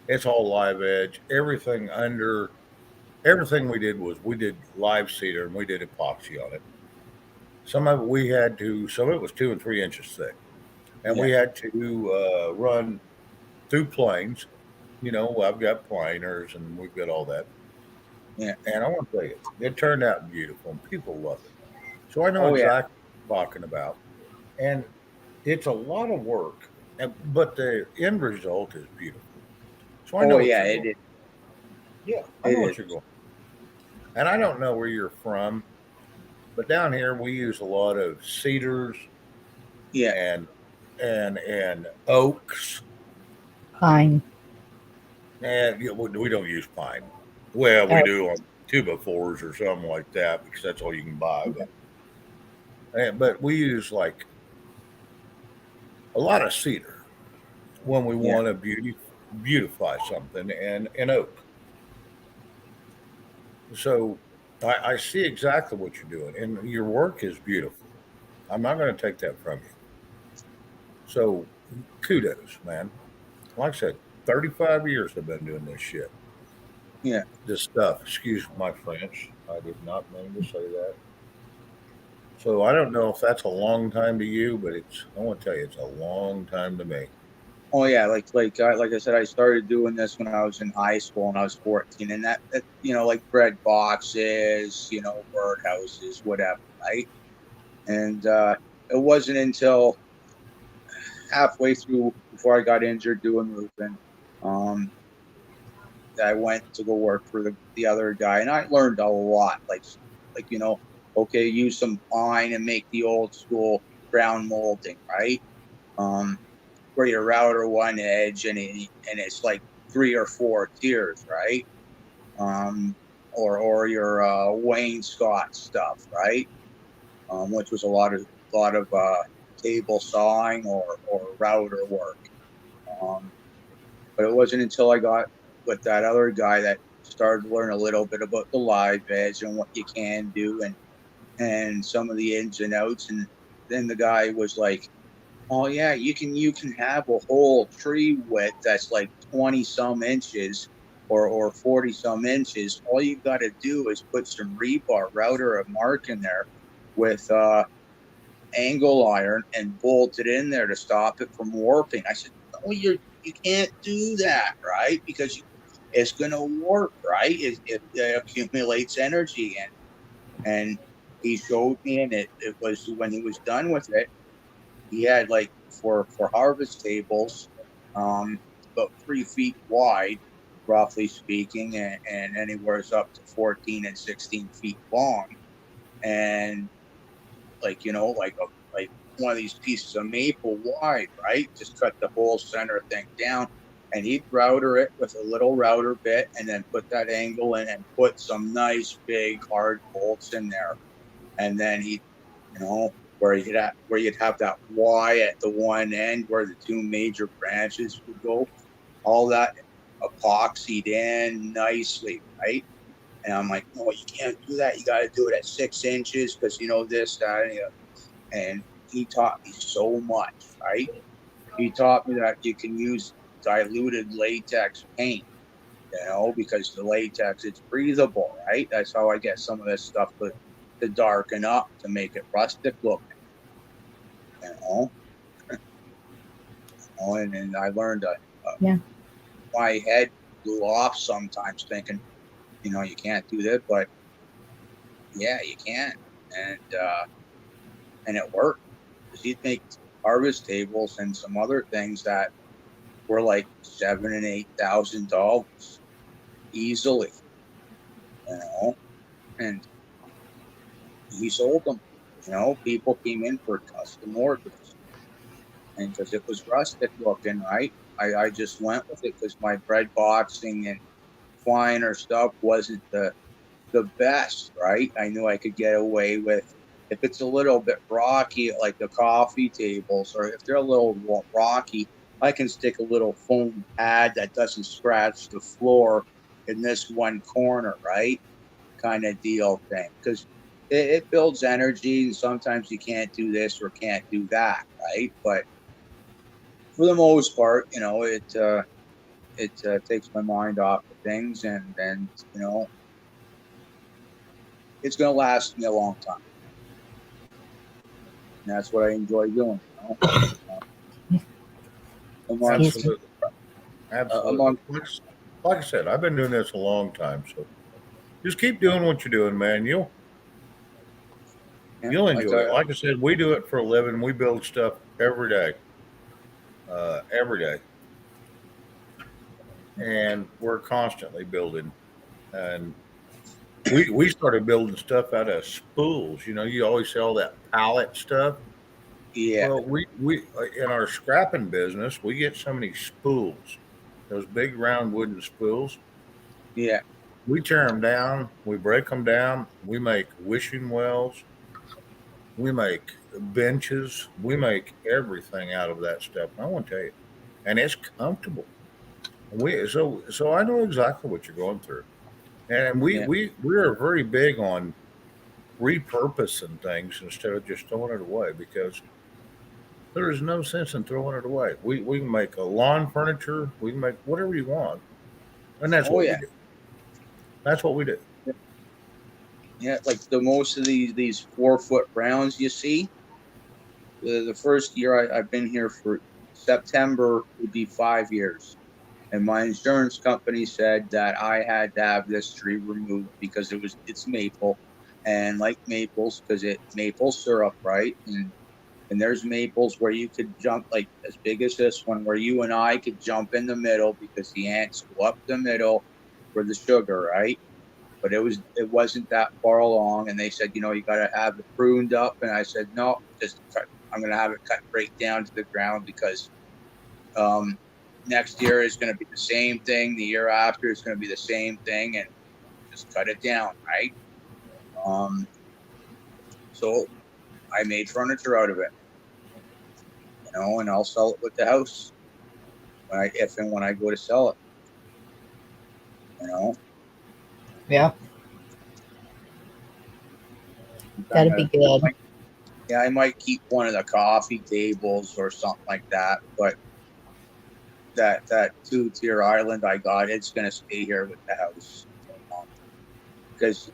It's all live edge. Everything we did live cedar and we did epoxy on it. Some of it was 2 and 3 inches thick, and yeah, we had to run through planes, I've got pliners and we've got all that. Yeah. And I want to tell you, it turned out beautiful and people love it. So I know Oh yeah. exactly what I'm talking about. And it's a lot of work, but the end result is beautiful. So I know Oh what yeah. you're going. It is. Yeah, I It know is. what you're going. And I don't know where you're from, but down here we use a lot of cedars Yeah. and and oaks, Fine. and we don't use pine. Well, we Oh, do on 2x4s or something like that because that's all you can buy. But we use like a lot of cedar when we Yeah. want to beautify something, and oak. So I see exactly what you're doing, and your work is beautiful. I'm not going to take that from you. So kudos, man. Like I said, 35 years I've been doing this shit. Yeah. This stuff. Excuse my French. I did not mean to say that. So I don't know if that's a long time to you, but I want to tell you, it's a long time to me. Oh yeah. Like I said, I started doing this when I was in high school and I was 14, and that like bread boxes, birdhouses, whatever, right? And it wasn't until halfway through before I got injured doing roofing. Um, I went to go work for the other guy, and I learned a lot. Okay, use some pine and make the old school ground molding, right? Um, where you router one edge and it's like 3 or 4 tiers, right? Or your wainscot stuff, right? Which was a lot of table sawing or router work. Um, But it wasn't until I got with that other guy that started to learn a little bit about the live edge and what you can do and some of the ins and outs. And then the guy was like, "Oh yeah, you can have a whole tree width that's like 20 some inches or 40 some inches. All you got to do is put some rebar router a mark in there with angle iron and bolt it in there to stop it from warping." I said, "No, you can't do that, right? Because it's going to warp, right? It accumulates energy." And he showed me, and it was when he was done with it, he had like for harvest tables, um, about 3 feet wide, roughly speaking, and anywhere up to 14 and 16 feet long, and like one of these pieces of maple wide, right? Just cut the whole center thing down, and he'd router it with a little router bit, and then put that angle in and put some nice big hard bolts in there, and then where you'd have that Y at the one end where the two major branches would go, all that epoxied in nicely, right? And I'm like, "No, you can't do that. You got to do it at 6 inches because this, that, and he taught me so much, right? He taught me that you can use diluted latex paint, because the latex is breathable, right? That's how I get some of this stuff to darken up to make it rustic looking, you know. And I learned yeah. my head blew off sometimes thinking, you can't do that, but yeah, you can, and it worked because he'd make harvest tables and some other things that were like $7,000 and $8,000 easily, you know, and he sold them. People came in for custom orders, and because it was rustic looking, right? I just went with it because my bread boxing and finer stuff wasn't the best, right? I knew I could get away with if it's a little bit rocky, like the coffee tables, or if they're a little rocky, I can stick a little foam pad that doesn't scratch the floor in this one corner, right? Kind of deal thing. Because it builds energy, and sometimes you can't do this or can't do that, right? But for the most part, it takes my mind off of things, and it's going to last me a long time. And that's what I enjoy doing. Excuse me. Absolutely. Absolutely. among Like I said, I've been doing this a long time, so just keep doing what you're doing, man. yeah, You'll like enjoy it. Like I said, we do it for a living. We build stuff every day, and we're constantly building. And we started building stuff out of spools. You always sell that pallet stuff. yeah, Well, we in our scrapping business, we get so many spools, those big round wooden spools. yeah. We tear them down, we break them down, we make wishing wells, we make benches, we make everything out of that stuff. I want to tell you, and it's comfortable. So I know exactly what you're going through, and Yeah. we are very big on repurposing things instead of just throwing it away because there is no sense in throwing it away. We can make a lawn furniture, we can make whatever you want, and that's Oh what yeah. we do. That's what we do. Yeah. Like the most of these 4 foot rounds you see, the first year I've been here for September would be 5 years. And my insurance company said that I had to have this tree removed because it's maple, and like maples, because it maple syrup, right? And there's maples where you could jump like as big as this one, where you and I could jump in the middle because the ants go up the middle for the sugar, right? But it wasn't that far along, and they said, you got to have it pruned up, and I said no, just cut. I'm going to have it cut right down to the ground because um, next year is going to be the same thing. The year after is going to be the same thing, and just cut it down, right? Um, so I made furniture out of it, and I'll sell it with the house if and when I go to sell it. You know, Yeah, kind that'd be of. good. Yeah, I might keep one of the coffee tables or something like that, but that 2 tier island I got, it's going to stay here with the house because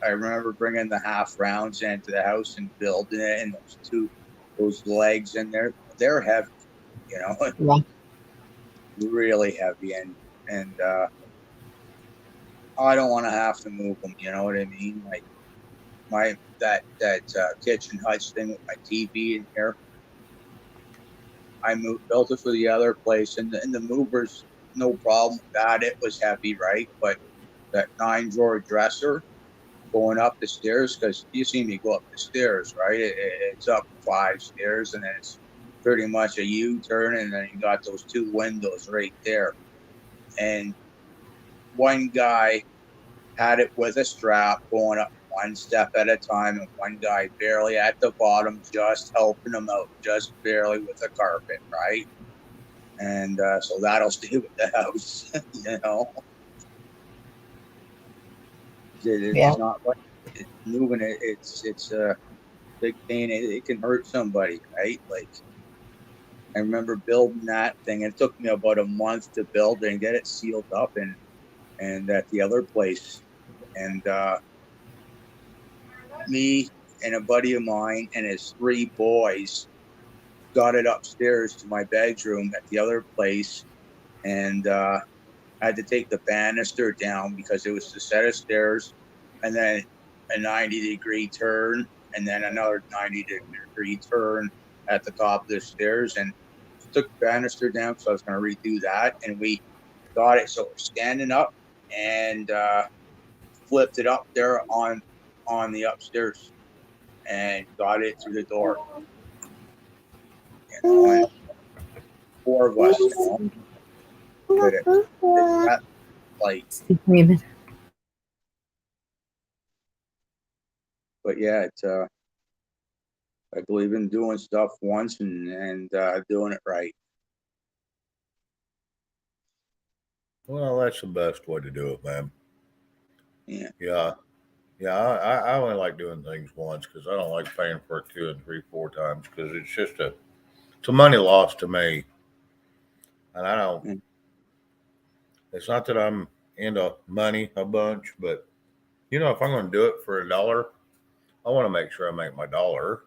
I remember bringing the half rounds into the house and building it, and those legs in there, they're heavy, Yeah. really heavy, and I don't want to have to move them. You know what I mean? Like that kitchen hutch thing with my TV in here. Built it for the other place, and the movers, no problem with that. It was heavy, right? But that 9 drawer dresser going up the stairs, because you see me go up the stairs, right? It's up 5 stairs, and then it's pretty much a U-turn, and then you got those 2 windows right there. And one guy had it with a strap going up one step at a time, and one guy barely at the bottom, just helping him out, just barely with the carpet, right? And so that'll stay with the house, you know. Yeah. It's not like moving it. It's a big pain. It can hurt somebody, right? Like I remember building that thing. It took me about a month to build it and get it sealed up, and at the other place, and me and a buddy of mine and his 3 boys got it upstairs to my bedroom at the other place, and I had to take the banister down because it was a set of stairs, and then a 90-degree turn, and then another 90-degree turn at the top of the stairs, and took the banister down, so I was going to redo that, and we got it so we're standing up, and flipped it up there on the upstairs, and got it through the door. And 4 of us, did it. That, like, but yeah, it's I believe in doing stuff once and doing it right. Well, that's the best way to do it, man. Yeah. Yeah, yeah. I only like doing things once because I don't like paying for it two and three, 4 times because it's a money loss to me, and I don't. Mm. It's not that I'm into money a bunch, but if I'm going to do it for $1, I want to make sure I make my dollar.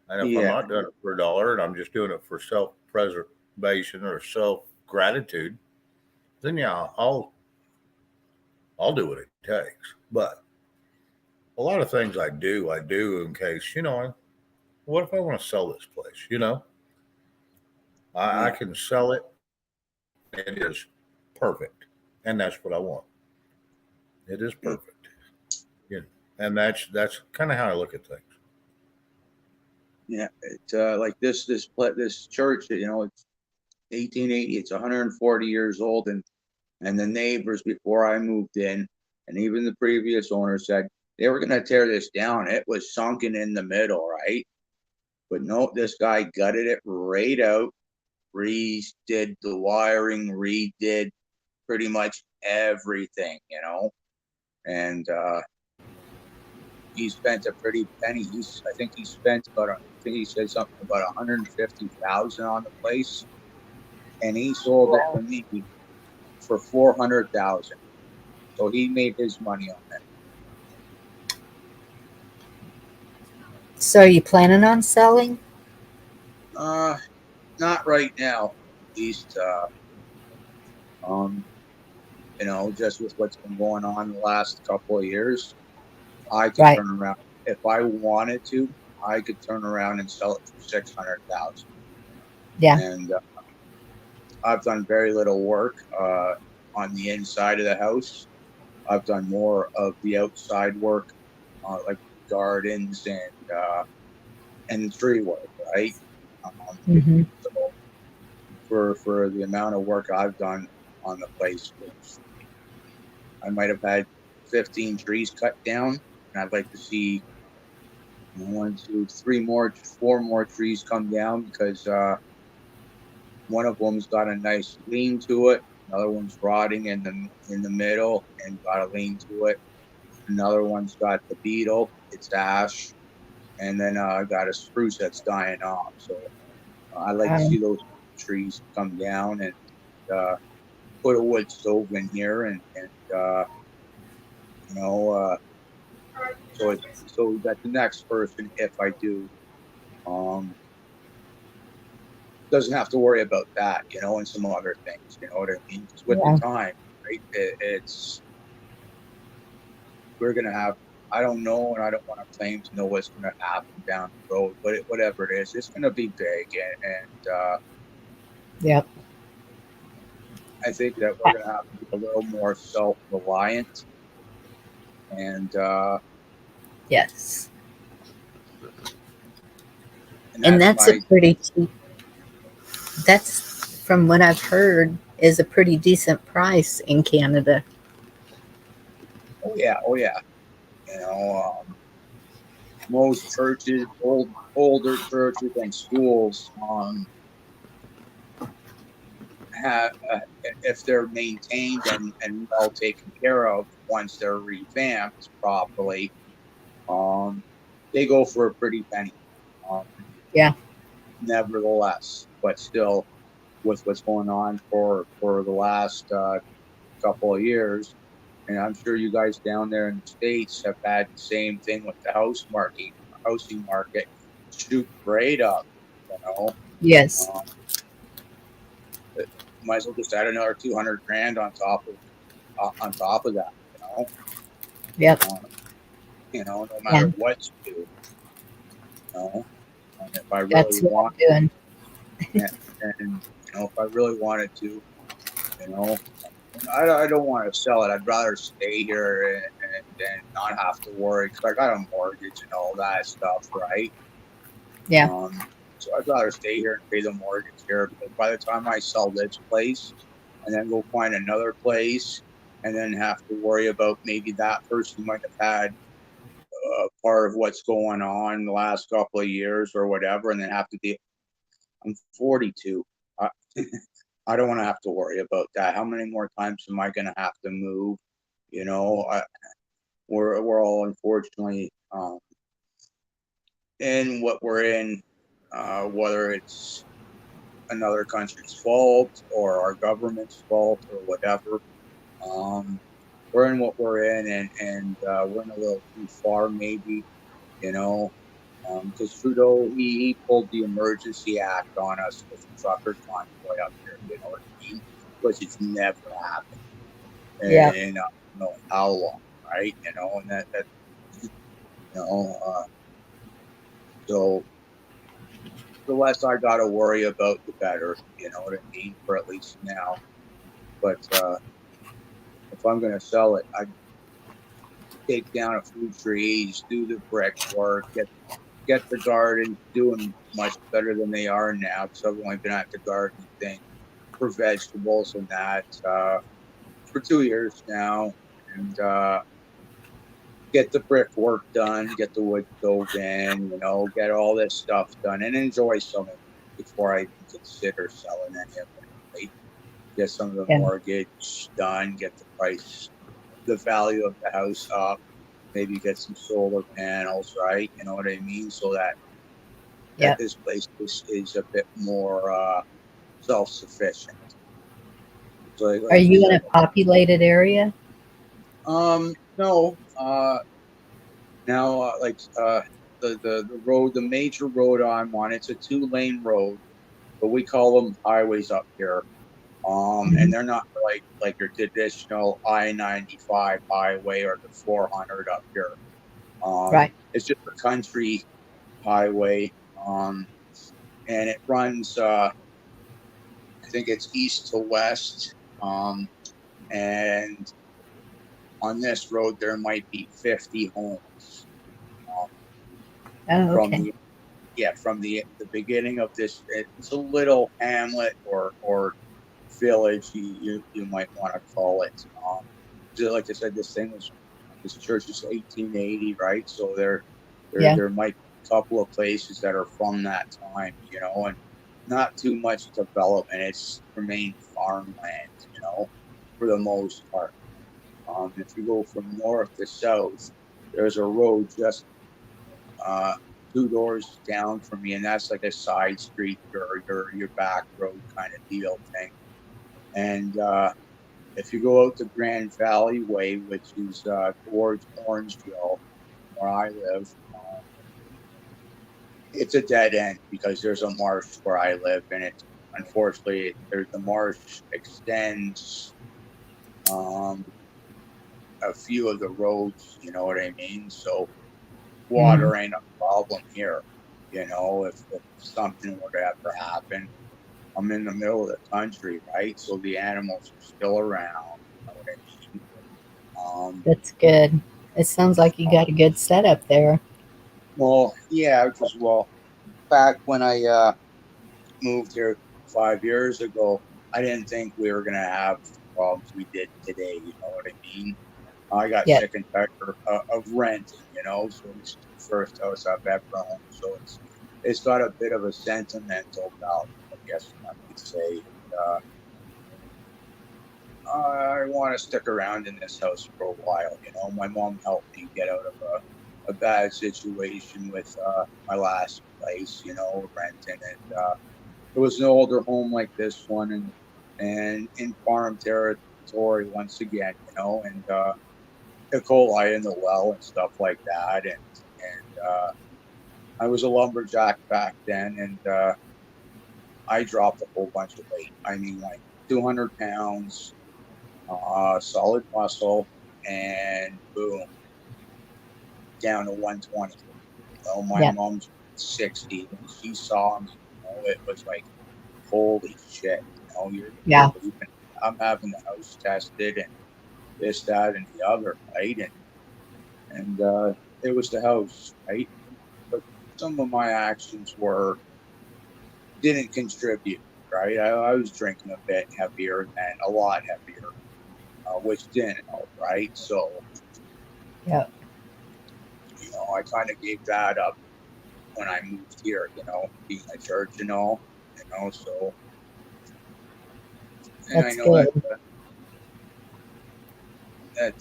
And if I'm Yeah. not doing it for $1 and I'm just doing it for self preservation or self gratitude, then yeah, I'll do what it takes. But a lot of things I do in case, what if I want to sell this place? I Yeah. can sell it and it is perfect. And that's what I want. It is perfect. You know, and that's kind of how I look at things. Yeah, it's like this church. It's 1880. It's 140 years old, and the neighbors before I moved in, and even the previous owner said they were going to tear this down. It was sunken in the middle, right? But no, this guy gutted it right out, redid the wiring, redid pretty much everything, and he spent a pretty penny. I think he spent I think he said something about 150,000 on the place, and he sold it to me for 400,000. So he made his money on it. So are you planning on selling? Not right now, at least. Just with what's been going on the last couple of years, I could Right. turn around if I wanted to. I could turn around and sell it for 600,000. Yeah. And I've done very little work on the inside of the house. I've done more of the outside work, like gardens and tree work, right? Hmm. So for the amount of work I've done on the place, I might have had 15 trees cut down, and I'd like to see one, two, three more, four more trees come down because one of them's got a nice lean to it. Another one's rotting in the middle and got a lean to it. Another one's got the beetle, it's ash, and then I got a spruce that's dying off. So I'd like to see those trees come down and put a wood stove in here, and you know, uh, so that the next person, if I do, um, doesn't have to worry about that, and some other things. You know what I mean? Because with the Yeah. time, right, it's we're gonna have. I don't know, and I don't want to claim to know what's going to happen down the road, but whatever it is, it's going to be big, and Yep. I think that we're going to have to be a little more self-reliant, and Yes. And that's that's a my. pretty cheap. That's from what I've heard is a pretty decent price in Canada. Oh yeah, oh yeah. Most churches, older churches and schools, have if they're maintained and well taken care of once they're revamped properly, um, they go for a pretty penny. Um, Yeah. Nevertheless, but still, with what's going on for the last couple of years, and I'm sure you guys down there in the States have had the same thing with the housing market shoot right up. You know, Yes. um, might as well just add another 200 grand on top of that. Yep. No Yeah. matter what you do. And if I really That's what want, I'm doing. and if I really wanted to, I don't want to sell it. I'd rather stay here and not have to worry because I got a mortgage and all that stuff, right? Yeah. So I'd rather stay here and pay the mortgage here because by the time I sell this place and then go find another place and then have to worry about maybe that person might have had part of what's going on the last couple of years or whatever, and then have to be. I'm 42. I, I don't want to have to worry about that. How many more times am I going to have to move? We're all unfortunately in what we're in, whether it's another country's fault or our government's fault or whatever. We're in what we're in, and we're in a little too far, maybe. You know, Because Trudeau, he pulled the Emergency Act on us with the trucker convoy up here, you know what I mean? Which it's never happened. Yeah. And I don't know how long, right? You know, and that you know, so the less I got to worry about, the better, you know what I mean? For at least now. But if I'm going to sell it, I take down a few trees, do the brickwork, get the garden doing much better than they are now, because I've only been at the gardening thing for vegetables and that for 2 years now, and get the brickwork done, get the wood stove in, you know, get all this stuff done, and enjoy some of it before I even consider selling any of it. Right? Get some of the Yeah. mortgage done, get the price, the value of the house up, maybe get some solar panels, right? You know what I mean? So that Yeah. this place is a bit more self-sufficient. So Are like I you in said, a populated area? no, now like the road, the major road I'm on, it's a 2-lane road, but we call them highways up here. And Mhm. they're not like your traditional I-95 highway or the 400 up here. Right. It's just a country highway. And it runs, I think it's east to west. And on this road, there might be 50 homes Oh, from okay. the beginning of this. It's a little hamlet or village, you might want to call it. Like I said, this church is 1880, right? So Yeah. there might be a couple of places that are from that time, you know, and not too much development. It's remained farmland, you know, for the most part. If you go from north to south, there's a road just uh, 2 doors down from me, and that's like a side street or your back road kind of deal thing. And if you go out to Grand Valley Way, which is towards Orangeville, where I live, it's a dead end because there's a marsh where I live, and it unfortunately the marsh extends um, a few of the roads. You know what I mean? So Mhm. water ain't a problem here. You know, if something were to ever happen, I'm in the middle of the country, right? So the animals are still around. You know what I mean? That's good. It sounds like you got a good setup there. Well, yeah, because back when I moved here 5 years ago, I didn't think we were gonna have the problems we did today. You know what I mean? I got Yeah. sick and tired of renting. You know, so this is the first house I've ever owned. So it's got a bit of a sentimental value, I guess I could say. I want to stick around in this house for a while. You know, my mom helped me get out of a bad situation with my last place. You know, renting, and it was an older home like this one, and in farm territory once again. You know, and E. coli in the well and stuff like that, and I was a lumberjack back then, and I dropped a whole bunch of weight. I mean, like 200 pounds, solid muscle, and boom, down to 120. You know, my Yeah. mom's 60, and she saw me. You know, it was like, holy shit. You know, you're Yeah. leaving. I'm having the house tested and this, that, and the other, right? And it was the house, right? But some of my actions didn't contribute, right? I was drinking a bit heavier than a lot heavier, which didn't help, right? So, Yeah. you know, I kind of gave that up when I moved here, you know, being a church and all, you know, so, and I That's know good. that,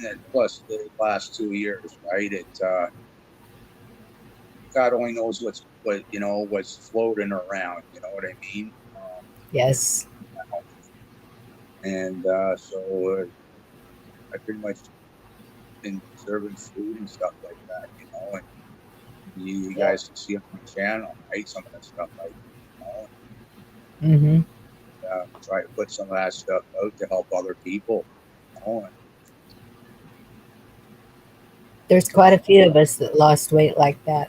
that plus the last 2 years, right? God only knows what's floating around, you know what I mean? Yes. And so I pretty much been serving food and stuff like that, you know, You guys can see on my channel, right? Some of that stuff I Mm-hmm. try to put some of that stuff out to help other people. There's quite a few of us that lost weight like that,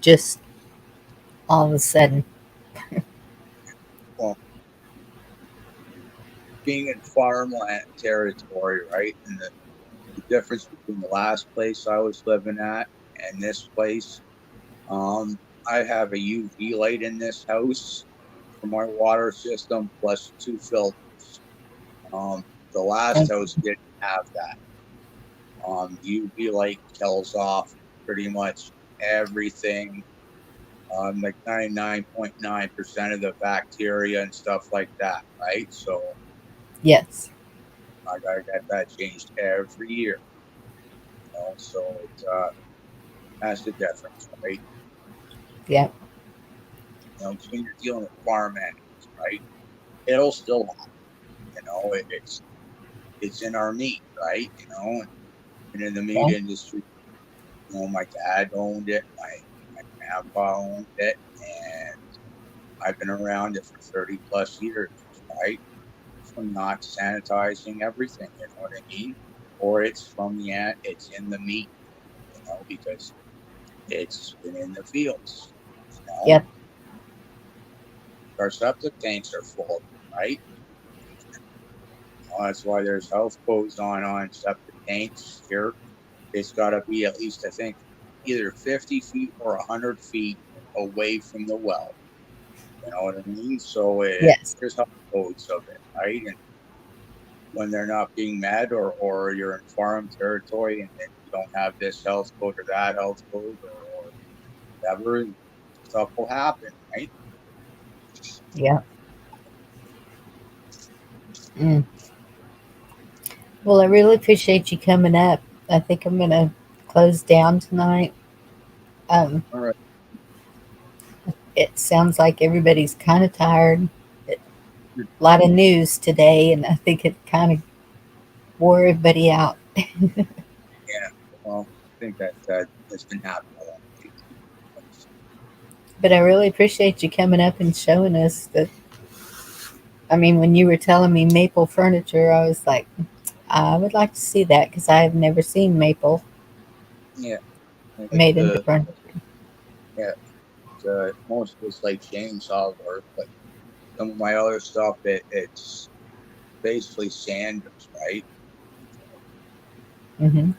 just all of a sudden. Well, being in farmland territory, right? And the difference between the last place I was living at and this place, I have a UV light in this house for my water system plus 2 filters. The last house didn't have that. UV light kills off pretty much everything, like 99.9% of the bacteria and stuff like that, right? So Yes. I gotta get that changed every year. So that's the difference, right? Yep. When you're dealing with farm animals, right? It'll still happen. It's in our meat, right? And in the meat Yeah. industry, my dad owned it, my grandpa owned it, and I've been around it for 30 plus years, right? From not sanitizing everything, you know what I mean? Or it's it's in the meat, because it's been in the fields, Yep. Our septic tanks are full, right? That's why there's health codes on septic tanks here. It's got to be at least, I think, either 50 feet or 100 feet away from the well. You know what I mean? So Yes. there's health codes of it, right? And when they're not being met, or you're in farm territory and you don't have this health code or that health code or whatever, stuff will happen, right? Yep. Mm. Well, I really appreciate you coming up. I think I'm gonna close down tonight. Um, All right. it sounds like everybody's kind of tired. A lot of news today, and I think it kind of wore everybody out. Yeah. Well, I think that has been happening a lot lately. But I really appreciate you coming up and showing us that. I mean, when you were telling me maple furniture, I was like, I would like to see that because I have never seen maple Yeah. Like made into furniture. yeah, most of it's like chainsaw work, but some of my other stuff, it's basically sanders, right? Hmm.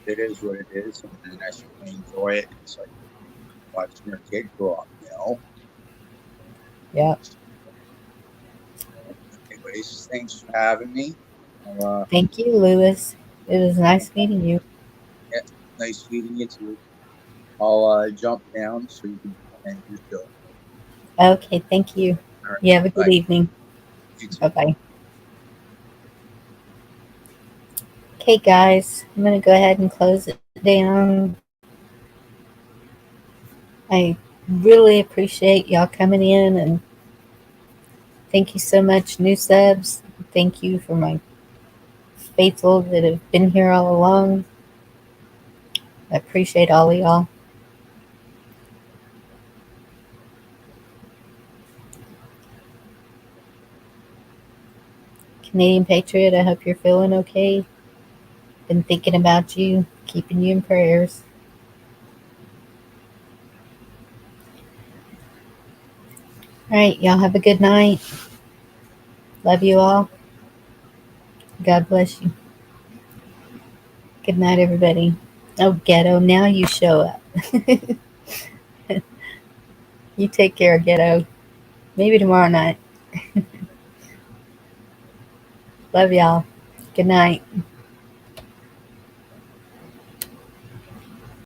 It is what it is, and I certainly enjoy it. It's like watching your kid grow up, Yeah. Anyways, thanks for having me. Thank you, Lewis. It was nice meeting you. Yeah, nice meeting you too. I'll jump down so you can end your show. Okay. Thank you. All right, You have a good bye. evening. You too. Bye bye. Okay, guys, I'm going to go ahead and close it down. I really appreciate y'all coming in, and thank you so much, new subs. Thank you for my faithful that have been here all along. I appreciate all of y'all. Canadian Patriot, I hope you're feeling okay. Been thinking about you, keeping you in prayers. All right, y'all have a good night. Love you all. God bless you. Good night, everybody. Oh, Ghetto, now you show up. You take care, Ghetto. Maybe tomorrow night. Love y'all. Good night.